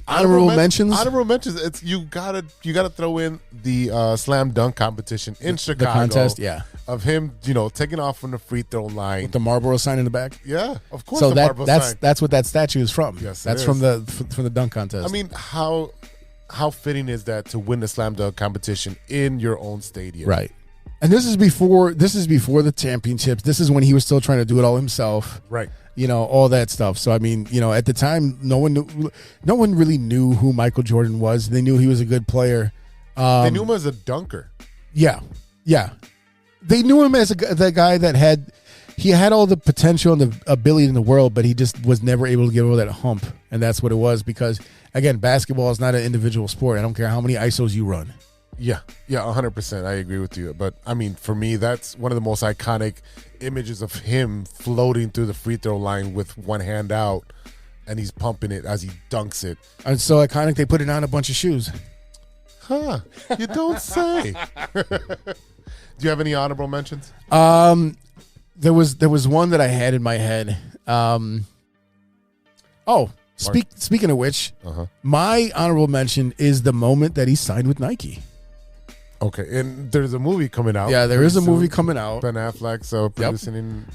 S4: honorable mentions?
S3: Honorable mentions. It's you gotta throw in the slam dunk competition in Chicago.
S4: The contest, yeah.
S3: Of him, taking off from the free throw line
S4: with the Marlboro sign in the back.
S3: Yeah, of course.
S4: So
S3: Marlboro sign.
S4: That's what that statue is from.
S3: Yes,
S4: that's from the dunk contest.
S3: I mean, how fitting is that to win the slam dunk competition in your own stadium?
S4: Right. And this is before the championships. This is when he was still trying to do it all himself.
S3: Right.
S4: All that stuff. So I mean, at the time, no one really knew who Michael Jordan was. They knew he was a good player.
S3: They knew him as a dunker.
S4: Yeah. They knew him as the guy that had all the potential and the ability in the world, but he just was never able to get over that hump, and that's what it was. Because again, basketball is not an individual sport. I don't care how many ISOs you run.
S3: Yeah, 100%. I agree with you. But I mean, for me, that's one of the most iconic images of him floating through the free throw line with one hand out, and he's pumping it as he dunks it.
S4: And so iconic, they put it on a bunch of shoes.
S3: Huh? You don't say. Do you have any honorable mentions?
S4: There was one that I had in my head. Speaking of which, my honorable mention is the moment that he signed with Nike.
S3: Okay, and there's a movie coming out.
S4: Yeah, there is a movie coming out.
S3: Ben Affleck, producing.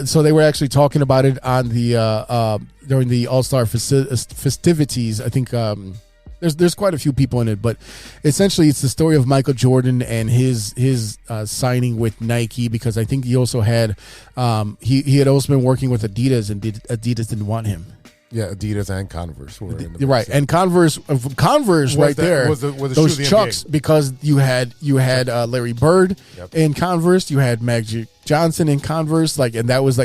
S4: So they were actually talking about it on the during the All-Star festivities. I think there's quite a few people in it, but essentially it's the story of Michael Jordan and his signing with Nike, because I think he also had he had also been working with Adidas, and Adidas didn't want him.
S3: Yeah, Adidas and Converse were in the
S4: right, and Converse right there.
S3: Was the
S4: those Chucks, because you had Larry Bird in Converse, you had Magic Johnson in Converse, and that was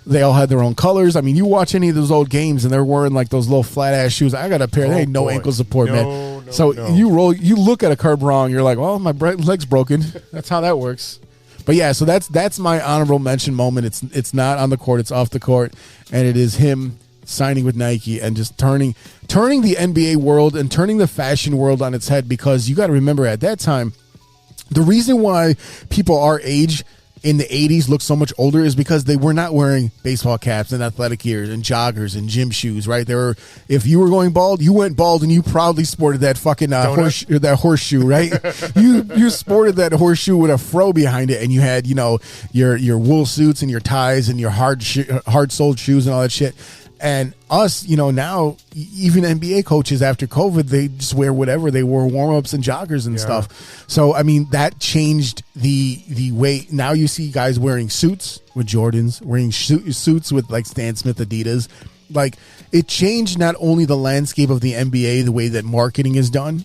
S4: they all had their own colors. I mean, you watch any of those old games and they're wearing those little flat ass shoes. I got a pair. They ain't no ankle support, man. You look at a curb wrong, you're like, well, my leg's broken. That's how that works. But yeah, so that's my honorable mention moment. It's not on the court, it's off the court, and it is him signing with Nike and just turning the NBA world and turning the fashion world on its head. Because you got to remember, at that time, the reason why people our age in the 80s look so much older is because they were not wearing baseball caps and athletic gears and joggers and gym shoes, right? If you were going bald, you went bald, and you proudly sported that fucking horseshoe, right? you sported that horseshoe with a fro behind it, and you had your wool suits and your ties and your hard-soled shoes and all that shit. And us, now, even NBA coaches after COVID, they just wear whatever. They wore warm-ups and joggers and stuff. So, I mean, that changed the way. Now you see guys wearing suits with Jordans, wearing suits with Stan Smith Adidas. It changed not only the landscape of the NBA, the way that marketing is done,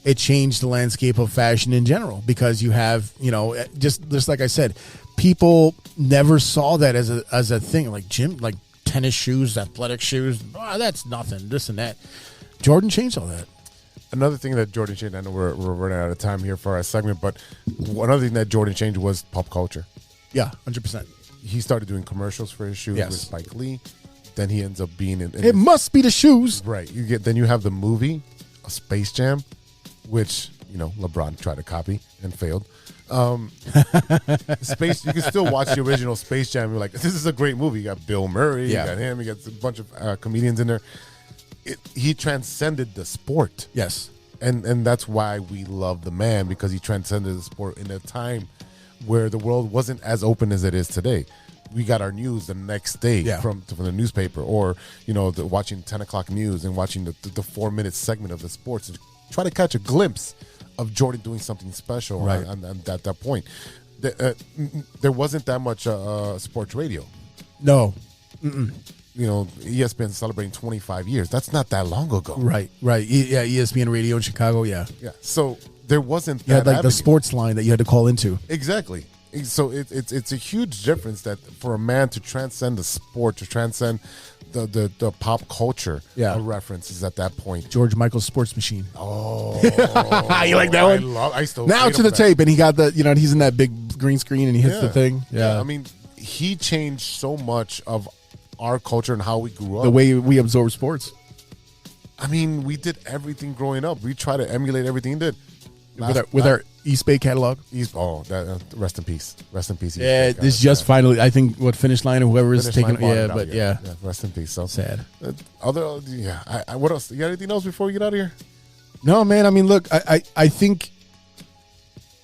S4: it changed the landscape of fashion in general because you have, just like I said, people never saw that as a thing, like like tennis shoes, athletic shoes. Oh, that's nothing, this and that. Jordan changed all that.
S3: Another thing that Jordan changed, I know we're running out of time here for our segment, but another thing that Jordan changed was pop culture.
S4: Yeah, 100%.
S3: He started doing commercials for his shoes with Spike Lee. Then he ends up being in
S4: it must be the shoes.
S3: Right. Then you have the movie, a Space Jam, which, LeBron tried to copy and failed. Space, you can still watch the original Space Jam. You're like, this is a great movie. You got Bill Murray, you got him, you got a bunch of comedians in there. He transcended the sport.
S4: Yes.
S3: And that's why we love the man, because he transcended the sport in a time where the world wasn't as open as it is today. We got our news the next day from the newspaper, or watching 10 o'clock news and watching the 4-minute segment of the sports and try to catch a glimpse of Jordan doing something special at that point. There wasn't that much sports radio.
S4: No.
S3: ESPN celebrating 25 years. That's not that long ago.
S4: Right. Yeah, ESPN radio in Chicago. Yeah.
S3: So there wasn't.
S4: You had like the sports line that you had to call into.
S3: Exactly. So it's a huge difference that for a man to transcend the sport, to transcend the pop culture references at that point.
S4: George Michael's Sports Machine.
S3: Oh,
S4: you like that one?
S3: I still
S4: now to the tape, and he got the he's in that big green screen and he hits the thing. Yeah,
S3: I mean, he changed so much of our culture and how we grew up.
S4: The way we absorb sports.
S3: I mean, we did everything growing up. We try to emulate everything he did.
S4: With our East Bay catalog.
S3: Rest in peace. Rest in peace.
S4: Yeah, this just finally, I think, Finish Line or whoever is taking. Yeah,
S3: rest in peace. So
S4: sad.
S3: What else? You got anything else before we get out of here?
S4: No, man. I mean, look, I think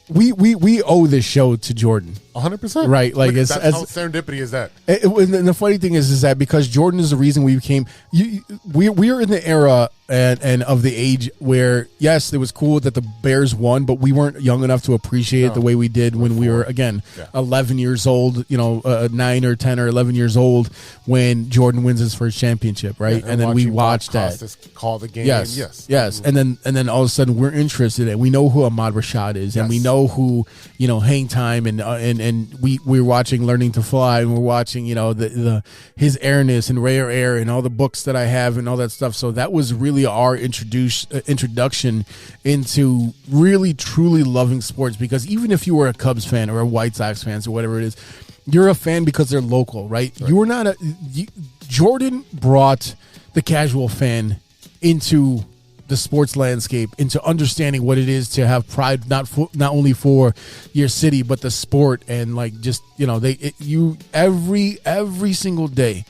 S4: we owe this show to Jordan.
S3: 100%.
S4: Right. Like,
S3: how serendipity is that?
S4: And the funny thing is that because Jordan is the reason we became, we are in the era and of the age where, yes, it was cool that the Bears won, but we weren't young enough to appreciate it the way we did when we were, again, 11 years old, 9 or 10 or 11 years old when Jordan wins his first championship, right?
S3: Yeah,
S4: and then we watched that.
S3: Call the game.
S4: Yes. And then all of a sudden we're interested and we know who Ahmad Rashad is and we know who, Hang Time and we're watching Learning to Fly and we're watching, his airness and Rare Air and all the books that I have and all that stuff. So that was really our introduction into really truly loving sports, because even if you were a Cubs fan or a White Sox fan or whatever it is, you're a fan because they're local, right? You were not Jordan brought the casual fan into the sports landscape, into understanding what it is to have pride, not only for your city but the sport, and like just every single day,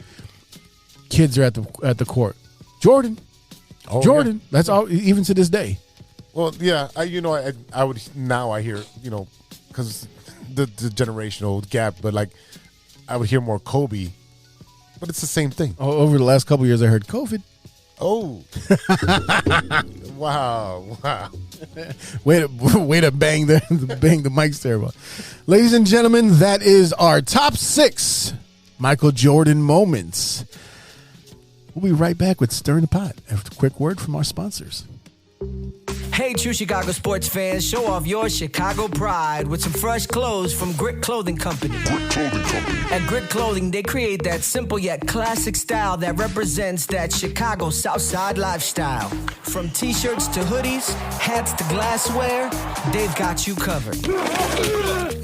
S4: kids are at the court. Jordan, that's all, even to this day.
S3: Well, yeah, I would now I hear because the generational gap, but like I would hear more Kobe, but it's the same thing.
S4: Over the last couple of years, I heard COVID.
S3: Oh, wow!
S4: Way to bang the mics there, but ladies and gentlemen, that is our top 6 Michael Jordan moments. We'll be right back with Stirring the Pot after a quick word from our sponsors.
S2: Hey, true Chicago sports fans, show off your Chicago pride with some fresh clothes from Grit Clothing Company. At Grit Clothing, they create that simple yet classic style that represents that Chicago Southside lifestyle. From t-shirts to hoodies, hats to glassware, they've got you covered.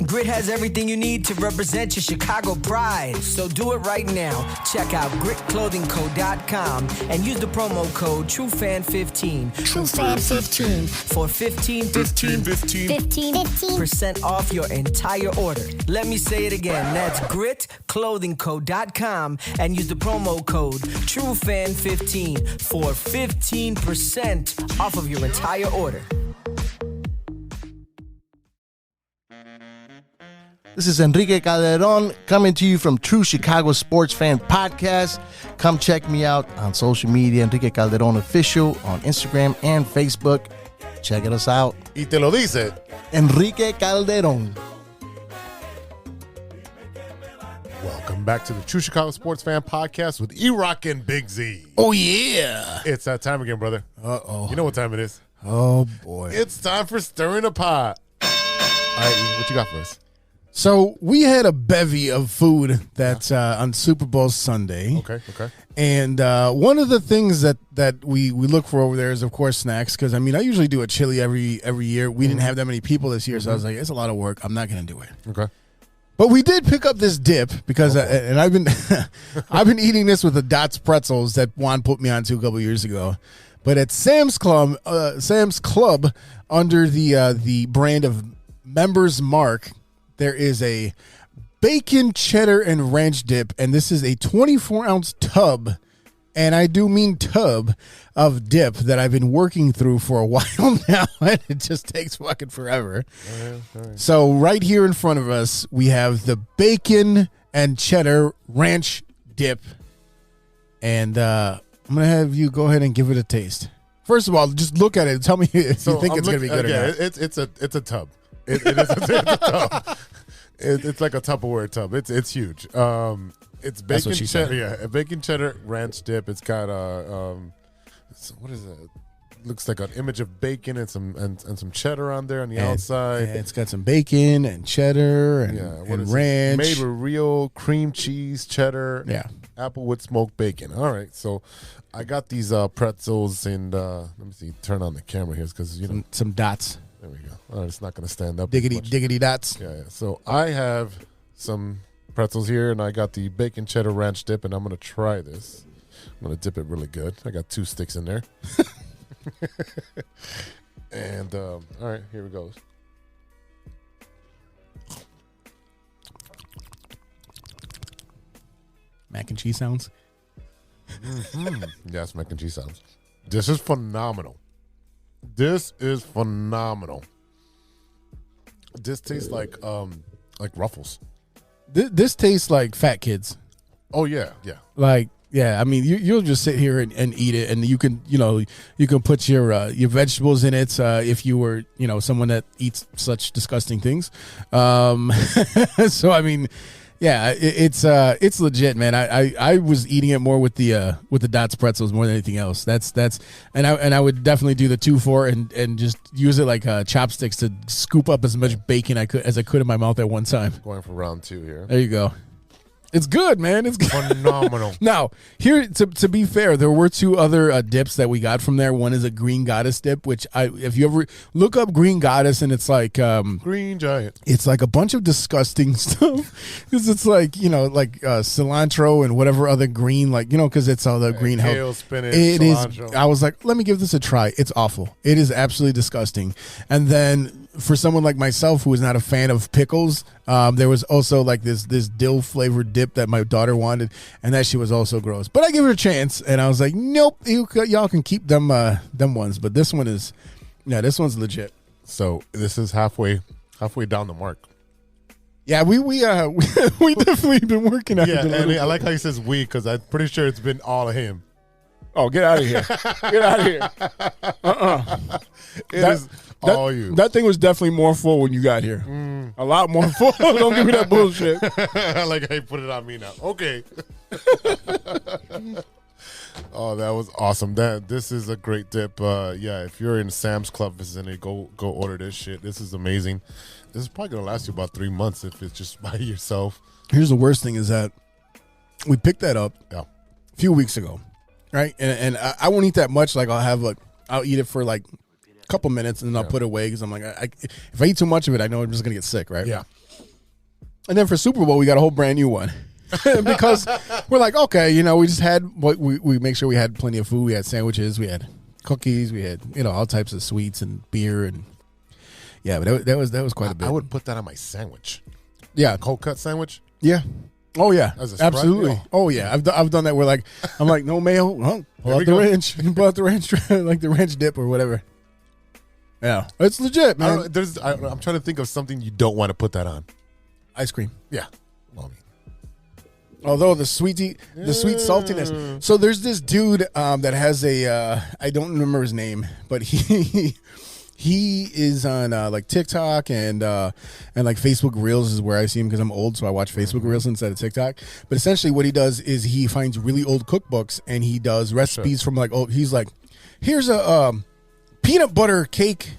S2: Grit has everything you need to represent your Chicago pride. So do it right now. Check out gritclothingco.com and use the promo code TrueFan15.
S5: TrueFan15.
S2: For 15% off your entire order. Let me say it again. That's gritclothingco.com and use the promo code TrueFan15 for 15% off of your entire order.
S17: This is Enrique Calderon coming to you from True Chicago Sports Fan Podcast. Come check me out on social media, Enrique Calderon Official on Instagram and Facebook. Check us out.
S3: Y te lo dice
S17: Enrique Calderon.
S3: Welcome back to the True Chicago Sports Fan Podcast with E-Roc and Big-Z.
S4: Oh, yeah.
S3: It's that time again, brother.
S4: Uh-oh.
S3: You know what time it is.
S4: Oh, boy.
S3: It's time for stirring the pot. All right, what you got for us?
S4: So we had a bevy of food that's on Super Bowl Sunday.
S3: Okay.
S4: And one of the things that we look for over there is, of course, snacks. Because, I mean, I usually do a chili every year. We didn't have that many people this year, so I was like, it's a lot of work. I'm not going to do it.
S3: Okay.
S4: But we did pick up this dip because, and I've been I've been eating this with the Dots pretzels that Juan put me onto a couple years ago. But at Sam's Club under the brand of Members Mark, there is a bacon, cheddar, and ranch dip, and this is a 24-ounce tub, and I do mean tub, of dip that I've been working through for a while now, and it just takes fucking forever.
S3: All right.
S4: So right here in front of us, we have the bacon and cheddar ranch dip, and I'm going to have you go ahead and give it a taste. First of all, just look at it and tell me if you think it's going to be good or not.
S3: It's a tub. It is a tub. It's like a Tupperware tub. It's huge. It's bacon cheddar. Yeah, a bacon cheddar ranch dip. It's got what is it? Looks like an image of bacon and some cheddar on there on the outside.
S4: Yeah, it's got some bacon and cheddar and ranch.
S3: Made with real cream cheese, cheddar, applewood smoked bacon. All right, so I got these pretzels and let me see. Turn on the camera here because
S4: some dots.
S3: There we go. All right, it's not going to stand up.
S4: Diggity dots.
S3: Yeah. So I have some pretzels here, and I got the bacon cheddar ranch dip, and I'm going to try this. I'm going to dip it really good. I got 2 sticks in there. And, all right, here it goes.
S4: Mac and cheese sounds?
S3: Yes, mac and cheese sounds. This is phenomenal. This tastes like Ruffles.
S4: This tastes like Fat Kids.
S3: Oh yeah.
S4: Like, yeah, I mean, you'll just sit here and eat it, and you can put your vegetables in it if you were someone that eats such disgusting things. So I mean, yeah, it's legit, man. I was eating it more with the Dots pretzels more than anything else. And I would definitely do the 2-4 and just use it like chopsticks to scoop up as much bacon as I could in my mouth at one time.
S3: Going for round 2 here.
S4: There you go. It's good, man. It's
S3: phenomenal.
S4: Now, here to be fair, there were 2 other dips that we got from there. One is a Green Goddess dip, which if you ever look up Green Goddess, and it's like
S3: Green Giant.
S4: It's like a bunch of disgusting stuff because it's like cilantro and whatever other green, because it's all the green
S3: kale, spinach,
S4: it
S3: cilantro.
S4: is. I was like, let me give this a try. It's awful. It is absolutely disgusting. And then for someone like myself who is not a fan of pickles, there was also like this dill flavored dip that my daughter wanted, and that shit was also gross. But I give it a chance, and I was like, nope, y'all can keep them ones, but this one's legit.
S3: So this is halfway down the mark.
S4: Yeah, we definitely been working at it.
S3: Yeah, and I like how he says we, because I'm pretty sure it's been all of him.
S4: Oh, get out of here! Get out of here!
S3: It is all you.
S4: That thing was definitely more full when you got here. A lot more full. Don't give me that bullshit.
S3: I like how you put it on me now. Okay. Oh, that was awesome. This is a great dip. Yeah, if you're in Sam's Club vicinity, go order this shit. This is amazing. This is probably gonna last you about 3 months if it's just by yourself.
S4: Here's the worst thing is that we picked that up
S3: a
S4: few weeks ago, right? And I won't eat that much. Like I'll eat it for like a couple minutes and then I'll put it away because I'm like, if I eat too much of it, I know I'm just gonna get sick, right?
S3: Yeah.
S4: And then for Super Bowl, we got a whole brand new one. Because we're like, okay, we just had we make sure we had plenty of food. We had sandwiches, we had cookies, we had all types of sweets and beer, and yeah, but that was quite a bit.
S3: I would put that on my sandwich.
S4: Yeah,
S3: cold cut sandwich.
S4: Yeah. Oh yeah,
S3: As a spread?
S4: absolutely.
S3: Yeah.
S4: Oh yeah, I've done that. Where I'm like, no mayo, pull
S3: There
S4: out
S3: we
S4: the
S3: go.
S4: ranch, pull out the ranch, like the ranch dip or whatever. Yeah, it's legit, man.
S3: I'm trying to think of something you don't want to put that on.
S4: Ice cream.
S3: Yeah. Well,
S4: Although the sweet saltiness. So there's this dude that has I don't remember his name, but he is on like TikTok and like Facebook Reels is where I see him because I'm old, so I watch Facebook Reels instead of TikTok. But essentially what he does is he finds really old cookbooks and he does recipes from he's like, here's a peanut butter cake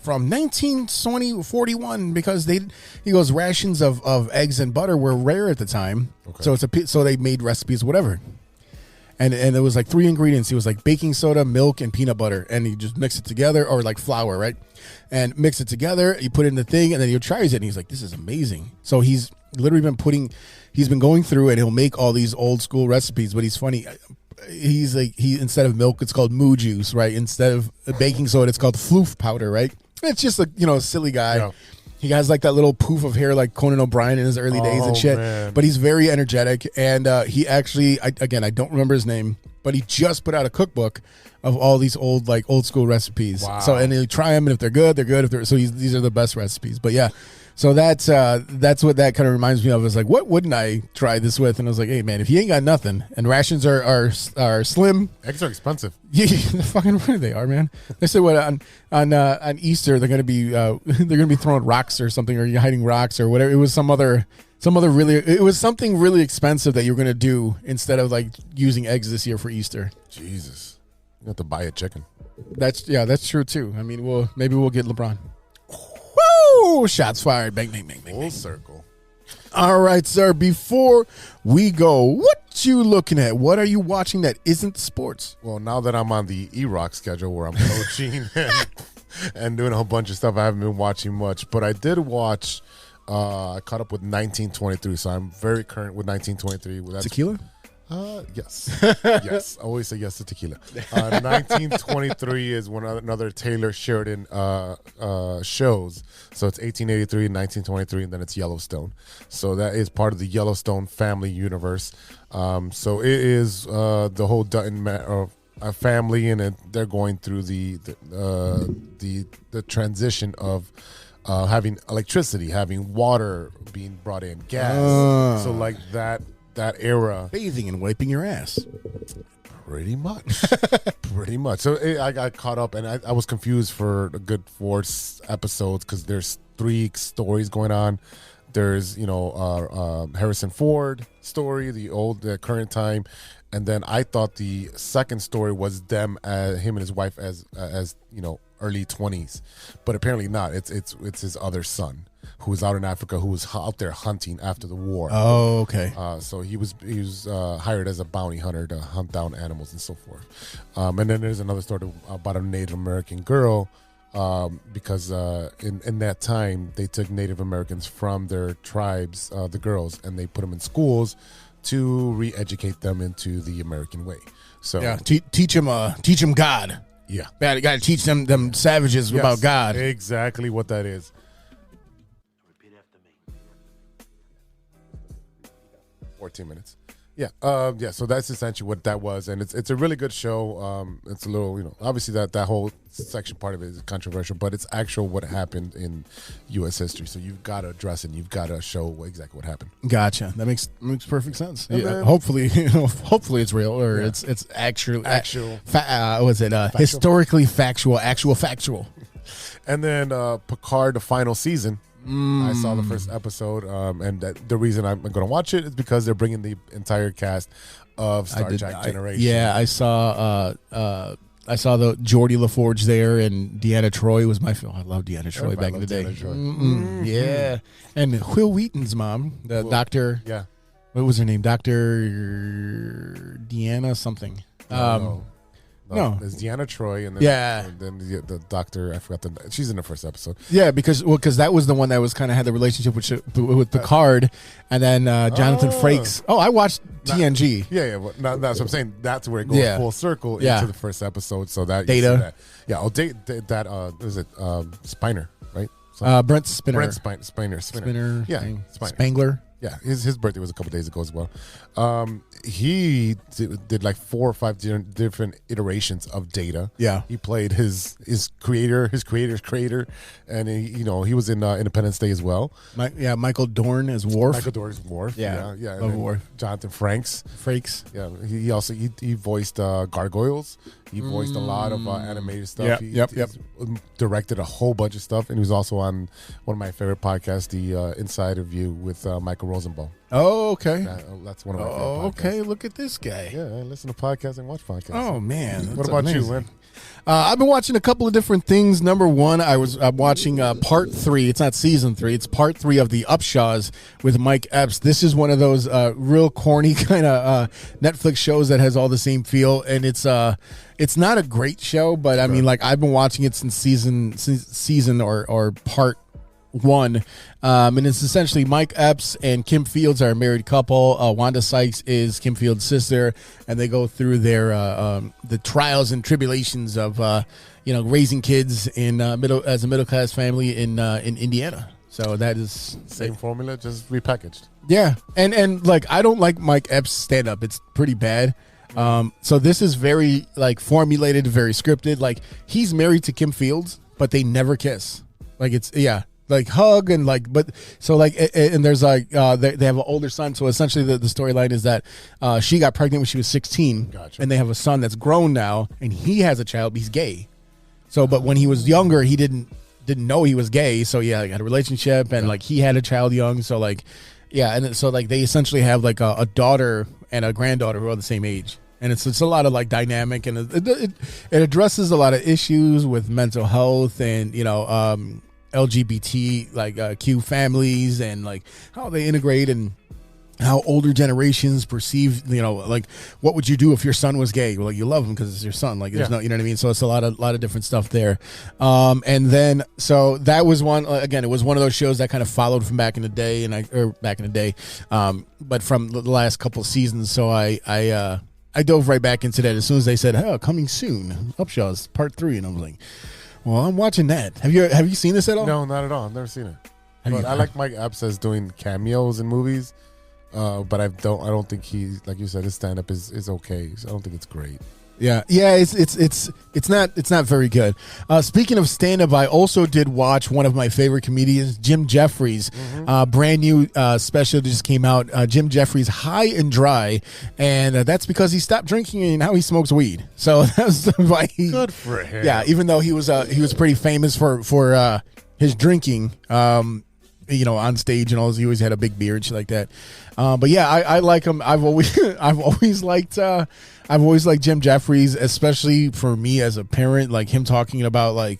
S4: from 1941 because he goes rations of eggs and butter were rare at the time. Okay. So they made recipes, whatever. And it was like 3 ingredients. It was like baking soda, milk, and peanut butter. And you just mix it together, or like flour, right? And mix it together. You put it in the thing, and then he tries it, and he's like, "This is amazing." So he's literally he's been going through, and he'll make all these old school recipes. But he's funny. He's like, instead of milk, it's called moo juice, right? Instead of baking soda, it's called floof powder, right? It's just a silly guy. Yeah. He has like that little poof of hair like Conan O'Brien in his early days and shit. Man. But he's very energetic. And he actually, I don't remember his name, but he just put out a cookbook of all these old school recipes. Wow. So, and he'll try them, and if they're good, they're good. These are the best recipes. But yeah, so that's what that kind of reminds me of. Is like, what wouldn't I try this with? And I was like, hey man, if you ain't got nothing, and rations are slim,
S3: eggs are expensive.
S4: Yeah, fucking right they are, man. They said what on Easter they're gonna be throwing rocks or something, or you're hiding rocks or whatever. It was something really expensive that you're gonna do instead of like using eggs this year for Easter.
S3: Jesus, you have to buy a chicken.
S4: That's true too. I mean, maybe we'll get LeBron. Woo! Shots fired. Bang, bang, bang, bang.
S3: Full circle.
S4: All right, sir. Before we go, what you looking at? What are you watching that isn't sports?
S3: Well, now that I'm on the E-Roc schedule where I'm coaching and doing a whole bunch of stuff, I haven't been watching much. But I did watch. I caught up with 1923, so I'm very current with 1923.
S4: Tequila?
S3: Yes. Yes. I always say yes to tequila. 1923 is another Taylor Sheridan shows. So it's 1883 and 1923, and then it's Yellowstone. So that is part of the Yellowstone family universe. So it is the whole Dutton family, and they're going through the transition of having electricity, having water being brought in, gas. So like that era,
S4: bathing and wiping your ass,
S3: pretty much. So I got caught up, and I was confused for a good 4 episodes because there's 3 stories going on. There's Harrison Ford story, the current time, and then I thought the second story was him and his wife as early 20s, but apparently not. It's his other son, who was out in Africa, who was out there hunting after the war.
S4: Oh, okay.
S3: So he was hired as a bounty hunter to hunt down animals and so forth. And then there's another story about a Native American girl, because in that time they took Native Americans from their tribes, the girls, and they put them in schools to re-educate them into the American way. So
S4: yeah, teach them God.
S3: Yeah,
S4: you got to teach them savages about God.
S3: Exactly what that is. 14 minutes. Yeah. So that's essentially what that was, and it's a really good show. It's a little, obviously that whole section part of it is controversial, but it's actual what happened in U.S. history. So you've got to address it. And you've got to show exactly what happened.
S4: Gotcha. That makes perfect sense. Yeah. Hopefully it's real, or it's actual. Historically factual, actual factual.
S3: And then Picard, the final season. I saw the first episode, and the reason I'm going to watch it is because they're bringing the entire cast of Star Trek Generation.
S4: Yeah, I saw the Geordie LaForge there, and Deanna Troi was my film. I love Deanna Troi back in the day. Yeah, and Will Wheaton's mom, the doctor.
S3: Yeah,
S4: what was her name? Dr. Deanna something. No,
S3: there's Deanna Troi, and then the doctor. I forgot she's in the first episode.
S4: Yeah, because that was the one that was kind of had the relationship with Picard, and then Jonathan Frakes. Oh, I watched TNG.
S3: Yeah. Well, that's what I'm saying. That's where it goes full circle into the first episode. So that
S4: Data.
S3: Yeah. Oh, that is it. Spiner, right?
S4: Brent Spinner.
S3: Spinner. Yeah.
S4: Spangler.
S3: Yeah, his birthday was a couple days ago as well. He did like 4 or 5 different iterations of Data.
S4: Yeah,
S3: he played his creator's creator, and he was in Independence Day as well.
S4: Michael Dorn as Worf.
S3: Yeah.
S4: Love Worf.
S3: Jonathan Frakes. Yeah, he also voiced Gargoyles. He voiced a lot of animated stuff.
S4: Yep.
S3: Directed a whole bunch of stuff, and he was also on one of my favorite podcasts, the Insider View with Michael Rose Bowl.
S4: Oh, okay.
S3: That's one of my favorite podcasts.
S4: Okay, look at this guy.
S3: Yeah, I listen to podcasts and watch podcasts.
S4: Oh, man.
S3: What
S4: that's
S3: about
S4: amazing.
S3: you, man?
S4: I've been watching a couple of different things. Number one, I'm watching part 3. It's not season 3. It's part 3 of the Upshaws with Mike Epps. This is one of those real corny kind of Netflix shows that has all the same feel, and it's not a great show, but I mean, like, I've been watching it since season or part 1, and it's essentially Mike Epps and Kim Fields are a married couple. Wanda Sykes is Kim Fields' sister, and they go through their the trials and tribulations of raising kids as a middle class family in Indiana. So that is
S3: same formula, just repackaged.
S4: Yeah, and like, I don't like Mike Epps' stand up. It's pretty bad. So this is very like formulated, very scripted. Like, he's married to Kim Fields, but they never kiss. Like, it's like hug and like, but so like, and there's like they have an older son. So essentially the storyline is that she got pregnant when she was 16, and they have a son that's grown now, and he has a child, but he's gay. So, but when he was younger, he didn't know he was gay. So yeah, like, had a relationship, and like, he had a child young. So like, yeah, and so like, they essentially have like a daughter and a granddaughter who are the same age. And it's a lot of like dynamic, and it addresses a lot of issues with mental health and LGBT like Q families, and like how they integrate, and how older generations perceive, like, what would you do if your son was gay? Well, like, you love him because it's your son. Like, there's no, you know what I mean? So it's a lot of different stuff there. And then, so that was one, again, it was one of those shows that kind of followed from back in the day, but from the last couple of seasons. So I dove right back into that as soon as they said, "Oh, coming soon, Upshaws Part 3," and I was like, "Well, I'm watching that." Have you seen this at all?
S3: No, not at all. I've never seen it. But I like Mike Epps as doing cameos in movies, but I don't think he, like you said, his stand up is okay. So I don't think it's great.
S4: Yeah, it's not very good. Speaking of stand-up, I also did watch one of my favorite comedians, Jim Jeffries. Brand new special just came out. Jim Jeffries, High and Dry, and that's because he stopped drinking and now he smokes weed. So that's why he.
S3: Good for him.
S4: Yeah, even though he was pretty famous for his drinking. On stage and all, he always had a big beard and shit like that. But yeah, I like him. I've always liked Jim Jeffries, especially for me as a parent, like him talking about like,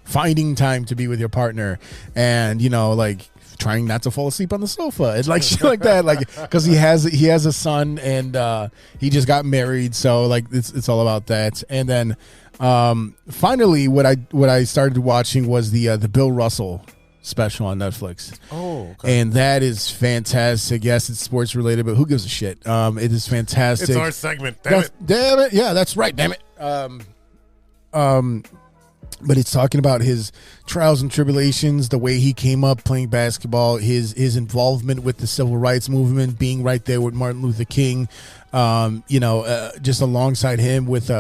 S4: finding time to be with your partner, and like trying not to fall asleep on the sofa and like shit like that, like, because he has a son, and he just got married, so like it's all about that. And then finally what I started watching was the Bill Russell special on Netflix.
S3: Oh, okay.
S4: And that is fantastic. Yes, it's sports related, but who gives a shit? It is fantastic.
S3: It's our segment. Damn
S4: it. Yeah, that's right. Damn it. But it's talking about his trials and tribulations, the way he came up playing basketball, his involvement with the civil rights movement, being right there with Martin Luther King, just alongside him with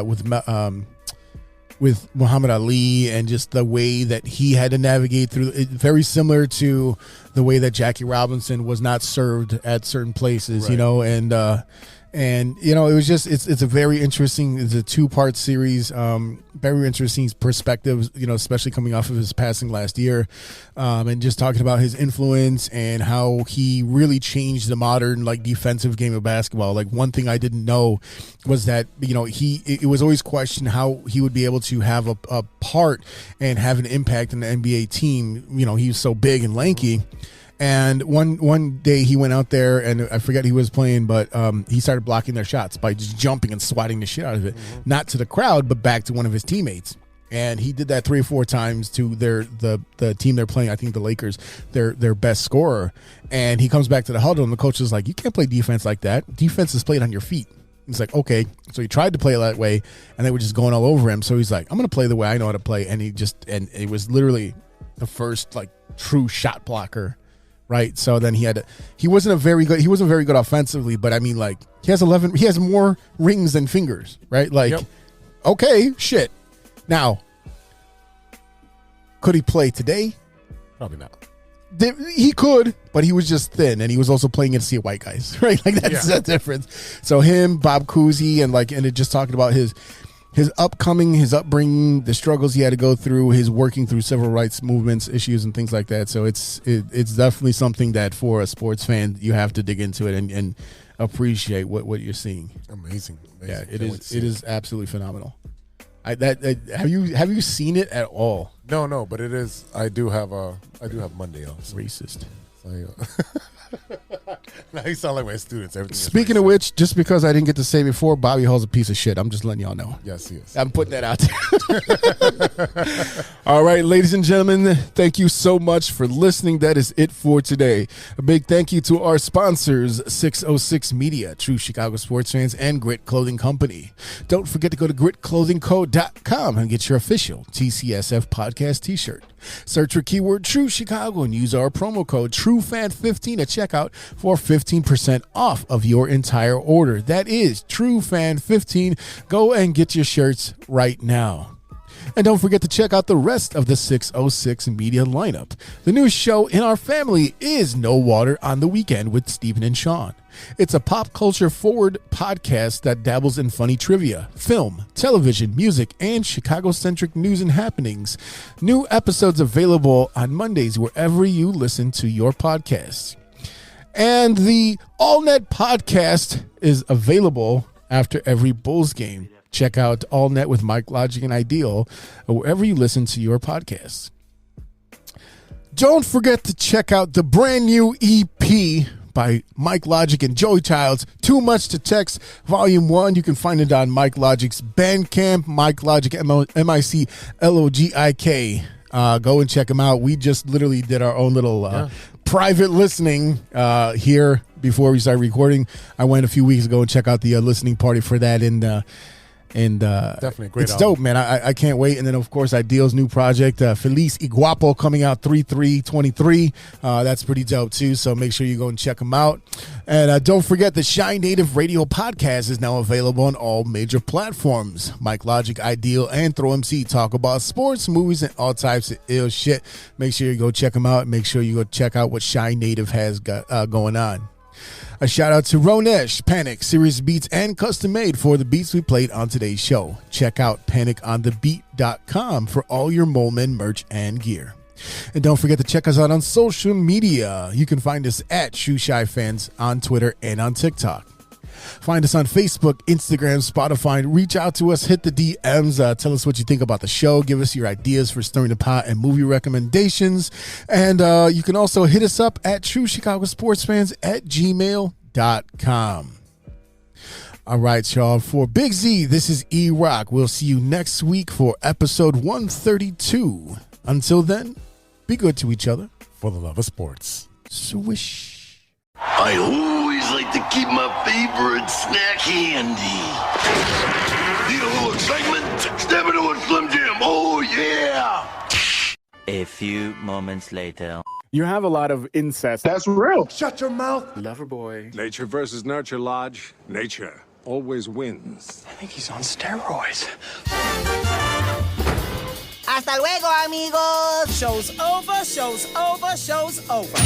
S4: Muhammad Ali, and just the way that he had to navigate through it, very similar to the way that Jackie Robinson was not served at certain places, right. And it was just, it's a very interesting, it's a 2-part series, very interesting perspectives, especially coming off of his passing last year, and just talking about his influence and how he really changed the modern like defensive game of basketball. Like, one thing I didn't know was that, it was always questioned how he would be able to have a part and have an impact in the NBA team. He was so big and lanky. And one day he went out there, and I forget who he was playing, but he started blocking their shots by just jumping and swatting the shit out of it, not to the crowd, but back to one of his teammates. And he did that 3 or 4 times to the team they're playing. I think the Lakers, their best scorer. And he comes back to the huddle, and the coach is like, "You can't play defense like that. Defense is played on your feet." He's like, "Okay." So he tried to play that way, and they were just going all over him. So he's like, "I'm going to play the way I know how to play." And and it was literally the first like true shot blocker. Right, so then he wasn't very good offensively, but I mean, like, he has more rings than fingers, right? Like, yep. Okay, shit. Now, could he play today?
S3: Probably not.
S4: He could, but he was just thin, and he was also playing against white guys, right? Like, that's the difference. So him, Bob Cousy, and it just talking about his his upbringing, the struggles he had to go through, his working through civil rights movements, issues, and things like that. So it's definitely something that for a sports fan you have to dig into it and appreciate what you're seeing.
S3: Amazing.
S4: Yeah, it is absolutely phenomenal. Have you seen it at all?
S3: No, but it is. I do have Monday off. So.
S4: Racist.
S3: Now you sound like my students.
S4: Speaking of which, just because I didn't get to say before, Bobby Hall's a piece of shit. I'm just letting y'all know.
S3: Yes, he is.
S4: I'm putting that out there. All right, ladies and gentlemen, thank you so much for listening. That is it for today. A big thank you to our sponsors, 606 Media, True Chicago Sports Fans, and Grit Clothing Company. Don't forget to go to gritclothingco.com and get your official TCSF podcast t-shirt. Search for keyword True Chicago and use our promo code TrueFan15 at checkout for 15% off of your entire order. That is TrueFan15. Go and get your shirts right now. And don't forget to check out the rest of the 606 Media lineup. The newest show in our family is No Water on the Weekend with Stephen and Sean. It's a pop culture forward podcast that dabbles in funny trivia, film, television, music, and Chicago-centric news and happenings. New episodes available on Mondays wherever you listen to your podcasts. And the AllNet podcast is available after every Bulls game. Check out AllNet with Mike Logic and Ideal wherever you listen to your podcasts. Don't forget to check out the brand new EP by Mike Logic and Joey Childs, Too Much to Text, Volume 1. You can find it on Mike Logic's Bandcamp, Mike Logic, MICLOGIK. Go and check him out. We just literally did our own little private listening here before we started recording. I went a few weeks ago and checked out the listening party for that, and
S3: definitely a great
S4: it's
S3: album.
S4: dope, man. I can't wait. And then of course Ideal's new project, Feliz y Guapo, coming out 3/3/23. That's pretty dope too, so make sure you go and check them out. And don't forget the Shy Native Radio podcast is now available on all major platforms. Mike Logic, Ideal, and Throw MC talk about sports, movies, and all types of ill shit. Make sure you go check them out. Make sure you go check out what Shy Native has got going on. A shout out to Ronesh, Panic, Serious Beats, and Custom Made for the beats we played on today's show. Check out paniconthebeat.com for all your Mole Men merch and gear. And don't forget to check us out on social media. You can find us at Shoe Shy Fans on Twitter and on TikTok. Find us on Facebook, Instagram, Spotify. Reach out to us, hit the DMs, tell us what you think about the show. Give us your ideas for Stirring the Pot and movie recommendations. And you can also hit us up at truechicagosportsfans@gmail.com. All right, y'all. For Big Z, this is E-Roc. We'll see you next week for episode 132. Until then, be good to each other.
S3: For the love of sports.
S4: Swish.
S18: I always like to keep my favorite snack handy. Need a little excitement? Step into a Slim Jim. Oh, yeah.
S19: A few moments later.
S20: You have a lot of incest.
S12: That's real.
S20: Shut your mouth. Lover boy.
S21: Nature versus nurture, Lodge. Nature always wins.
S20: I think he's on steroids.
S22: Hasta luego, amigos.
S8: Show's over, show's over, show's over.